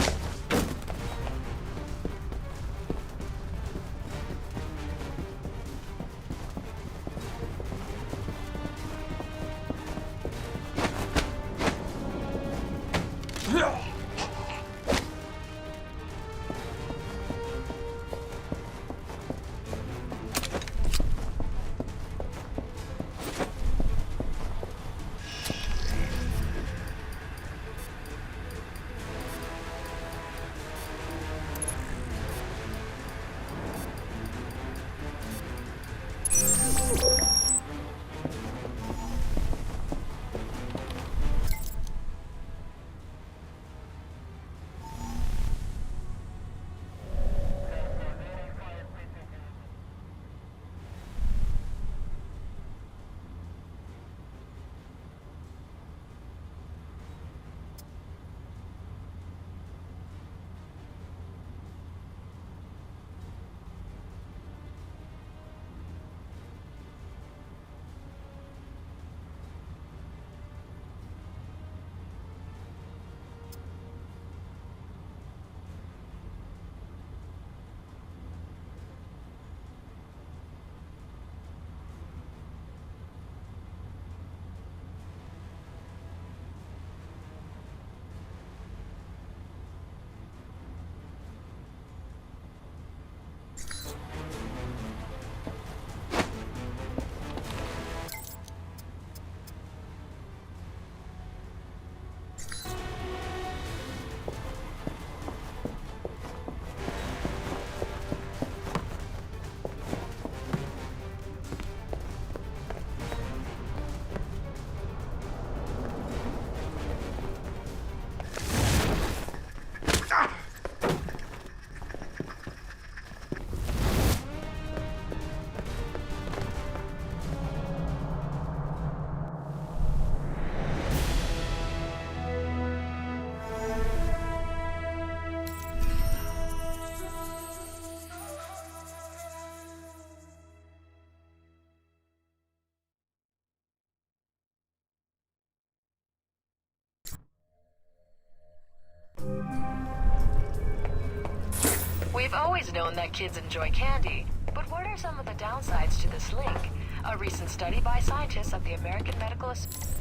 We've always known that kids enjoy candy, but what are some of the downsides to this link? A recent study by scientists of the American Medical Association.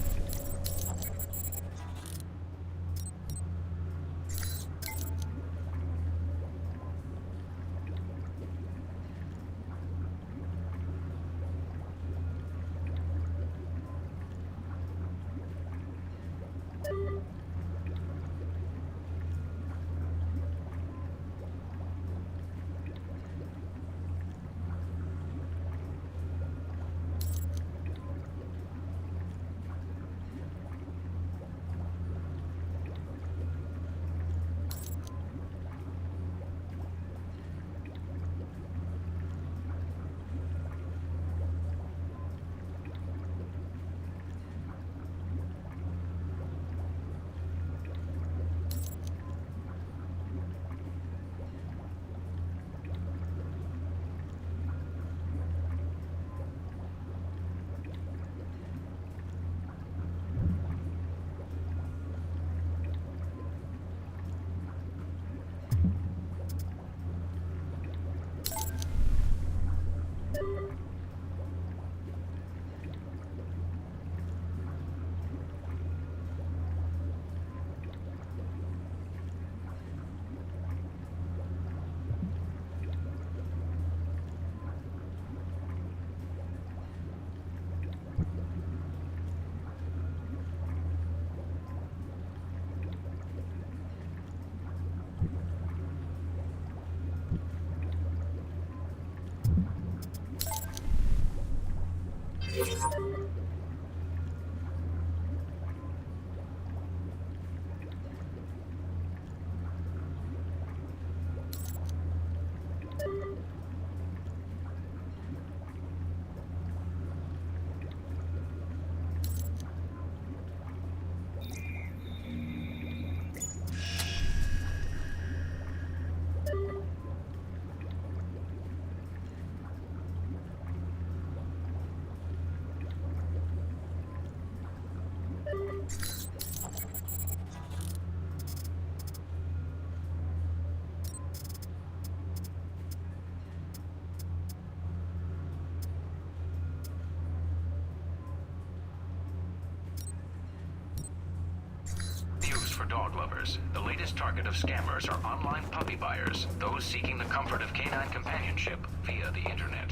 for dog lovers. The latest target of scammers are online puppy buyers, those seeking the comfort of canine companionship via the internet.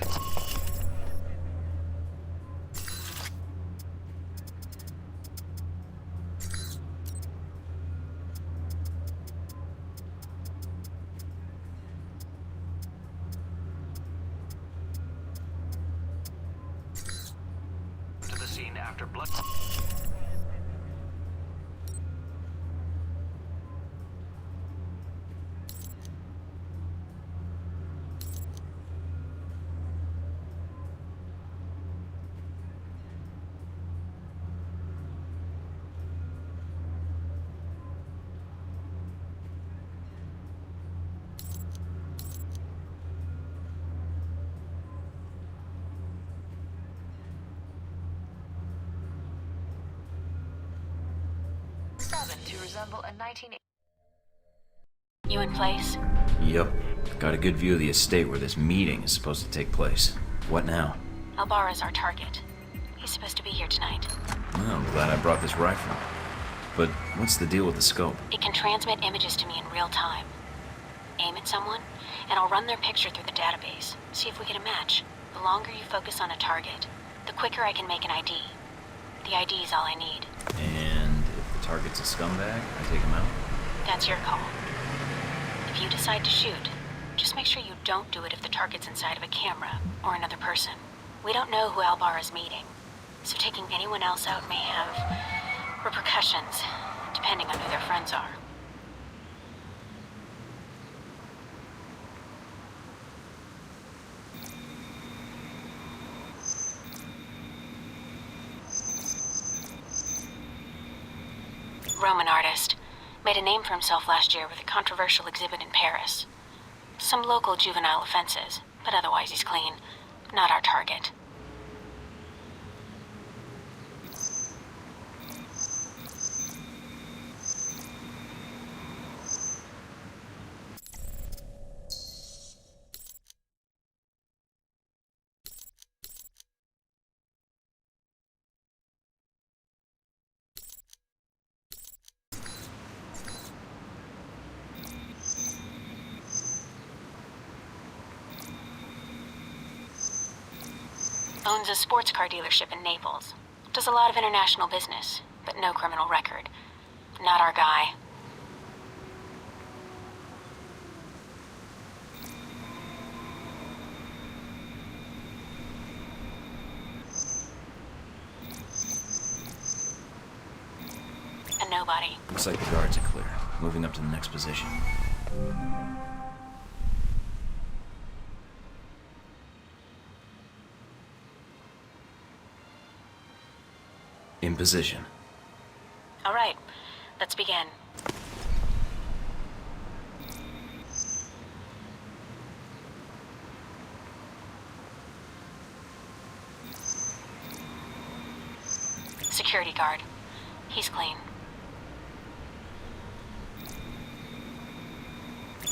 To the scene after blood. To resemble a 1980s. You in place? Yep. Got a good view of the estate where this meeting is supposed to take place. What now? Albara's our target. He's supposed to be here tonight. Well, I'm glad I brought this rifle. But what's the deal with the scope? It can transmit images to me in real time. Aim at someone, and I'll run their picture through the database. See if we get a match. The longer you focus on a target, the quicker I can make an ID. The ID is all I need. And if the target's a scumbag, I take him out? That's your call. If you decide to shoot, just make sure you don't do it if the target's inside of a camera or another person. We don't know who Albara's meeting, so taking anyone else out may have repercussions, depending on who their friends are. Roman artist. Made a name for himself last year with a controversial exhibit in Paris. Some local juvenile offenses, but otherwise he's clean. Not our target. Owns a sports car dealership in Naples. Does a lot of international business, but no criminal record. Not our guy. A nobody. Looks like the guards are clear. Moving up to the next position. In position. All right, let's begin. Security guard. He's clean.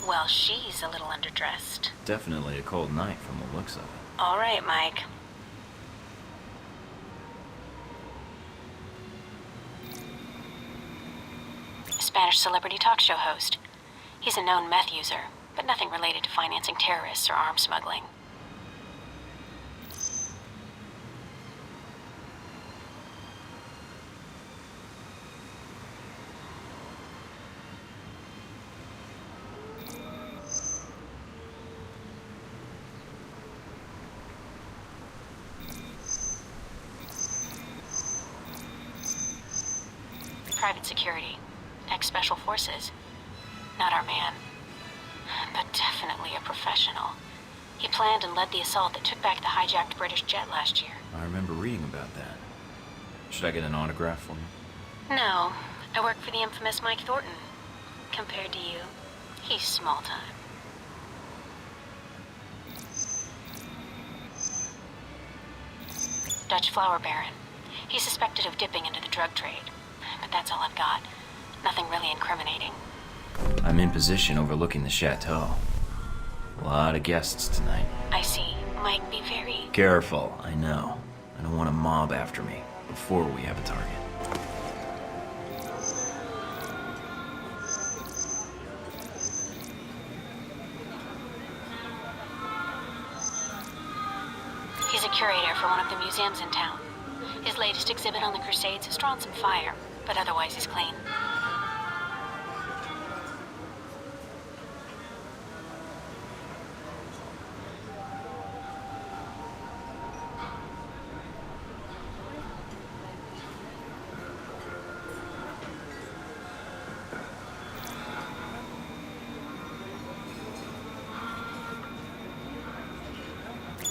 Well, she's a little underdressed. Definitely a cold night from the looks of it. All right, Mike. Spanish celebrity talk show host. He's a known meth user, but nothing related to financing terrorists or arms smuggling. Private security. Ex-special forces. Not our man. But definitely a professional. He planned and led the assault that took back the hijacked British jet last year. I remember reading about that. Should I get an autograph for you? No. I work for the infamous Mike Thornton. Compared to you, he's small time. Dutch flower baron. He's suspected of dipping into the drug trade. But that's all I've got. Nothing really incriminating. I'm in position overlooking the chateau. A lot of guests tonight. I see. Mike, be very... Careful, I know. I don't want a mob after me before we have a target. He's a curator for one of the museums in town. His latest exhibit on the Crusades has drawn some fire, but otherwise he's clean.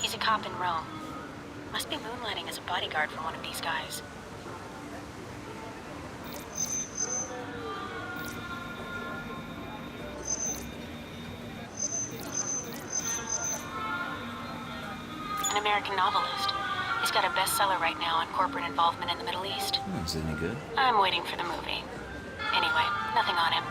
He's a cop in Rome. Must be moonlighting as a bodyguard for one of these guys. An American novelist. He's got a bestseller right now on corporate involvement in the Middle East. Is it any good? I'm waiting for the movie. Anyway, nothing on him.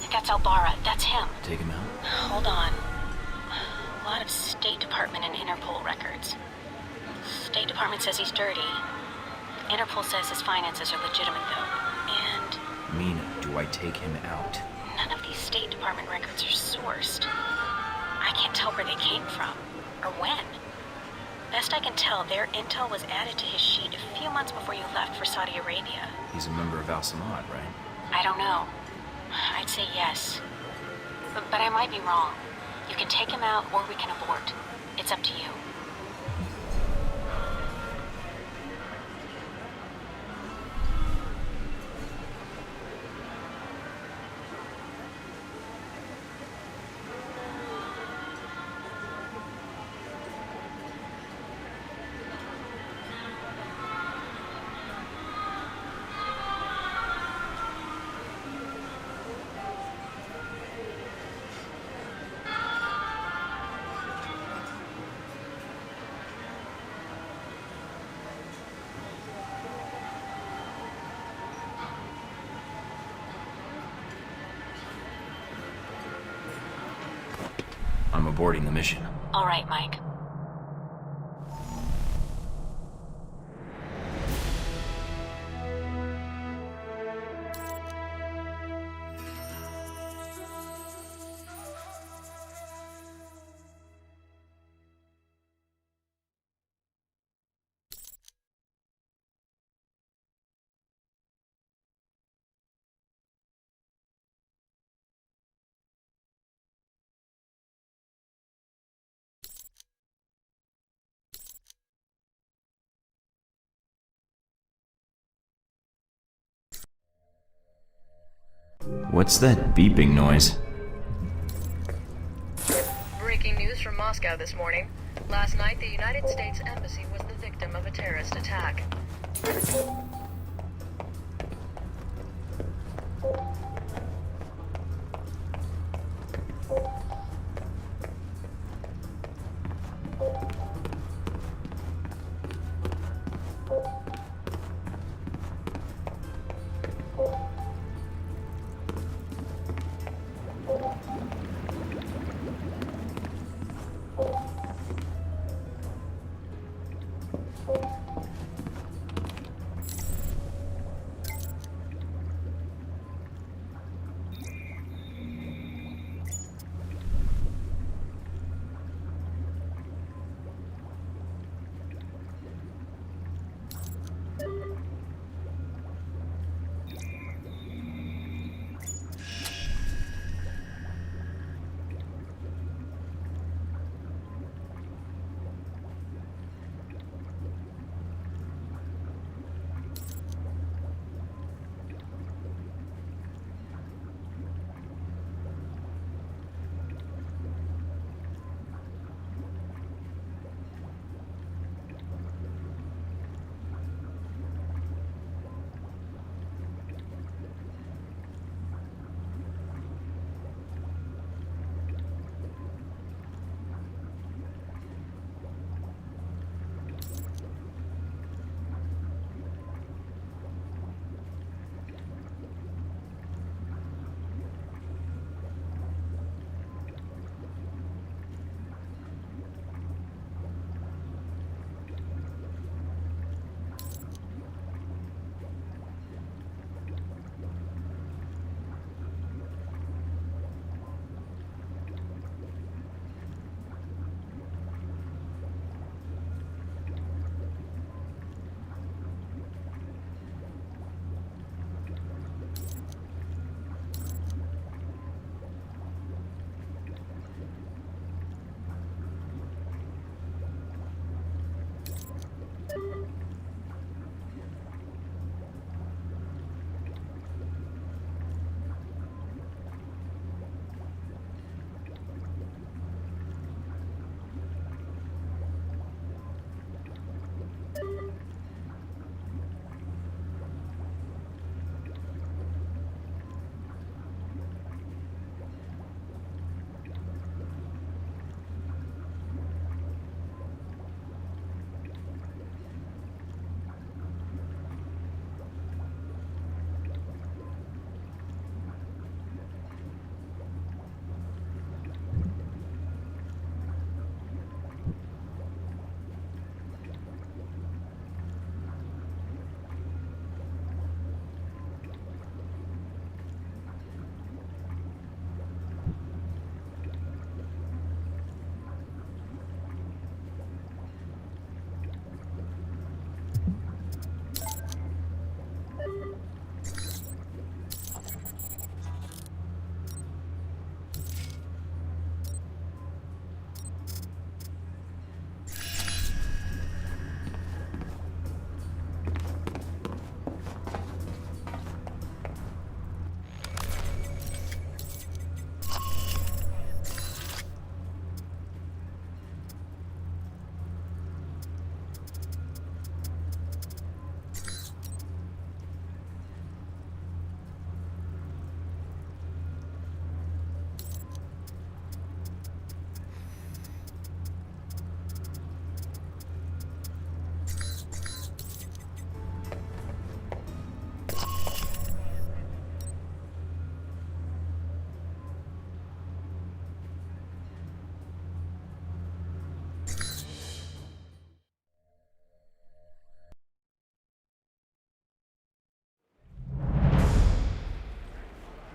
That's Albara. That's him. Take him out? Hold on. A lot of State Department and Interpol records. State Department says he's dirty. Interpol says his finances are legitimate, though. And Mina, do I take him out? none of these State Department records are sourced. I can't tell where they came from, or when. Best I can tell, their intel was added to his sheet a few months before you left for Saudi Arabia. He's a member of Al Samad, right? I don't know. I'd say yes. But I might be wrong. You can take him out, or we can abort. It's up to you. I'm aborting the mission. All right, Mike. What's that beeping noise? Breaking news from Moscow this morning. Last night, the United States Embassy was the victim of a terrorist attack.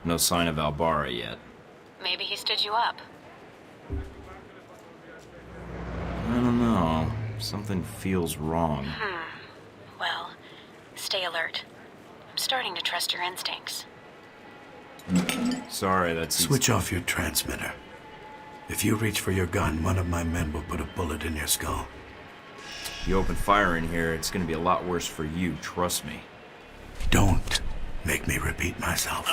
No sign of Albara yet. Maybe he stood you up. I don't know. Something feels wrong. Well, stay alert. I'm starting to trust your instincts. Sorry, that's... Switch off your transmitter. If you reach for your gun, one of my men will put a bullet in your skull. You open fire in here, it's gonna be a lot worse for you, trust me. Don't make me repeat myself.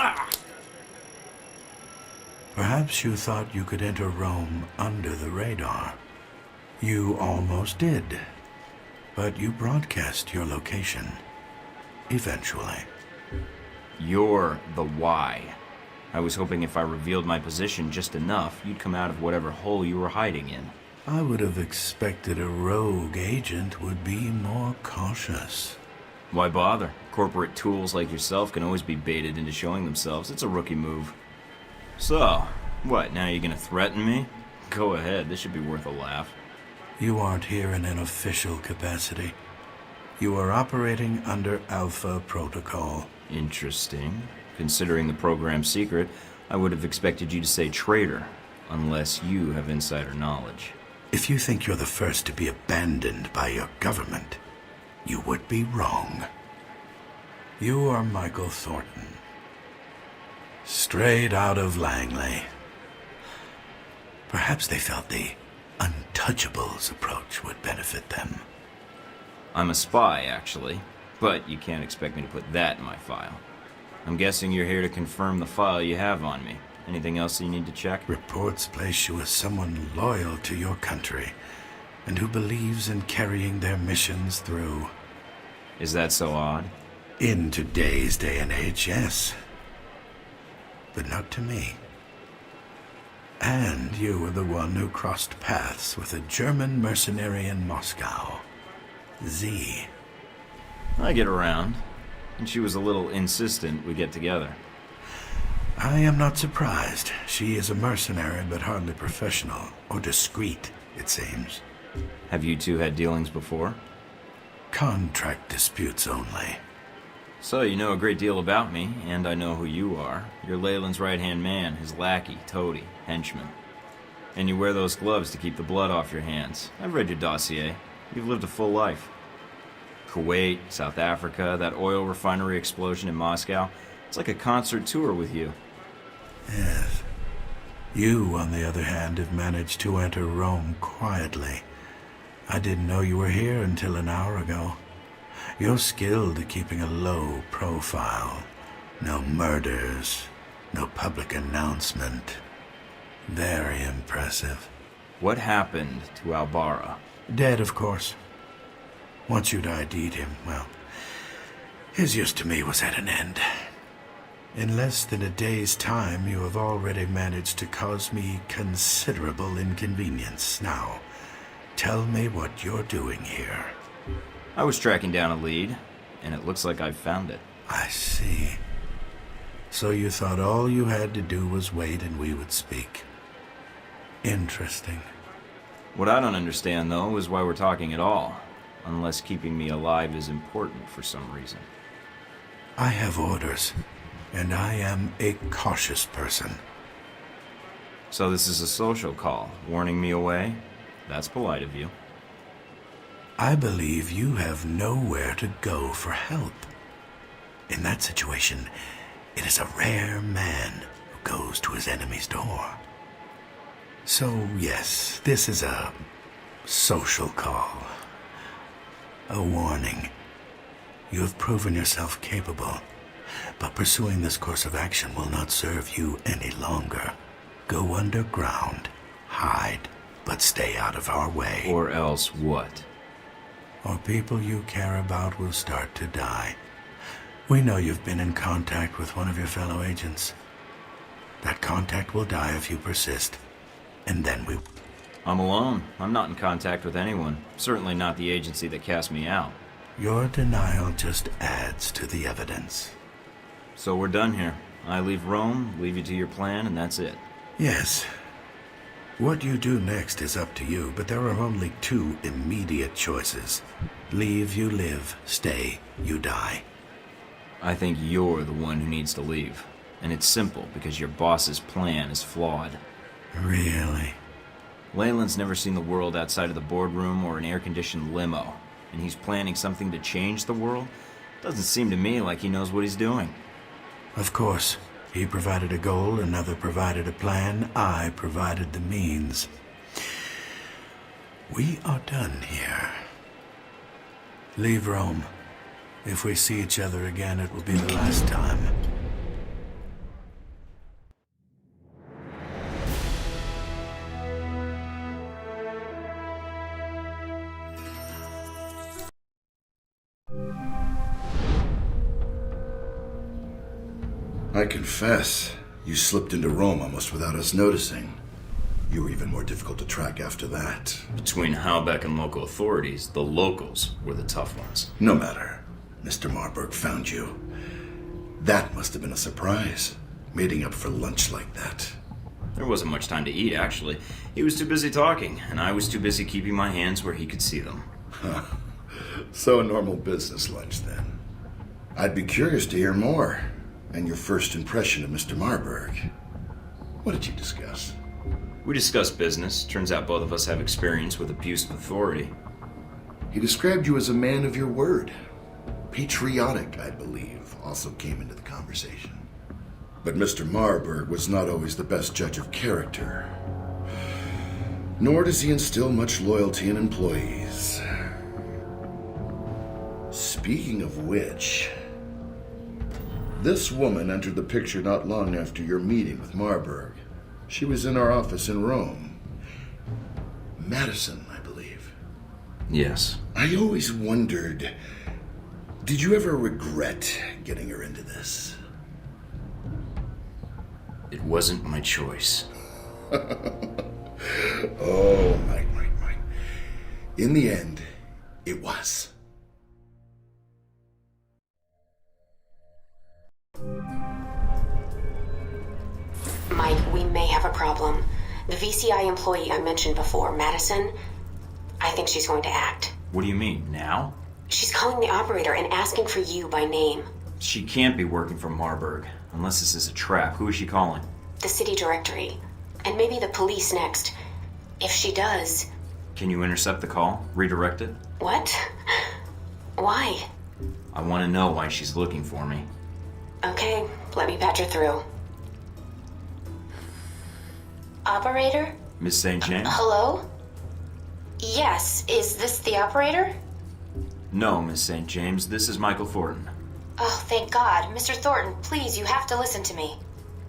Perhaps you thought you could enter Rome under the radar. You almost did. But you broadcast your location. Eventually. You're the why. I was hoping if I revealed my position just enough, you'd come out of whatever hole you were hiding in. I would have expected a rogue agent would be more cautious. Why bother? Corporate tools like yourself can always be baited into showing themselves. It's a rookie move. So, what, now you're gonna threaten me? Go ahead, this should be worth a laugh. You aren't here in an official capacity. You are operating under Alpha Protocol. Interesting. Considering the program's secret, I would have expected you to say traitor, unless you have insider knowledge. If you think you're the first to be abandoned by your government, you would be wrong. You are Michael Thornton. Straight out of Langley. Perhaps they felt the Untouchables approach would benefit them. I'm a spy, actually, but you can't expect me to put that in my file. I'm guessing you're here to confirm the file you have on me. Anything else you need to check? Reports place you as someone loyal to your country and who believes in carrying their missions through. Is that so odd? In today's day and age, yes. But not to me. And you were the one who crossed paths with a German mercenary in Moscow. Z. I get around, and she was a little insistent we get together. I am not surprised. She is a mercenary, but hardly professional, or discreet, it seems. Have you two had dealings before? Contract disputes only. So you know a great deal about me, and I know who you are. You're Leyland's right-hand man, his lackey, toady, henchman. And you wear those gloves to keep the blood off your hands. I've read your dossier. You've lived a full life. Kuwait, South Africa, that oil refinery explosion in Moscow. It's like a concert tour with you. Yes. You, on the other hand, have managed to enter Rome quietly. I didn't know you were here until an hour ago. You're skilled at keeping a low profile. No murders, no public announcement. Very impressive. What happened to Albara? Dead, of course. Once you'd ID'd him, well, his use to me was at an end. In less than a day's time, you have already managed to cause me considerable inconvenience. Now, tell me what you're doing here. I was tracking down a lead, and it looks like I've found it. I see. So you thought all you had to do was wait and we would speak. Interesting. What I don't understand, though, is why we're talking at all. Unless keeping me alive is important for some reason. I have orders, and I am a cautious person. So this is a social call, warning me away? That's polite of you. I believe you have nowhere to go for help. In that situation, it is a rare man who goes to his enemy's door. So, yes, this is a social call. A warning. You have proven yourself capable, but pursuing this course of action will not serve you any longer. Go underground, hide, but stay out of our way. Or else what? Or people you care about will start to die. We know you've been in contact with one of your fellow agents. That contact will die if you persist, and then we... I'm alone. I'm not in contact with anyone. Certainly not the agency that cast me out. Your denial just adds to the evidence. So we're done here. I leave Rome, leave you to your plan, and that's it. Yes. What you do next is up to you, but there are only two immediate choices. Leave, you live. Stay, you die. I think you're the one who needs to leave. And it's simple because your boss's plan is flawed. Really? Leyland's never seen the world outside of the boardroom or an air-conditioned limo, and he's planning something to change the world? Doesn't seem to me like he knows what he's doing. Of course. He provided a goal, another provided a plan, I provided the means. We are done here. Leave Rome. If we see each other again, it will be the last time. I confess, you slipped into Rome almost without us noticing. You were even more difficult to track after that. Between Halbeck and local authorities, the locals were the tough ones. No matter. Mr. Marburg found you. That must have been a surprise, meeting up for lunch like that. There wasn't much time to eat, actually. He was too busy talking, and I was too busy keeping my hands where he could see them. Huh. So a normal business lunch, then. I'd be curious to hear more. And your first impression of Mr. Marburg. What did you discuss? We discussed business. Turns out both of us have experience with abuse of authority. He described you as a man of your word. Patriotic, I believe, also came into the conversation. But Mr. Marburg was not always the best judge of character. Nor does he instill much loyalty in employees. Speaking of which, this woman entered the picture not long after your meeting with Marburg. She was in our office in Rome. Madison, I believe. Yes. I always wondered, did you ever regret getting her into this? It wasn't my choice. Oh, Mike. In the end, it was. Mike, we may have a problem. The VCI employee I mentioned before, Madison, I think she's going to act. What do you mean, now? She's calling the operator and asking for you by name. She can't be working for Marburg, unless this is a trap. Who is she calling? The city directory. And maybe the police next. If she does... Can you intercept the call? Redirect it? What? Why? I want to know why she's looking for me. Okay, let me patch her through. Operator? Miss St. James? Hello? Yes, is this the operator? No, Miss St. James. This is Michael Thornton. Oh, thank God. Mr. Thornton, please, you have to listen to me.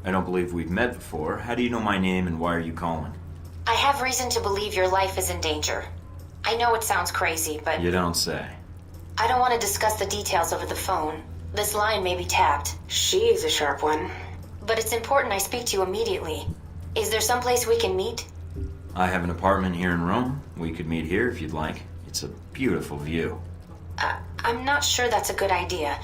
I don't believe we've met before. How do you know my name and why are you calling? I have reason to believe your life is in danger. I know it sounds crazy, but... You don't say. I don't want to discuss the details over the phone. This line may be tapped. She's a sharp one. But it's important I speak to you immediately. Is there someplace we can meet? I have an apartment here in Rome. We could meet here if you'd like. It's a beautiful view. I'm not sure that's a good idea.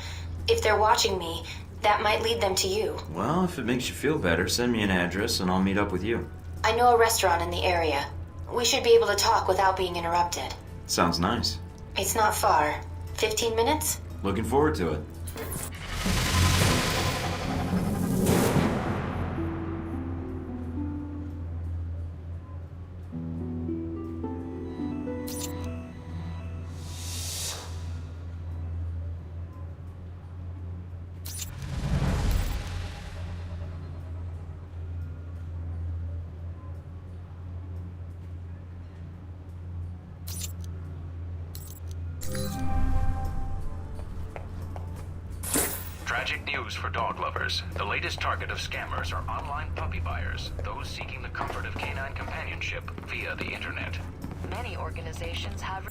If they're watching me, that might lead them to you. Well, if it makes you feel better, send me an address and I'll meet up with you. I know a restaurant in the area. We should be able to talk without being interrupted. Sounds nice. It's not far. 15 minutes? Looking forward to it. Tragic news for dog lovers. The latest target of scammers are online puppy buyers, those seeking the comfort of canine companionship via the internet. Many organizations have...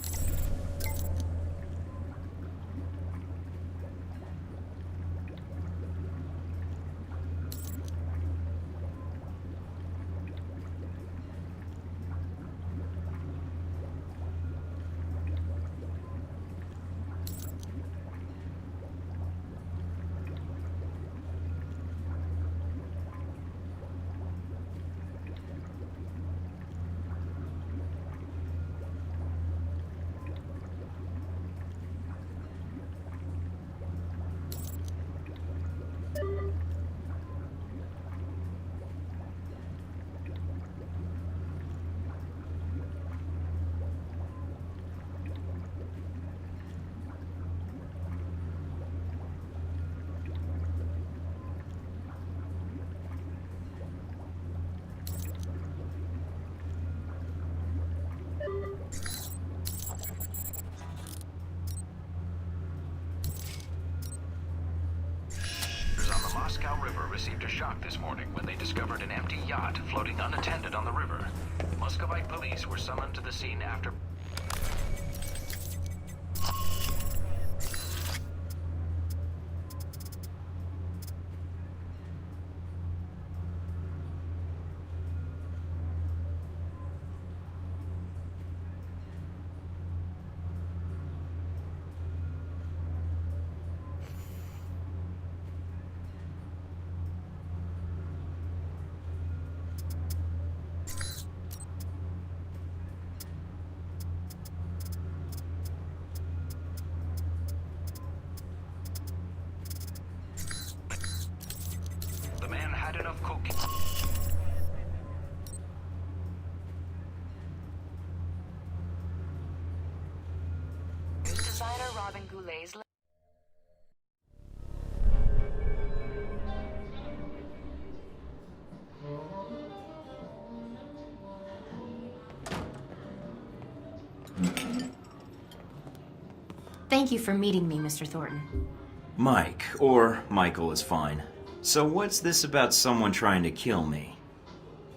Moscow River received a shock this morning when they discovered an empty yacht floating unattended on the river. Muscovite police were summoned to the scene after... The man had enough cocaine. Designer Robin Goulet's... Thank you for meeting me, Mr. Thornton. Mike, or Michael is fine. So what's this about someone trying to kill me?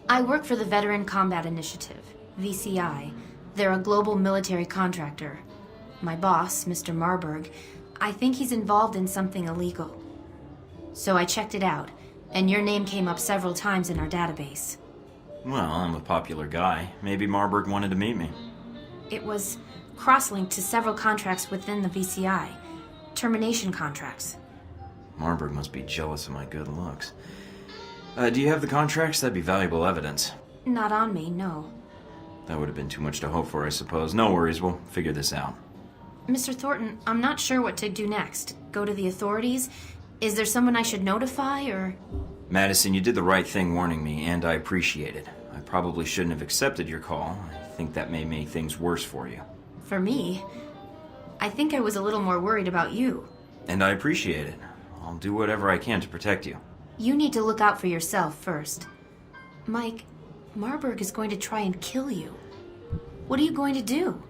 I work for the Veteran Combat Initiative, VCI. They're a global military contractor. My boss, Mr. Marburg, I think he's involved in something illegal. So I checked it out, and your name came up several times in our database. Well, I'm a popular guy. Maybe Marburg wanted to meet me. It was cross-linked to several contracts within the VCI. Termination contracts. Marburg must be jealous of my good looks. Do you have the contracts? That'd be valuable evidence. Not on me, no. That would have been too much to hope for, I suppose. No worries, we'll figure this out. Mr. Thornton, I'm not sure what to do next. Go to the authorities? Is there someone I should notify, or...? Madison, you did the right thing warning me, and I appreciate it. I probably shouldn't have accepted your call. I think that may make things worse for you. For me? I think I was a little more worried about you. And I appreciate it. I'll do whatever I can to protect you. You need to look out for yourself first. Mike, Marburg is going to try and kill you. What are you going to do?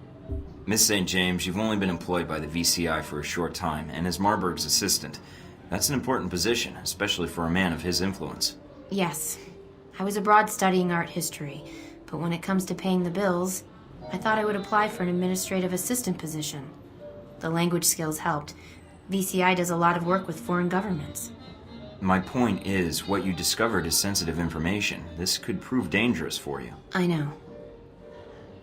Miss St. James, you've only been employed by the VCI for a short time, and as Marburg's assistant. That's an important position, especially for a man of his influence. Yes. I was abroad studying art history, but when it comes to paying the bills, I thought I would apply for an administrative assistant position. The language skills helped. VCI does a lot of work with foreign governments. My point is, what you discovered is sensitive information. This could prove dangerous for you. I know.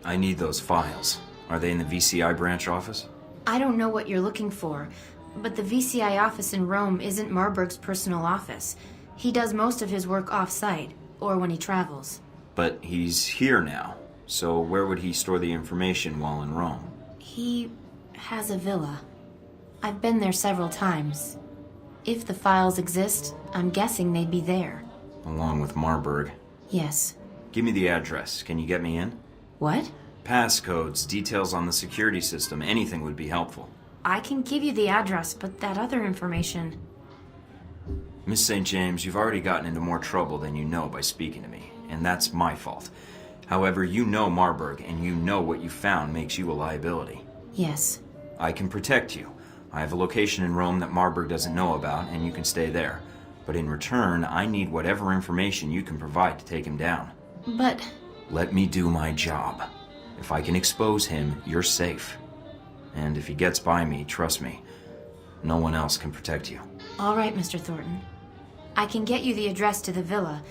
I need those files. Are they in the VCI branch office? I don't know what you're looking for, but the VCI office in Rome isn't Marburg's personal office. He does most of his work off-site, or when he travels. But he's here now, so where would he store the information while in Rome? He has a villa. I've been there several times. If the files exist, I'm guessing they'd be there. Along with Marburg. Yes. Give me the address. Can you get me in? What? Passcodes, details on the security system, anything would be helpful. I can give you the address, but that other information... Miss St. James, you've already gotten into more trouble than you know by speaking to me, and that's my fault. However, you know Marburg, and you know what you found makes you a liability. Yes. I can protect you. I have a location in Rome that Marburg doesn't know about, and you can stay there. But in return, I need whatever information you can provide to take him down. But... Let me do my job. If I can expose him, you're safe. And if he gets by me, trust me, no one else can protect you. All right, Mr. Thornton. I can get you the address to the villa,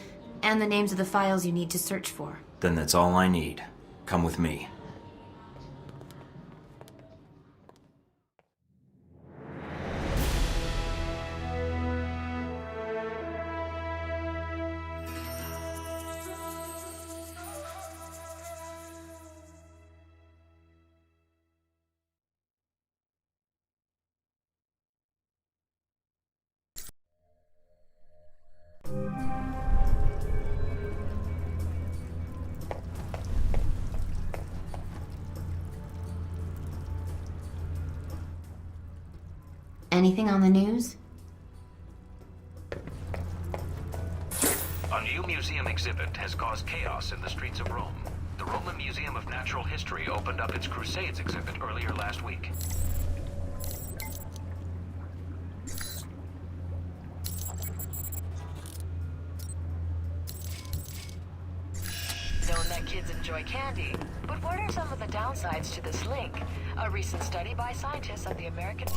and the names of the files you need to search for. Then that's all I need. Come with me. Anything on the news? A new museum exhibit has caused chaos in the streets of Rome. The Roman Museum of Natural History opened up its Crusades exhibit earlier last week. kids enjoy candy. But what are some of the downsides to this link? A recent study by scientists at the American...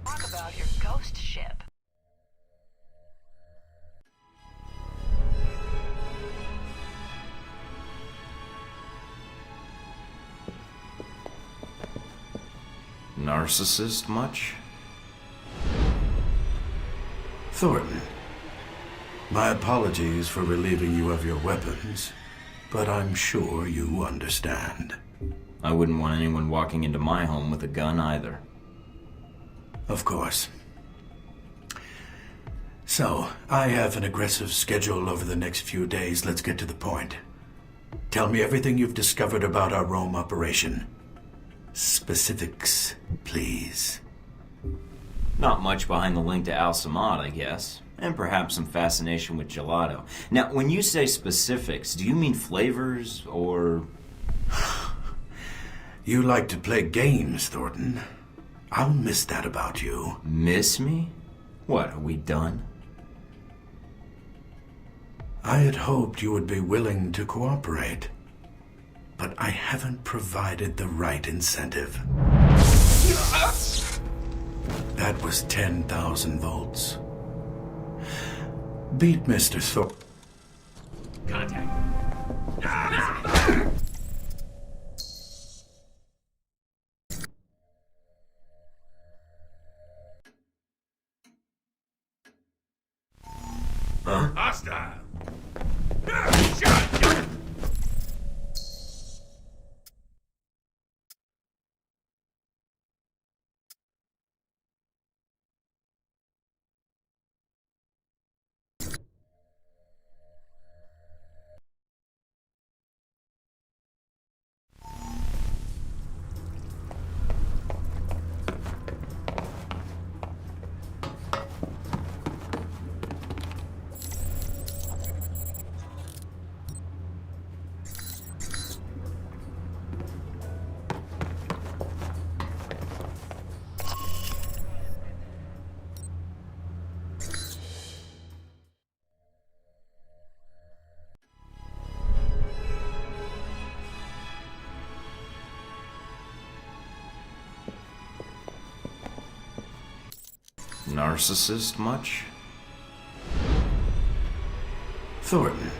Talk about your ghost ship. Narcissist much? Thornton, my apologies for relieving you of your weapons, but I'm sure you understand. I wouldn't want anyone walking into my home with a gun either. Of course. So, I have an aggressive schedule over the next few days. Let's get to the point. Tell me everything you've discovered about our Rome operation. Specifics, please. Not much behind the link to Al-Samad, I guess. And perhaps some fascination with gelato. Now, when you say specifics, do you mean flavors, or... You like to play games, Thornton. I'll miss that about you. Miss me? What, are we done? I had hoped you would be willing to cooperate, but I haven't provided the right incentive. That was 10,000 volts. Beat Mr. Thorpe. Contact. Huh? Hostile. Shot! Narcissist much? Thornton.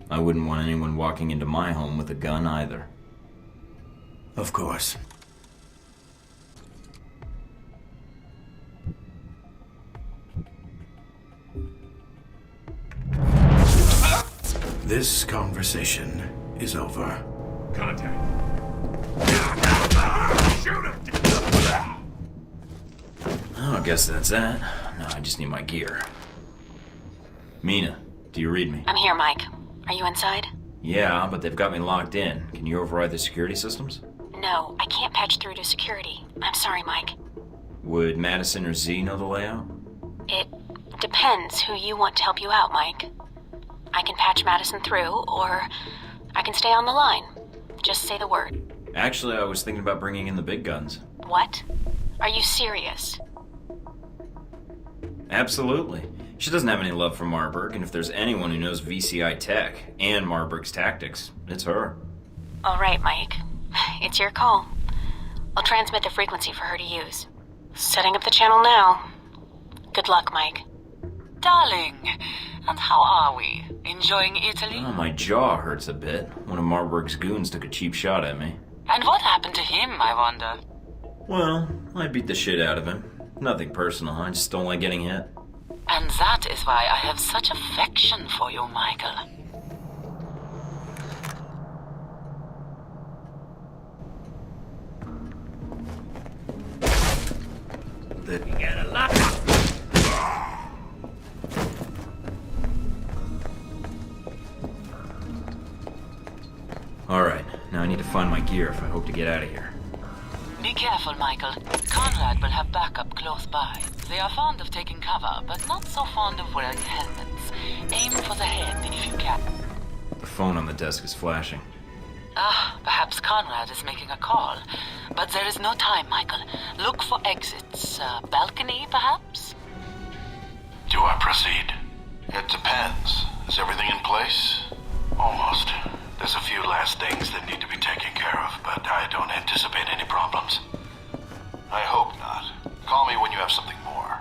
I wouldn't want anyone walking into my home with a gun either. Of course. This conversation is over. Contact. Shoot him! Oh, I guess that's that. No, I just need my gear. Mina, do you read me? I'm here, Mike. Are you inside? Yeah, but they've got me locked in. Can you override the security systems? No, I can't patch through to security. I'm sorry, Mike. Would Madison or Z know the layout? It depends who you want to help you out, Mike. I can patch Madison through, or I can stay on the line. Just say the word. Actually, I was thinking about bringing in the big guns. What? Are you serious? Absolutely. She doesn't have any love for Marburg, and if there's anyone who knows VCI tech and Marburg's tactics, it's her. All right, Mike. It's your call. I'll transmit the frequency for her to use. Setting up the channel now. Good luck, Mike. Darling, and how are we? Enjoying Italy? Oh, my jaw hurts a bit. One of Marburg's goons took a cheap shot at me. And what happened to him, I wonder? Well, I beat the shit out of him. Nothing personal, I just don't like getting hit. And that is why I have such affection for you, Michael. You gotta lock up. Alright, now I need to find my gear if I hope to get out of here. Be careful, Michael. Conrad will have backup close by. They are fond of taking cover, but not so fond of wearing helmets. Aim for the head if you can. The phone on the desk is flashing. Perhaps Conrad is making a call. But there is no time, Michael. Look for exits. Balcony, perhaps? Do I proceed? It depends. Is everything in place? Almost. There's a few last things that need to be taken care of, but I don't anticipate any problems. I hope not. Call me when you have something more.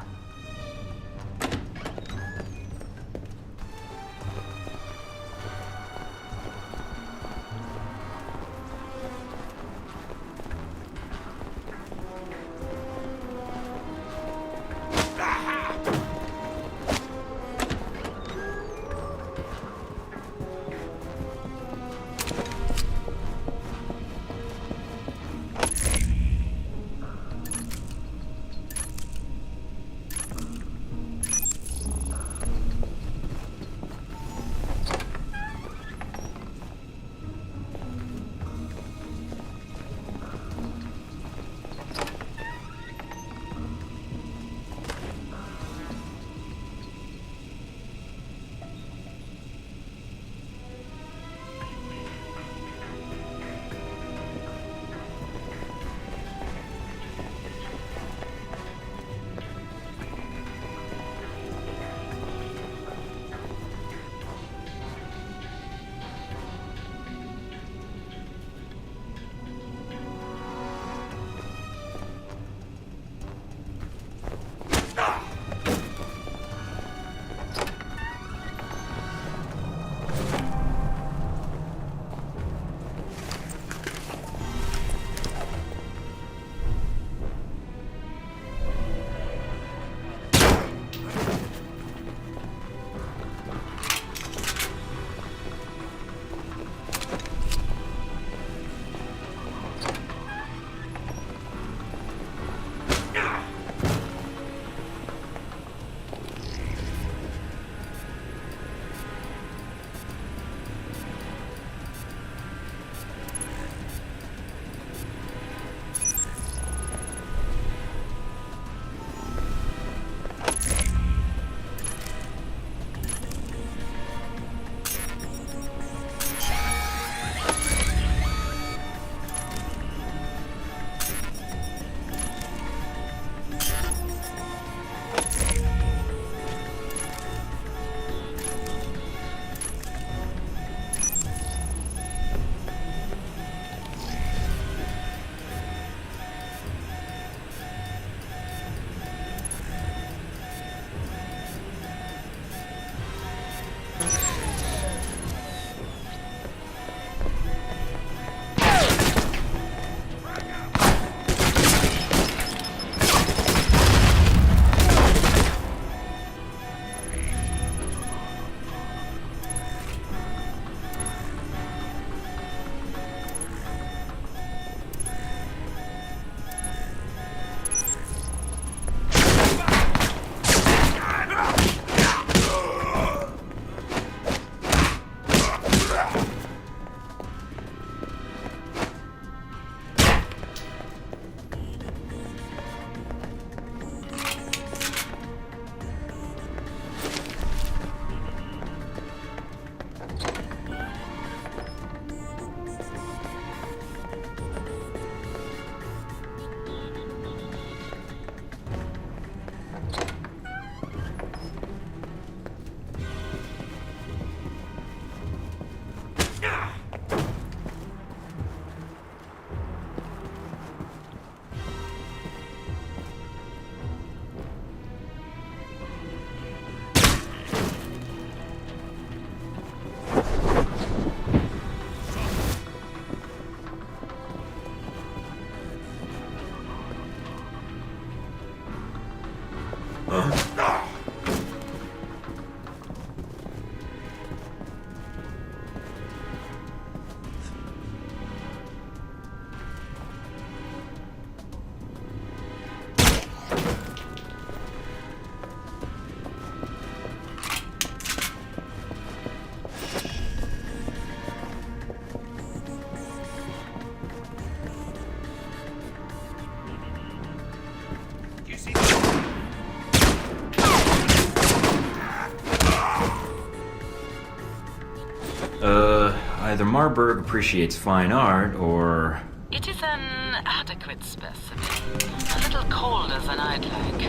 Either Marburg appreciates fine art, or... It is an adequate specimen. A little colder than I'd like.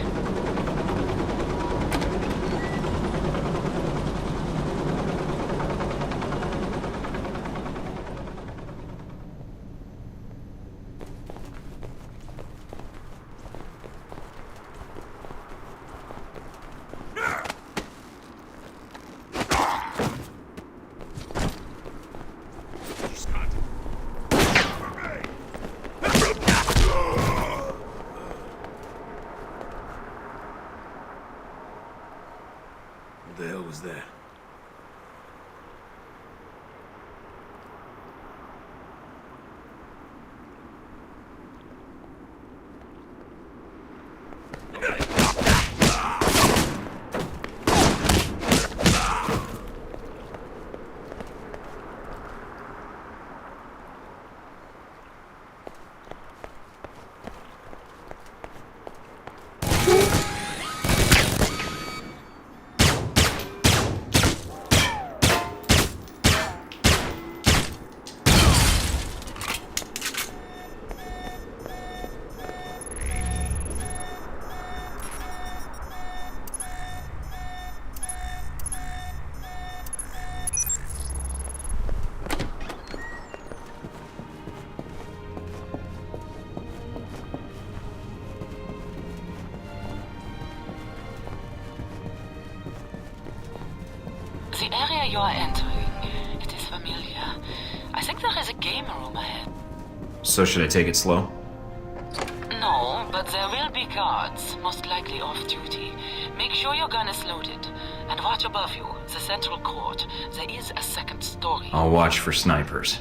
What the hell was that? The area you are entering, it is familiar. I think there is a game room ahead. So should I take it slow? No, but there will be guards, most likely off-duty. Make sure your gun is loaded. And watch above you, the central court. There is a second story. I'll watch for snipers.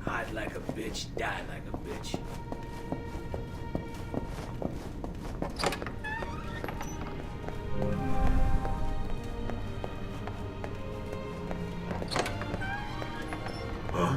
Hide like a bitch, die like a bitch. Huh?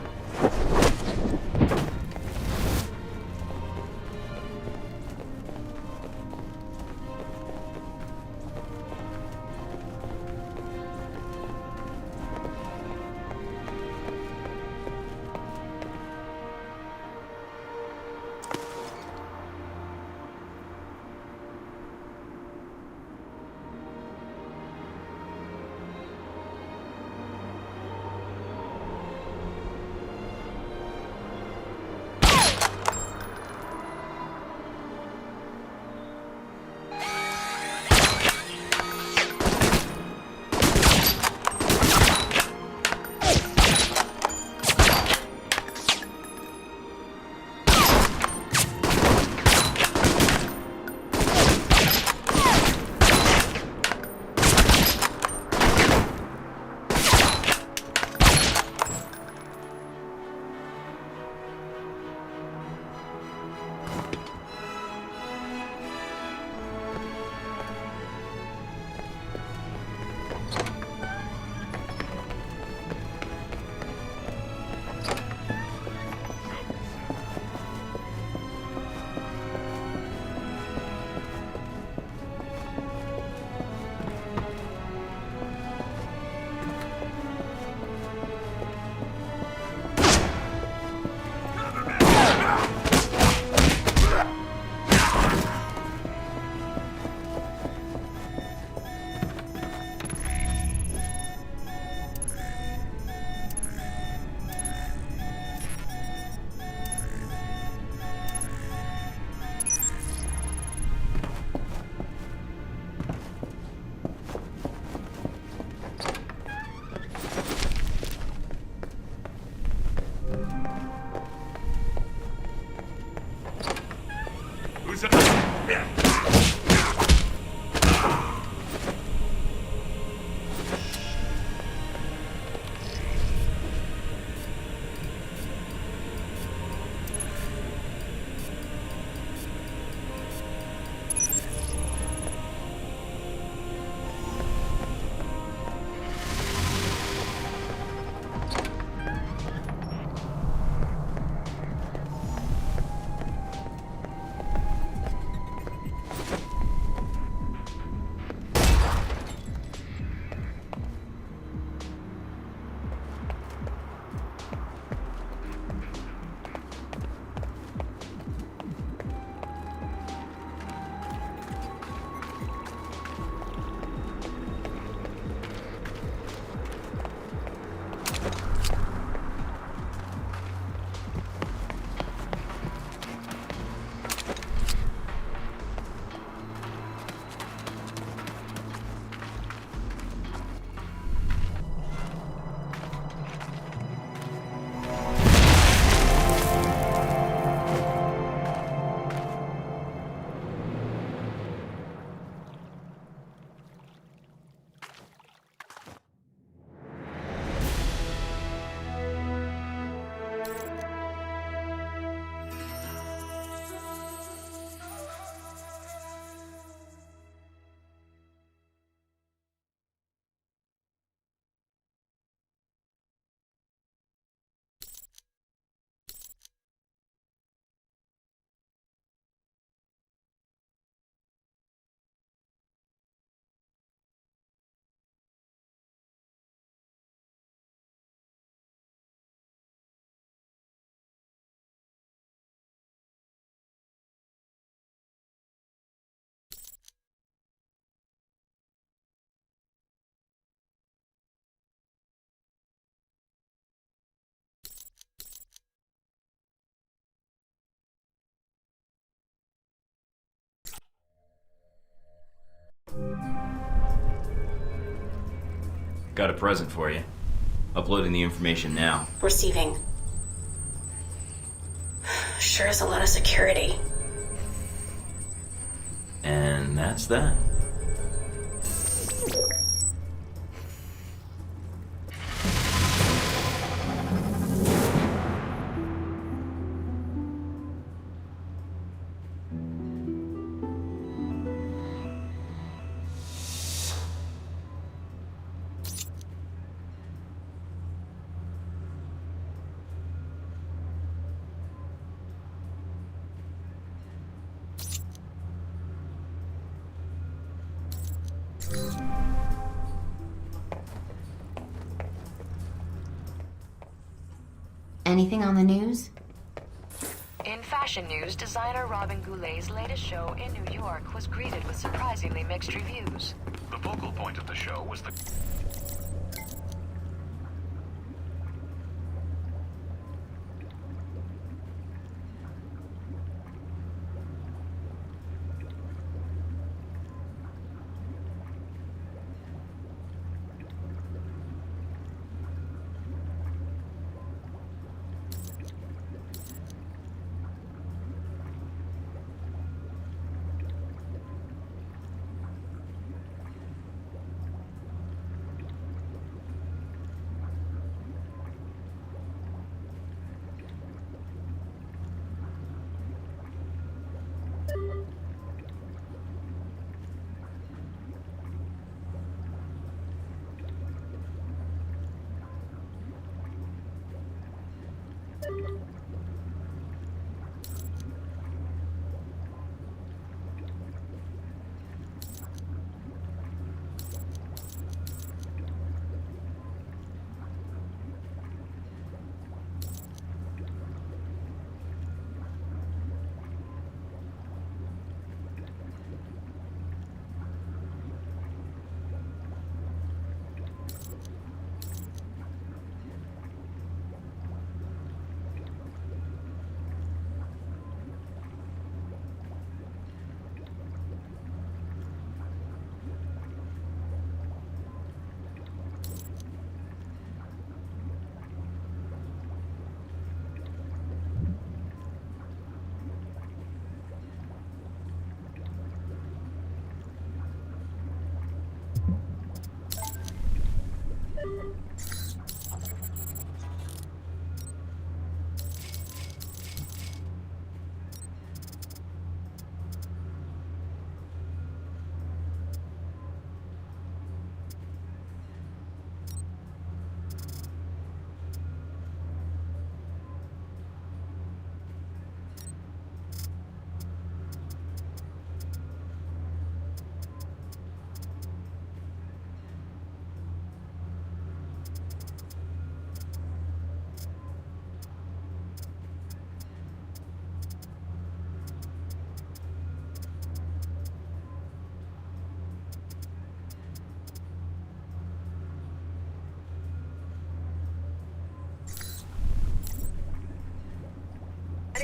Got a present for you. Uploading the information now. Receiving. Sure is a lot of security. And that's that. Anything on the news? In fashion news, designer Robin Goulet's latest show in New York was greeted with surprisingly mixed reviews. The focal point of the show was the...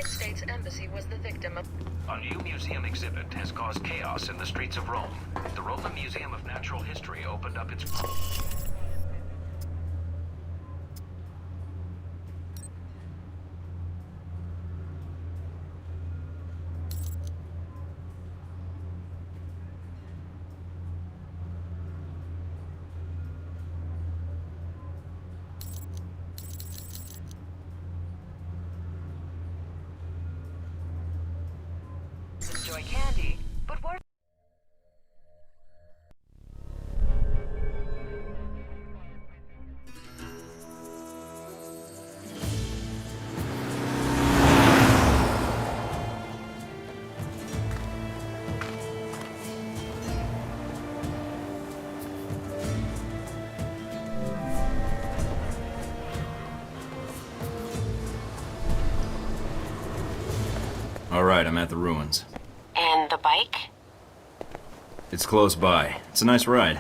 United States Embassy was the victim of... A new museum exhibit has caused chaos in the streets of Rome. The Roman Museum of Natural History opened up its... enjoy candy, but what... All right, I'm at the ruins. And the bike? It's close by. It's a nice ride.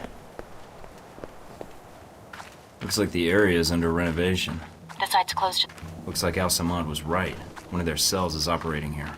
Looks like the area is under renovation. The site's closed. Looks like Al-Samad was right. One of their cells is operating here.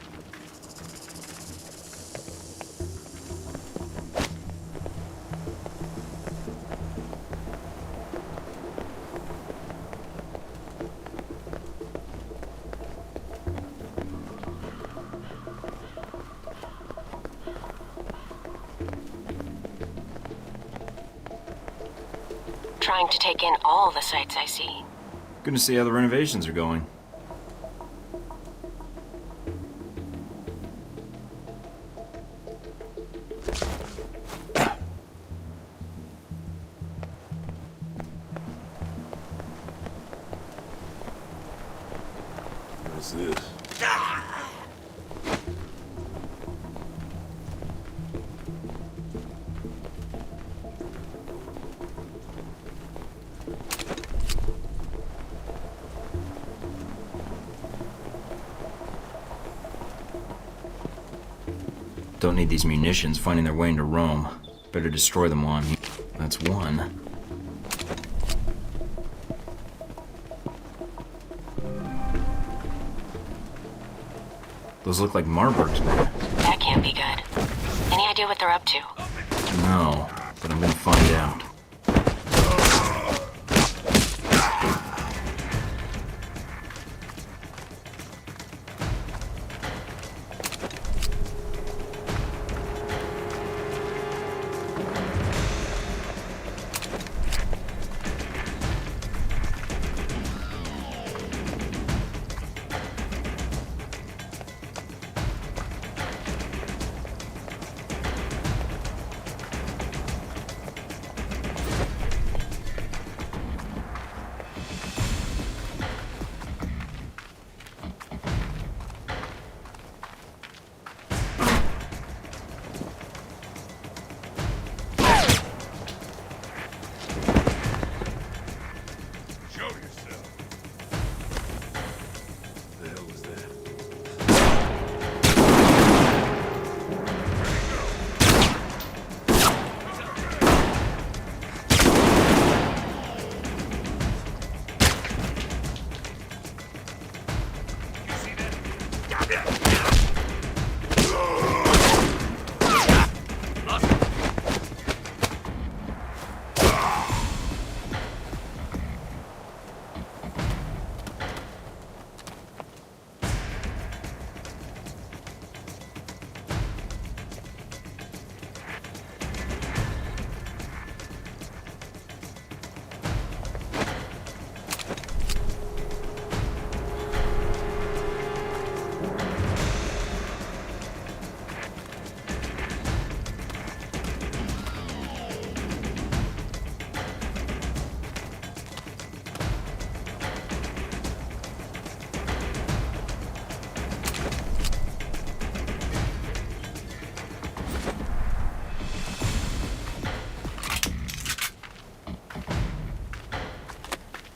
trying to take in all the sights I see. Gonna see how the renovations are going. What's this? Don't need these munitions finding their way into Rome. Better destroy them while I'm here. That's one. Those look like Marburg's men. That can't be good. Any idea what they're up to? No, but I'm gonna find out.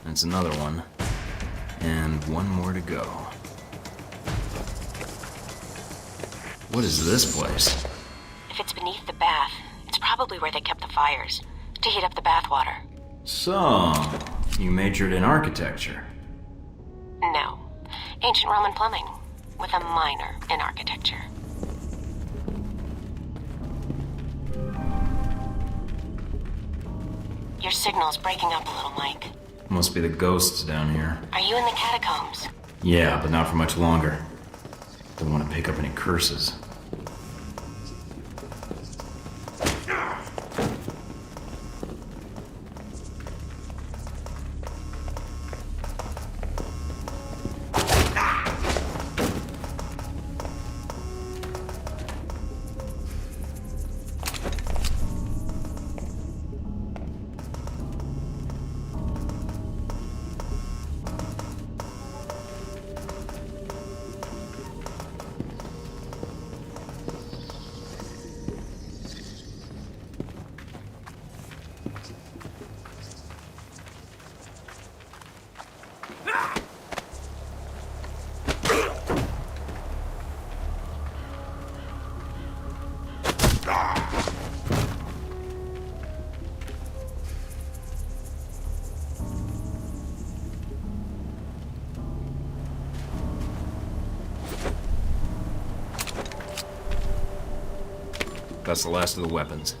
That's another one. And one more to go. What is this place? If it's beneath the bath, it's probably where they kept the fires, to heat up the bathwater. So, you majored in architecture? No. Ancient Roman plumbing, with a minor in architecture. Your signal's breaking up a little, Mike. Must be the ghosts down here. Are you in the catacombs? Yeah, but not for much longer. Don't want to pick up any curses. That's the last of the weapons.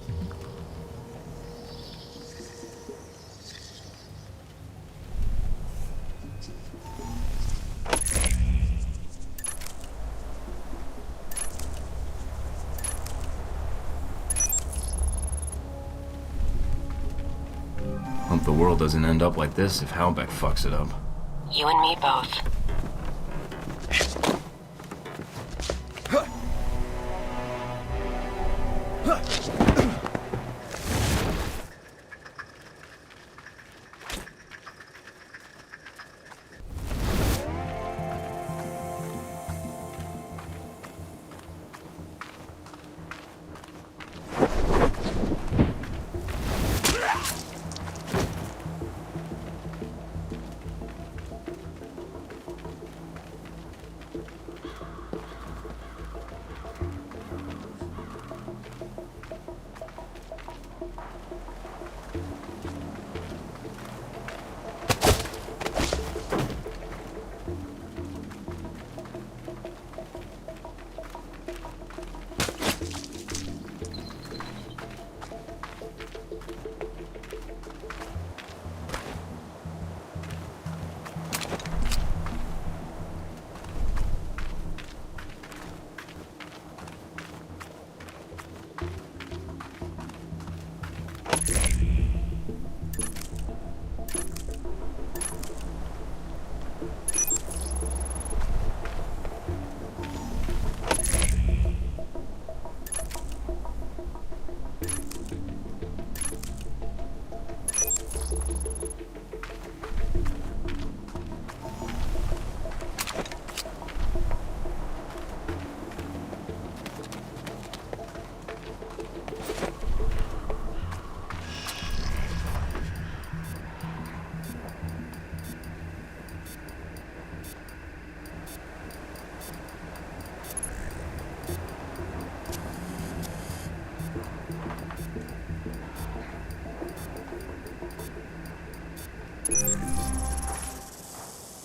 Hope the world doesn't end up like this if Halbeck fucks it up. You and me both.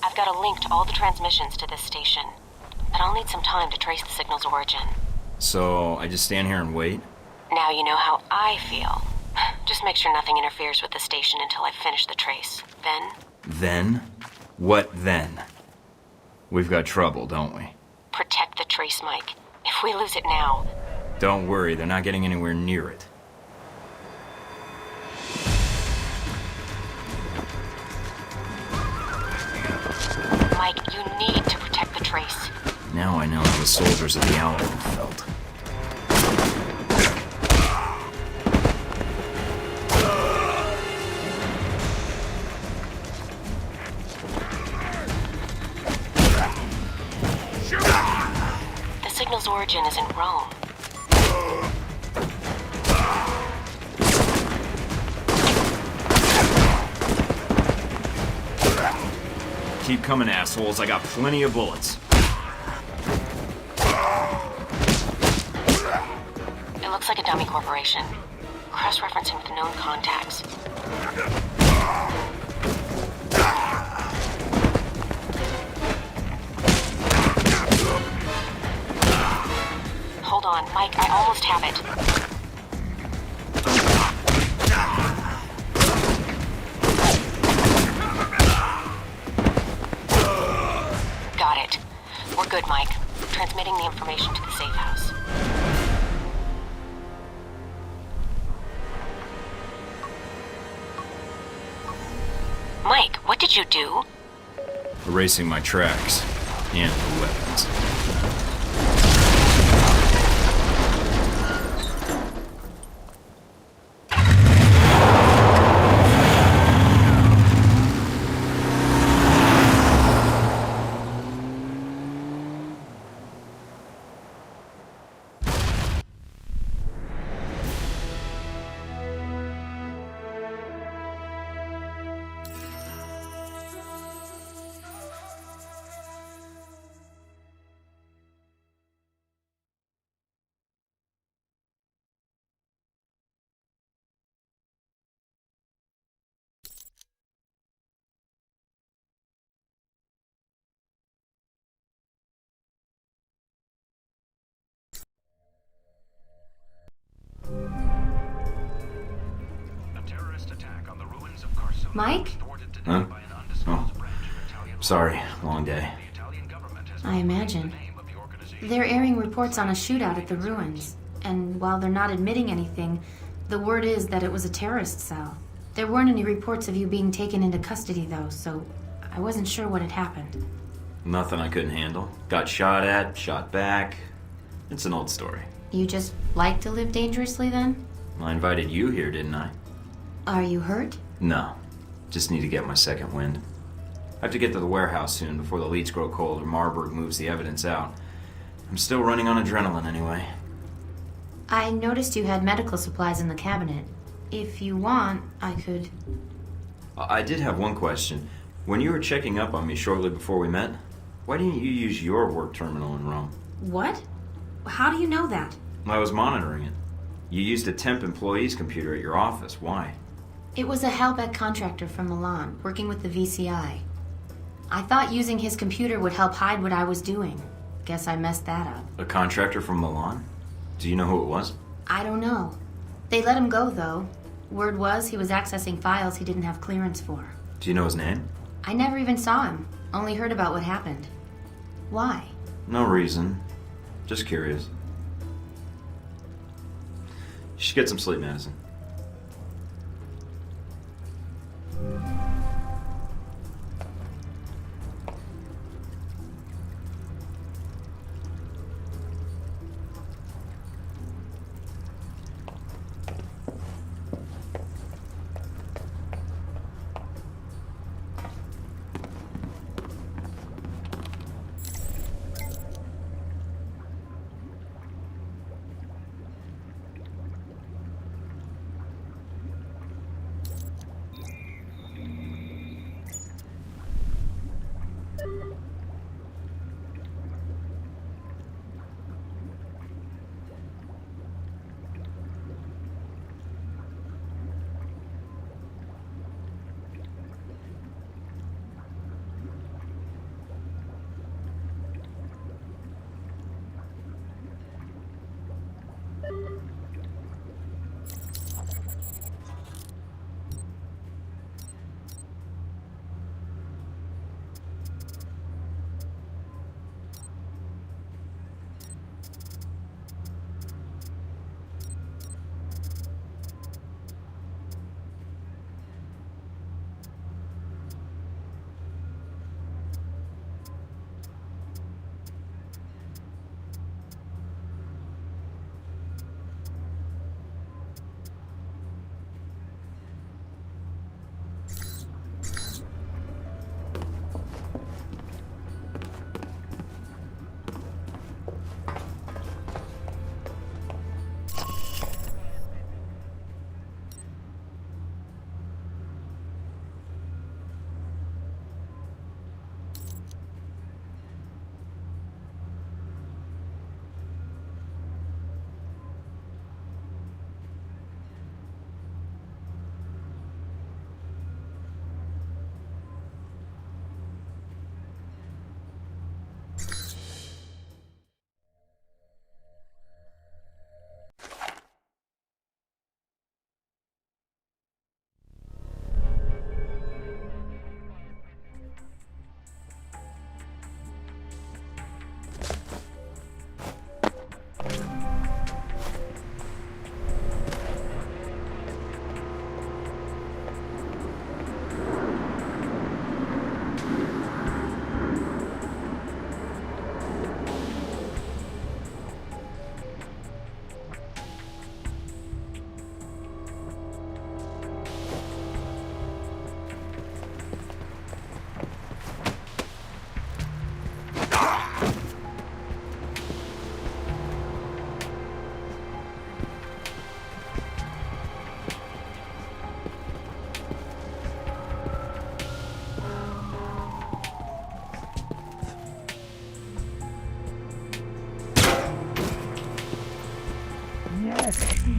I've got a link to all the transmissions to this station, but I'll need some time to trace the signal's origin. So, I just stand here and wait? Now you know how I feel. Just make sure nothing interferes with the station until I finish the trace. Then? Then? What then? We've got trouble, don't we? Protect the trace, Mike. If we lose it now... Don't worry, they're not getting anywhere near it. Mike, you need to protect the trace. Now I know how the soldiers of the Alamo felt. The signal's origin is in Rome. Keep coming, assholes. I got plenty of bullets. It looks like a dummy corporation. Cross-referencing with known contacts. Hold on, Mike, I almost have it. Got it. We're good, Mike. Transmitting the information to the safe house. Mike, what did you do? Erasing my tracks. And the weapons. Mike? Huh? Oh. Sorry, long day. I imagine. They're airing reports on a shootout at the ruins, and while they're not admitting anything, the word is that it was a terrorist cell. There weren't any reports of you being taken into custody, though, so I wasn't sure what had happened. Nothing I couldn't handle. Got shot at, shot back. It's an old story. You just like to live dangerously, then? I invited you here, didn't I? Are you hurt? No. Just need to get my second wind. I have to get to the warehouse soon before the leads grow cold or Marburg moves the evidence out. I'm still running on adrenaline anyway. I noticed you had medical supplies in the cabinet. If you want, I could... I did have one question. When you were checking up on me shortly before we met, why didn't you use your work terminal in Rome? What? How do you know that? I was monitoring it. You used a temp employee's computer at your office. Why? It was a Helbeck contractor from Milan, working with the VCI. I thought using his computer would help hide what I was doing. Guess I messed that up. A contractor from Milan? Do you know who it was? I don't know. They let him go, though. Word was he was accessing files he didn't have clearance for. Do you know his name? I never even saw him. Only heard about what happened. Why? No reason. Just curious. You should get some sleep medicine.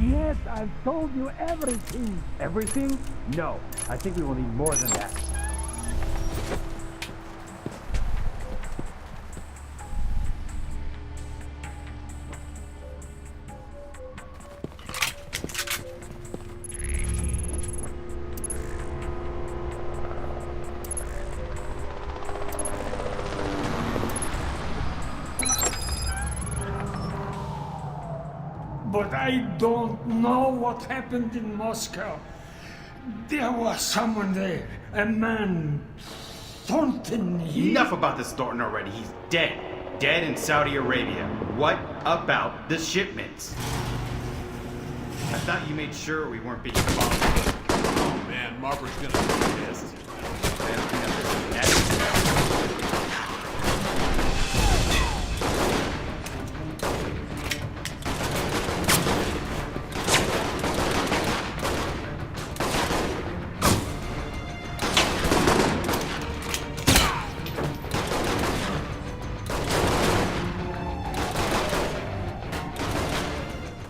Yes, I've told you everything. Everything? No. I think we will need more than that. But I don't know what happened in Moscow. There was someone there. A man. Thornton. Enough about this Thornton already. He's dead. Dead in Saudi Arabia. What about the shipments? I thought you made sure we weren't being followed. Oh man, Marber's gonna be pissed.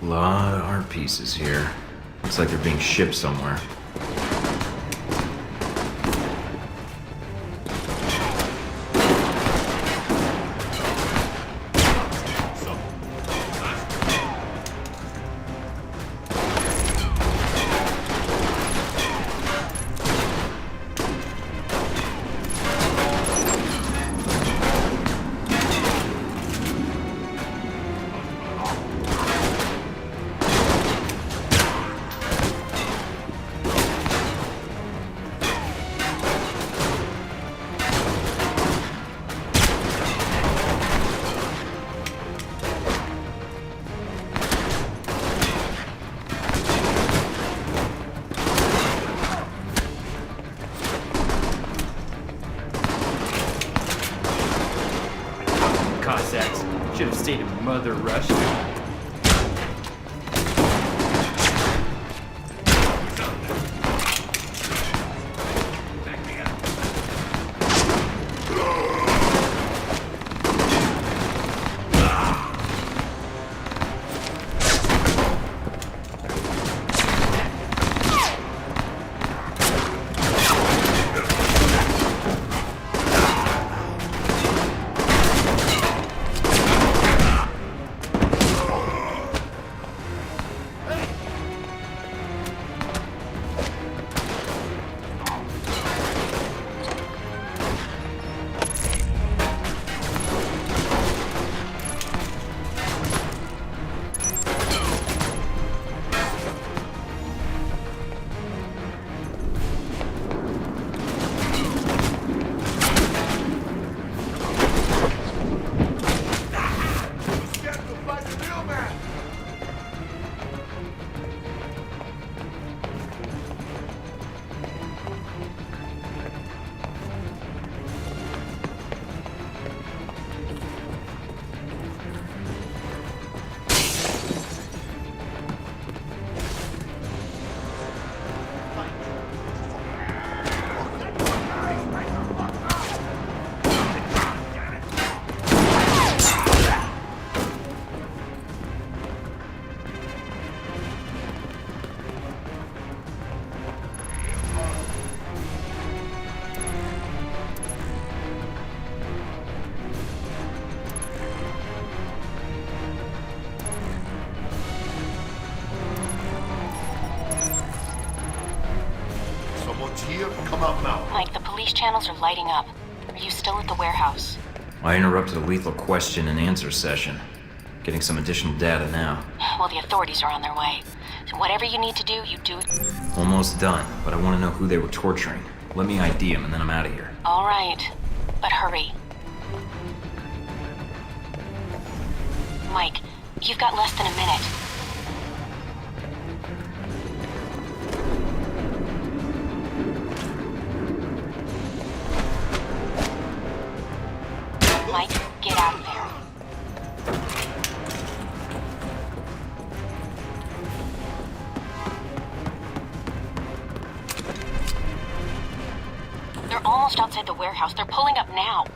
A lot of art pieces here. Looks like they're being shipped somewhere. Cossacks should have stayed in Mother Russia. Here, come out now. Mike, the police channels are lighting up. Are you still at the warehouse? I interrupted a lethal question and answer session. Getting some additional data now. Well, the authorities are on their way. So whatever you need to do, you do it. Almost done, but I want to know who they were torturing. Let me ID them and then I'm out of here. All right, but hurry. Mike, you've got less than a minute. Mike, get out of there. They're almost outside the warehouse. They're pulling up now.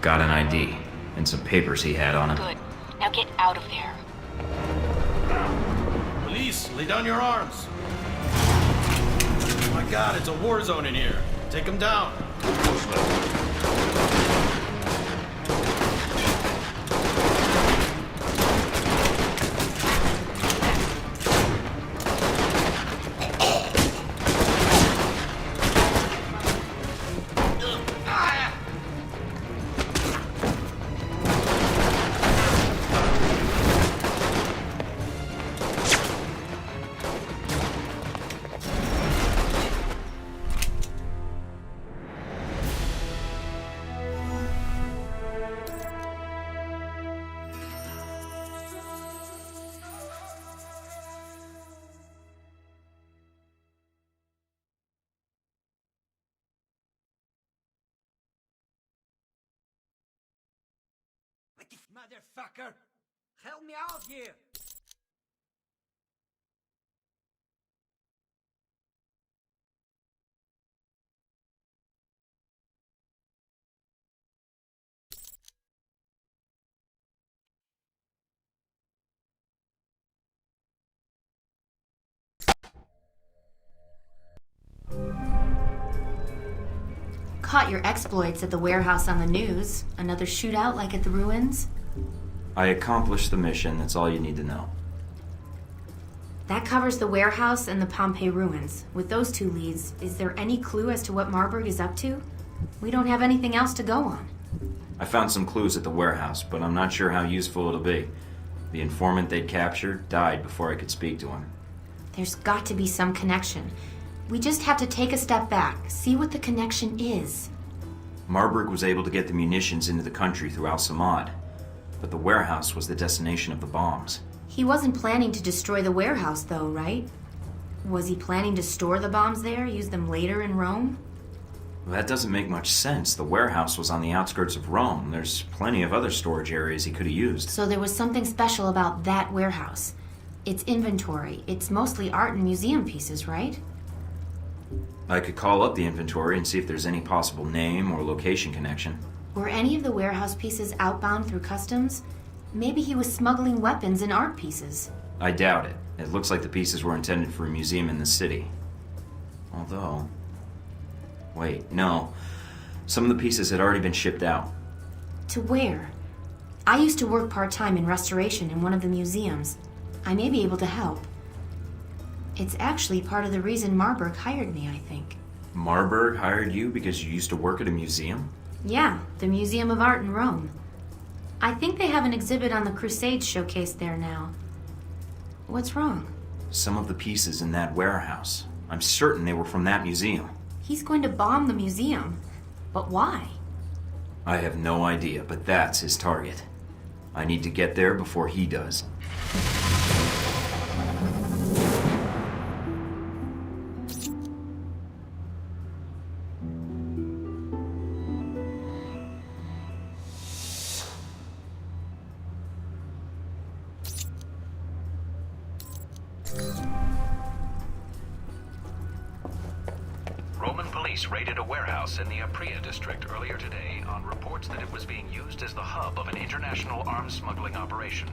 Got an ID. And some papers he had on him. Good. Now get out of there. Police, lay down your arms. Oh my god, it's a war zone in here. Take him down. Motherfucker! Help me out here! Caught your exploits at the warehouse on the news. Another shootout like at the ruins? I accomplished the mission, that's all you need to know. That covers the warehouse and the Pompeii ruins. With those two leads, is there any clue as to what Marburg is up to? We don't have anything else to go on. I found some clues at the warehouse, but I'm not sure how useful it'll be. The informant they'd captured died before I could speak to him. There's got to be some connection. We just have to take a step back, see what the connection is. Marburg was able to get the munitions into the country through Al-Samad, but the warehouse was the destination of the bombs. He wasn't planning to destroy the warehouse, though, right? Was he planning to store the bombs there, use them later in Rome? Well, that doesn't make much sense. The warehouse was on the outskirts of Rome. There's plenty of other storage areas he could have used. So there was something special about that warehouse. Its inventory. It's mostly art and museum pieces, right? I could call up the inventory and see if there's any possible name or location connection. Were any of the warehouse pieces outbound through customs? Maybe he was smuggling weapons and art pieces. I doubt it. It looks like the pieces were intended for a museum in the city. Although... Wait, no. Some of the pieces had already been shipped out. To where? I used to work part-time in restoration in one of the museums. I may be able to help. It's actually part of the reason Marburg hired me, I think. Marburg hired you because you used to work at a museum? Yeah, the Museum of Art in Rome. I think they have an exhibit on the Crusades showcased there now. What's wrong? Some of the pieces in that warehouse. I'm certain they were from that museum. He's going to bomb the museum. But why? I have no idea, but that's his target. I need to get there before he does. Roman police raided a warehouse in the Apria district earlier today on reports that it was being used as the hub of an international arms smuggling operation.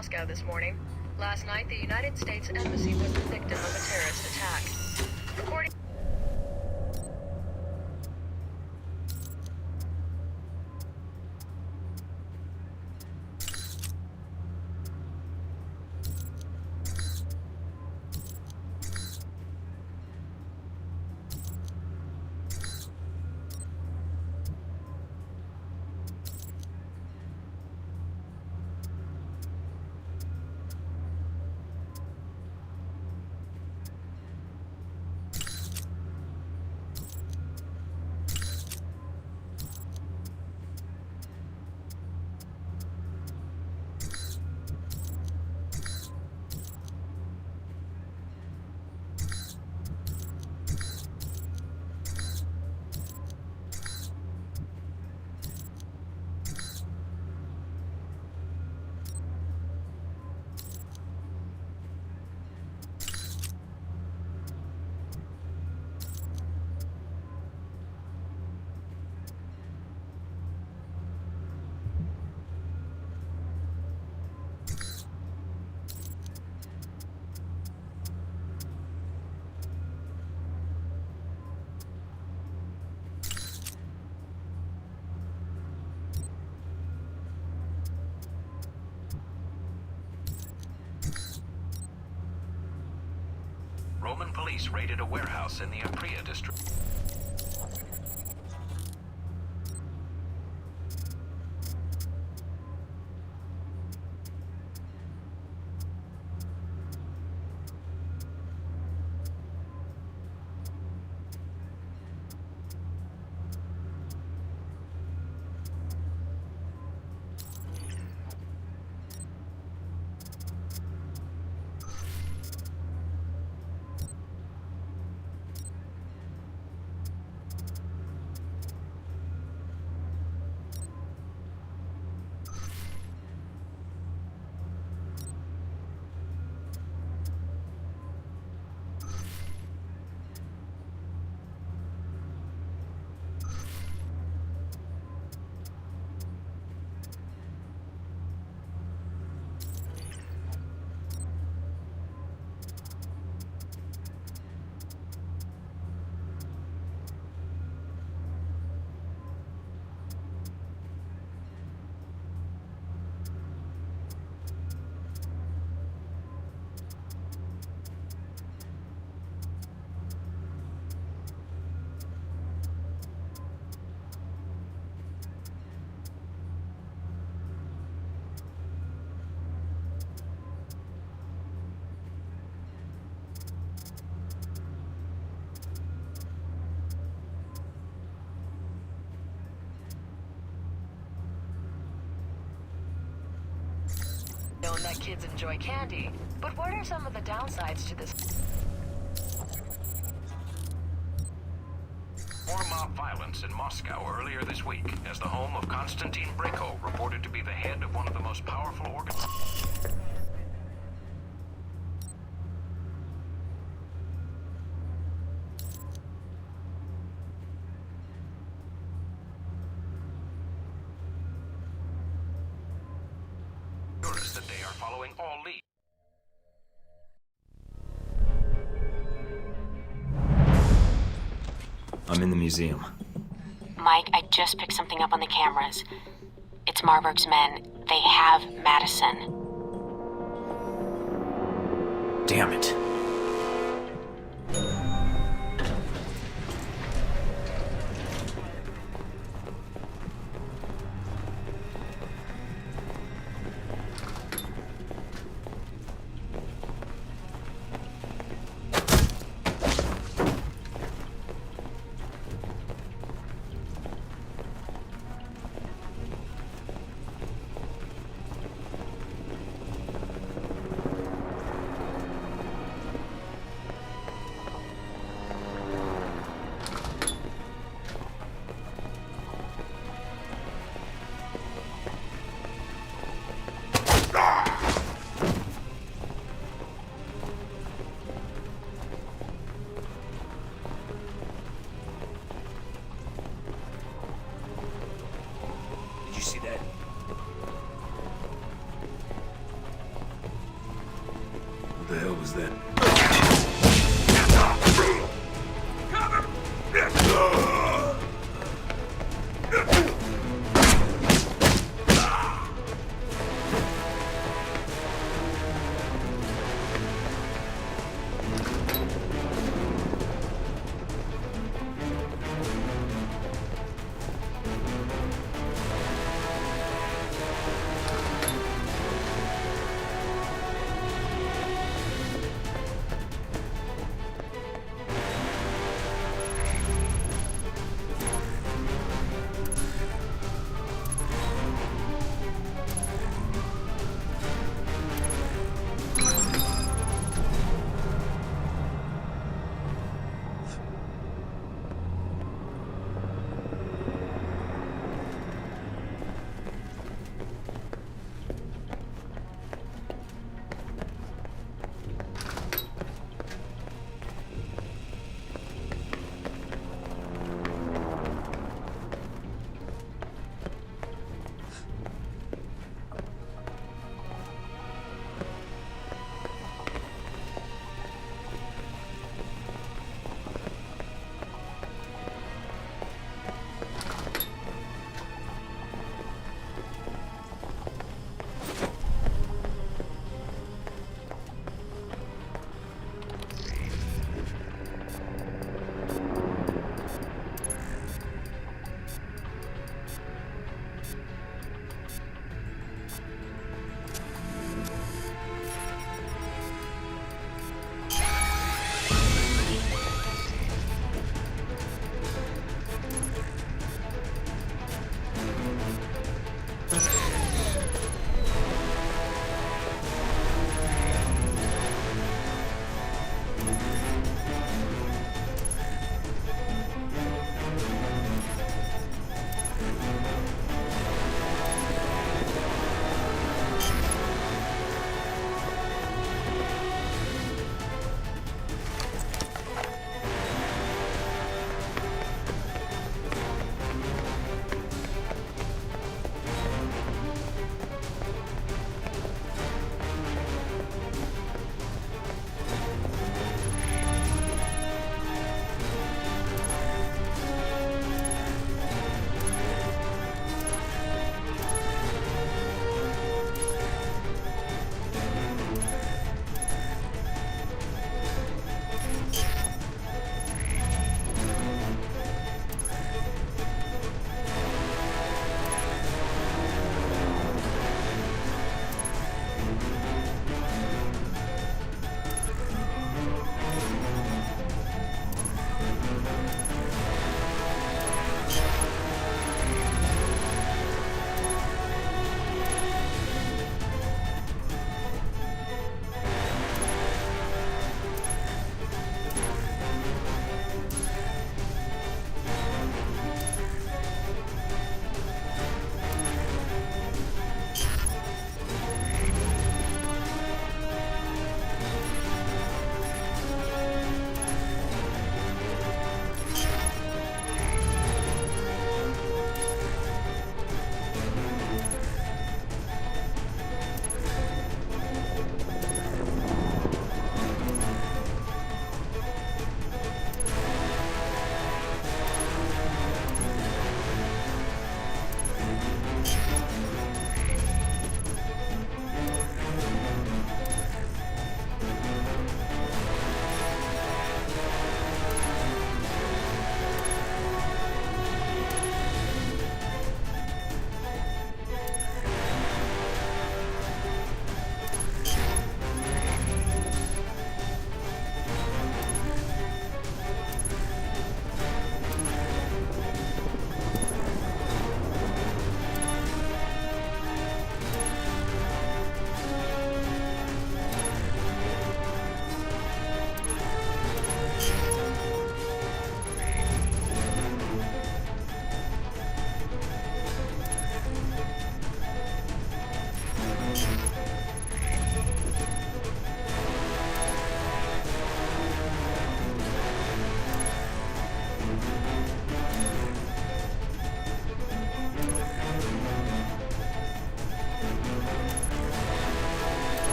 Moscow this morning. Last night, the United States Embassy was the victim of a terrorist attack. According Roman police raided a warehouse in the Apria district. known that kids enjoy candy, but what are some of the downsides to this? More mob violence in Moscow earlier this week, as the home of Konstantin Briko reported to be the head of one of the most powerful organizations. That they are following all leads. I'm in the museum. Mike, I just picked something up on the cameras. It's Marburg's men. They have Madison. Damn it.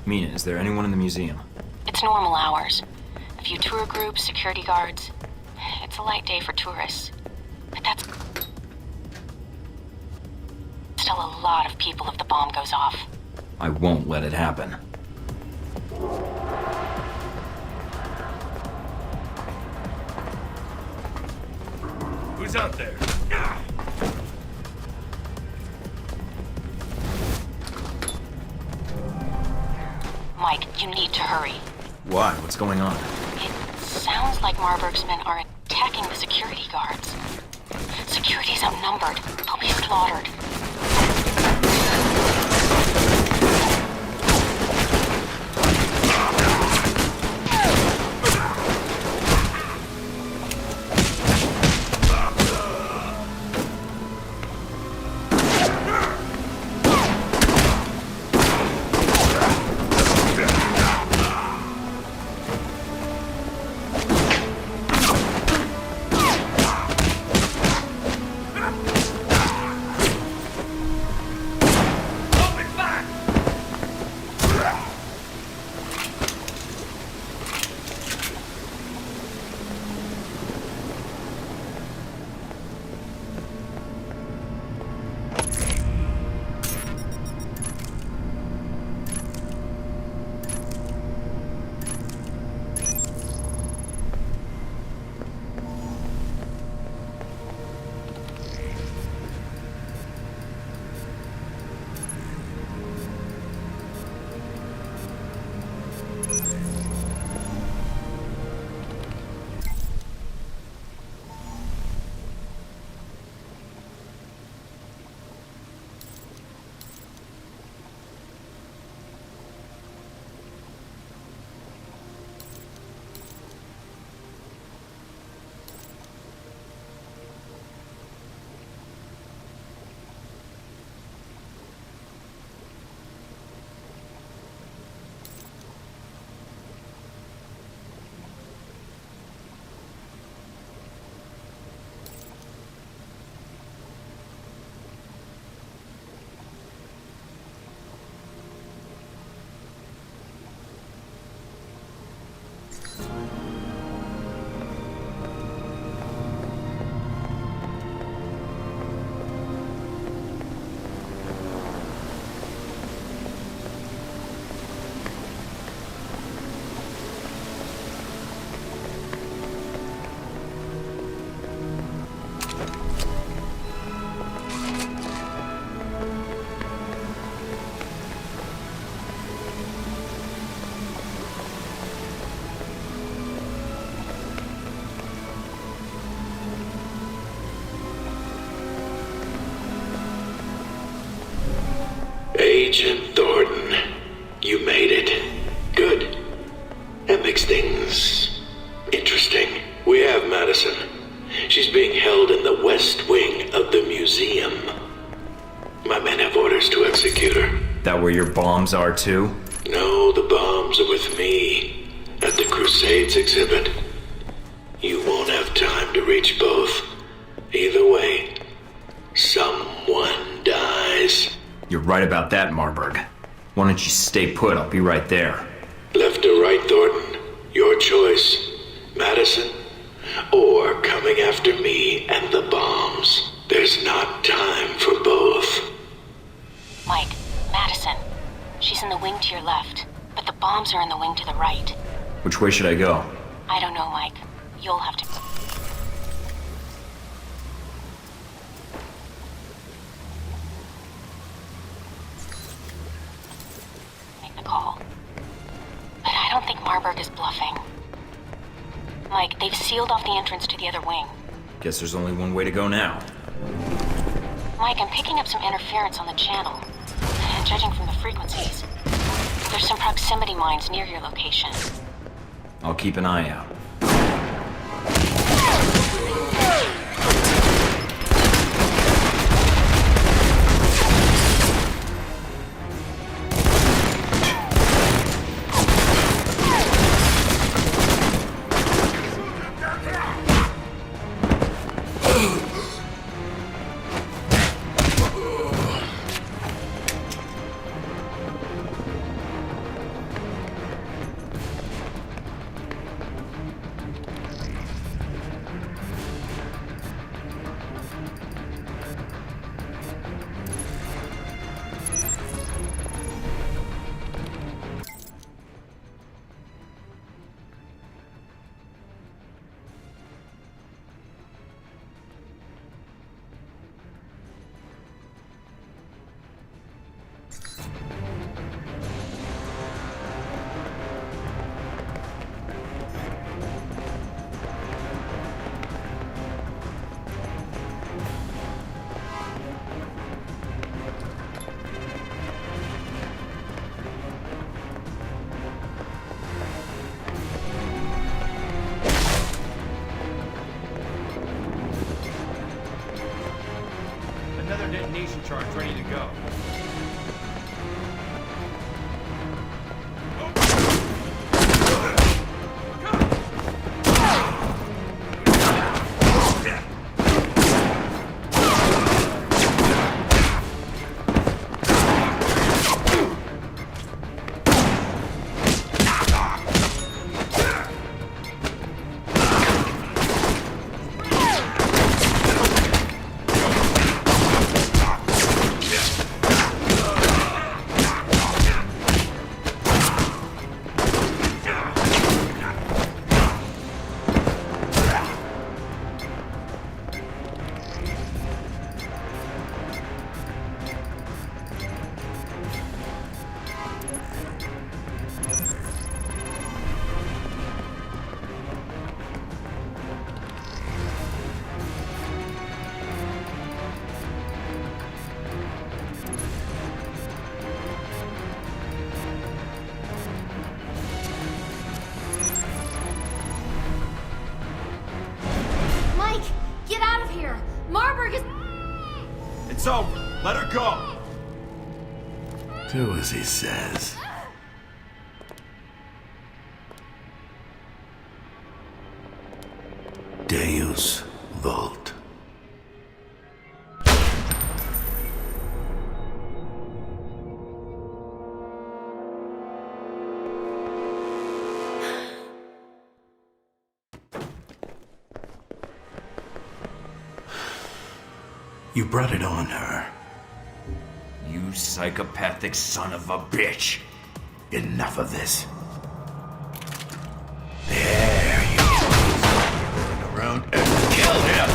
Mina, is there anyone in the museum? It's normal hours. A few tour groups, security guards. It's a light day for tourists. But that's still a lot of people if the bomb goes off. I won't let it happen. Who's out there? Mike, you need to hurry. Why? What's going on? It sounds like Marburg's men are attacking the security guards. Security's outnumbered. They'll be slaughtered. Agent Thornton, you made it. Good. That makes things interesting. We have Madison. She's being held in the west wing of the museum. My men have orders to execute her. That where your bombs are too? No, the bombs are with me at the Crusades exhibit. You won't have time to reach both. Either way, someone dies. You're right about that, Marburg. Why don't you stay put? I'll be right there. Left or right, Thornton? Your choice. Madison, or coming after me and the bombs. There's not time for both. Mike, Madison. She's in the wing to your left, but the bombs are in the wing to the right. Which way should I go? I don't know, Mike. You'll have to... call. But I don't think Marburg is bluffing. Mike, they've sealed off the entrance to the other wing. Guess there's only one way to go now. Mike, I'm picking up some interference on the channel. And judging from the frequencies, there's some proximity mines near your location. I'll keep an eye out. another detonation charge ready to go. Mike, get out of here! Marburg is... It's over. Let her go. Do as he says. Deus Vult. You brought it on her. You psychopathic son of a bitch. Enough of this. There you go. Turn around and kill him.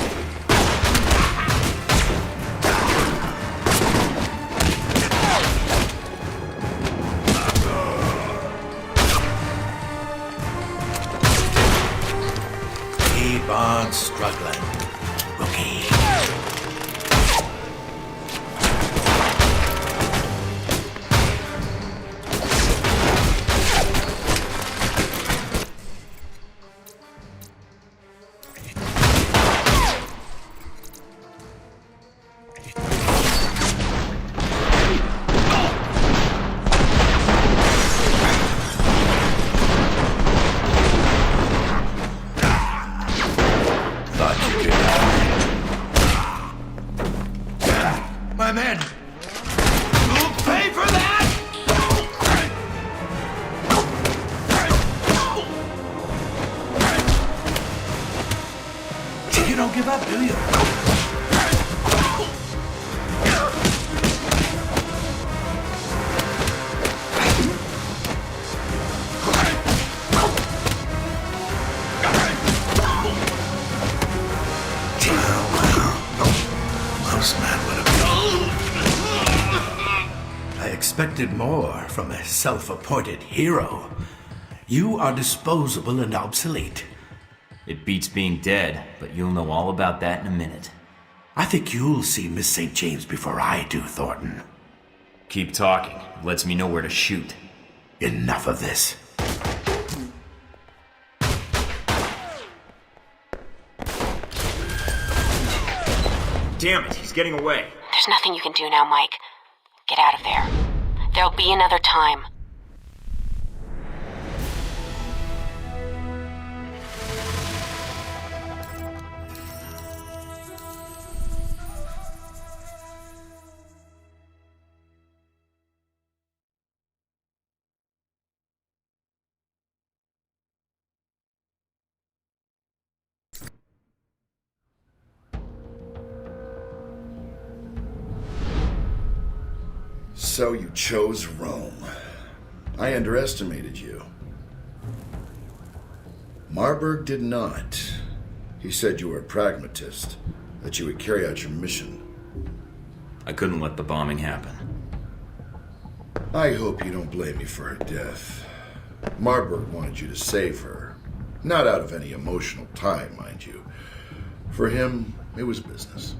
Keep on struggling, rookie. My men! You'll pay for that! You don't give up, do you? Most men would have... I expected more from a self-appointed hero. You are disposable and obsolete. It beats being dead, but you'll know all about that in a minute. I think you'll see Miss St. James before I do, Thornton. Keep talking. It lets me know where to shoot. Enough of this. Damn it, he's getting away. There's nothing you can do now, Mike. Get out of there. There'll be another time. So you chose Rome. I underestimated you. Marburg did not. He said you were a pragmatist, that you would carry out your mission. I couldn't let the bombing happen. I hope you don't blame me for her death. Marburg wanted you to save her. Not out of any emotional tie, mind you. For him, it was business.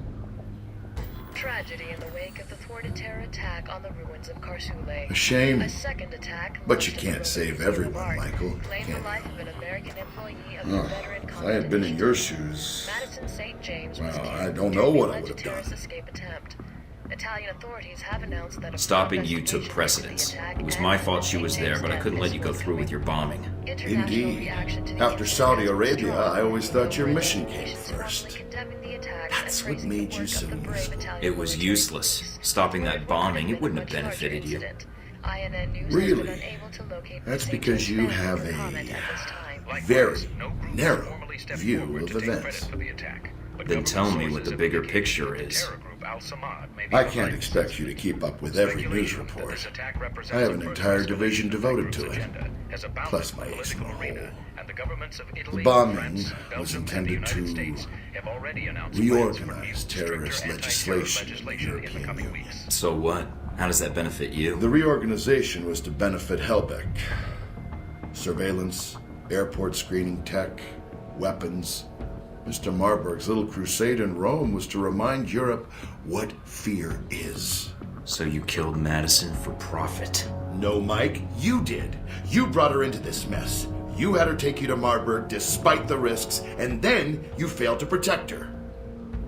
Tragedy in the wake of the thwarted terror attack on the ruins of Karsule. A shame. A second attack. But you can't save everyone, Michael. Claimed the Can life of an American employee of you? the veteran If I had been in your shoes, Madison St. James well, was I killed don't know what I during would have the done. terrorist escape attempt. Italian authorities have announced that a Stopping you took precedence. It was my fault she was there, but I couldn't let you go through with your bombing. Indeed. After Saudi Arabia, I always thought your mission came first. That's what made you so useful. It was useless. Stopping that bombing, it wouldn't have benefited you. Really? That's because you have a very narrow view of events. Then tell me what the bigger picture is. I can't expect you to keep up with every news report. I have an entire division devoted to it, plus my ace in the hole. The bombing was intended to reorganize terrorist legislation in the European Union. So what? How does that benefit you? The reorganization was to benefit Helbeck. Surveillance, airport screening tech, weapons. Mr. Marburg's little crusade in Rome was to remind Europe what fear is. So you killed Madison for profit? No, Mike, you did. You brought her into this mess. You had her take you to Marburg despite the risks, and then you failed to protect her.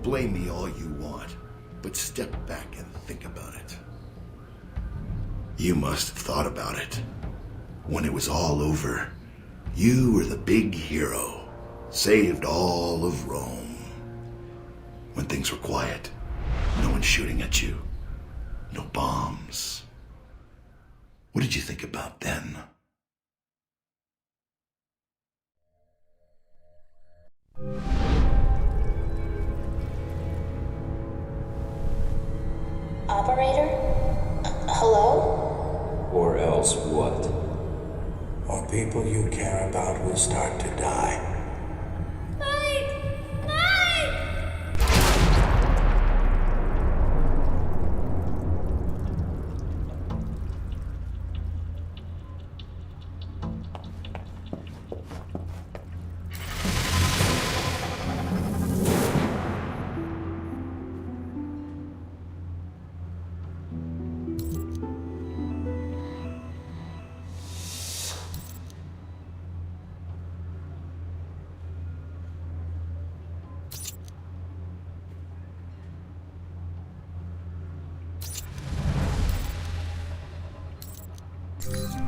Blame me all you want, but step back and think about it. You must have thought about it. When it was all over, you were the big hero. Saved all of Rome. When things were quiet, no one shooting at you, no bombs. What did you think about then? Operator? Hello? Or else what? Or people you care about will start to die.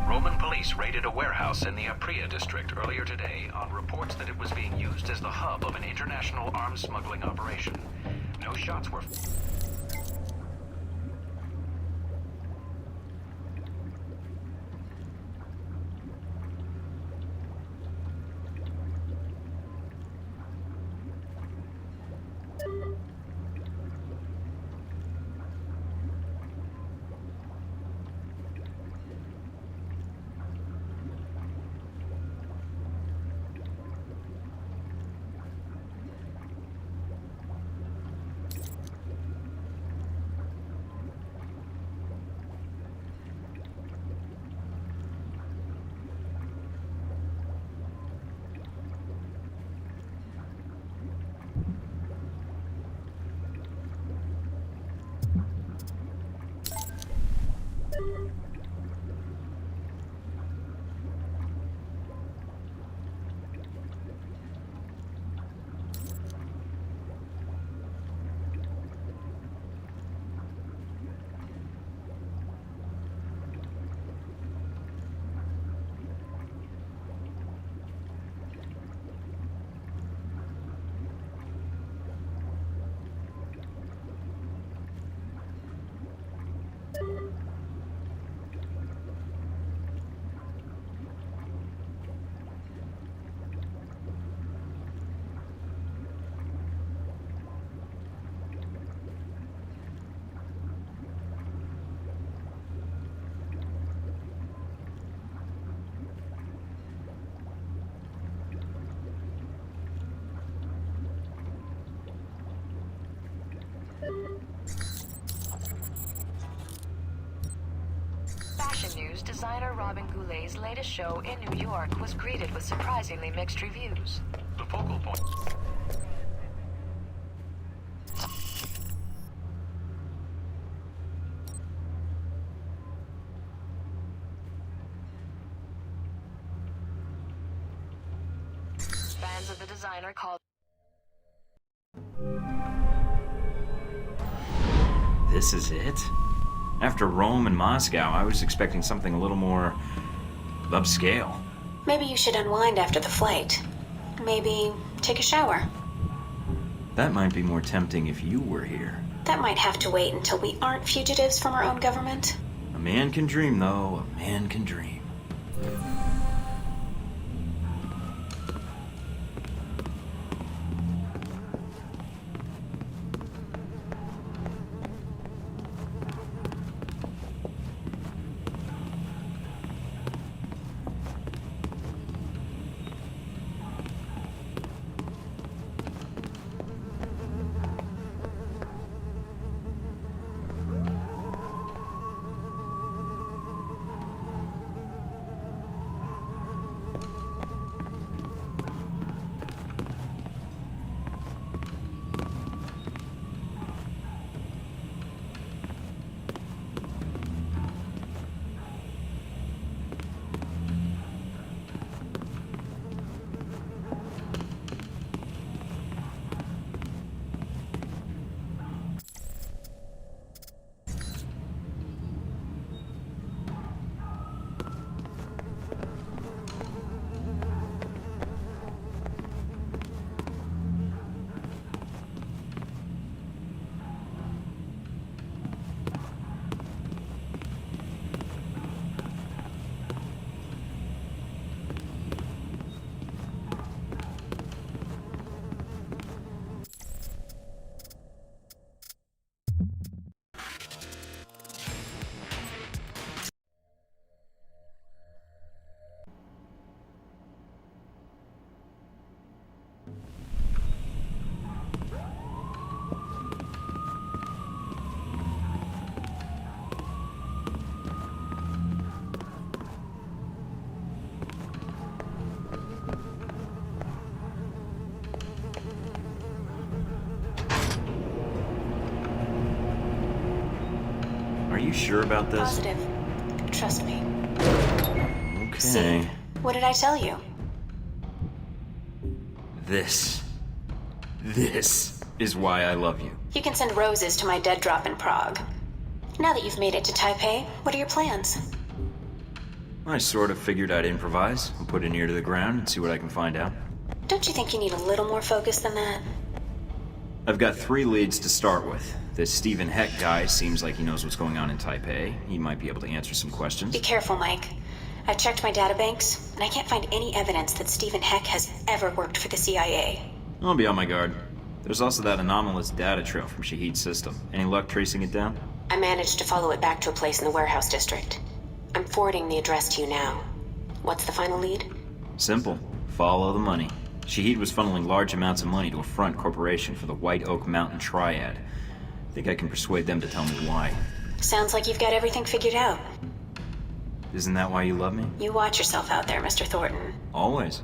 Roman police raided a warehouse in the Apria district earlier today on reports that it was being used as the hub of an international arms smuggling operation. No shots were... Fashion news, designer Robin Goulet's latest show in New York was greeted with surprisingly mixed reviews. The focal point... remains of the designer called... This is it? After Rome and Moscow, I was expecting something a little more upscale. Maybe you should unwind after the flight. Maybe take a shower. That might be more tempting if you were here. That might have to wait until we aren't fugitives from our own government. A man can dream, though. A man can dream. Are you sure about this? Positive. Trust me. Okay. See? What did I tell you? This is why I love you. You can send roses to my dead drop in Prague. Now that you've made it to Taipei, what are your plans? I sort of figured I'd improvise and put an ear to the ground and see what I can find out. Don't you think you need a little more focus than that? I've got 3 leads to start with. This Stephen Heck guy seems like he knows what's going on in Taipei. He might be able to answer some questions. Be careful, Mike. I've checked my databanks, and I can't find any evidence that Stephen Heck has ever worked for the CIA. I'll be on my guard. There's also that anomalous data trail from Shahid's system. Any luck tracing it down? I managed to follow it back to a place in the warehouse district. I'm forwarding the address to you now. What's the final lead? Simple. Follow the money. Shahid was funneling large amounts of money to a front corporation for the White Oak Mountain Triad. I think I can persuade them to tell me why. Sounds like you've got everything figured out. Isn't that why you love me? You watch yourself out there, Mr. Thornton. Always.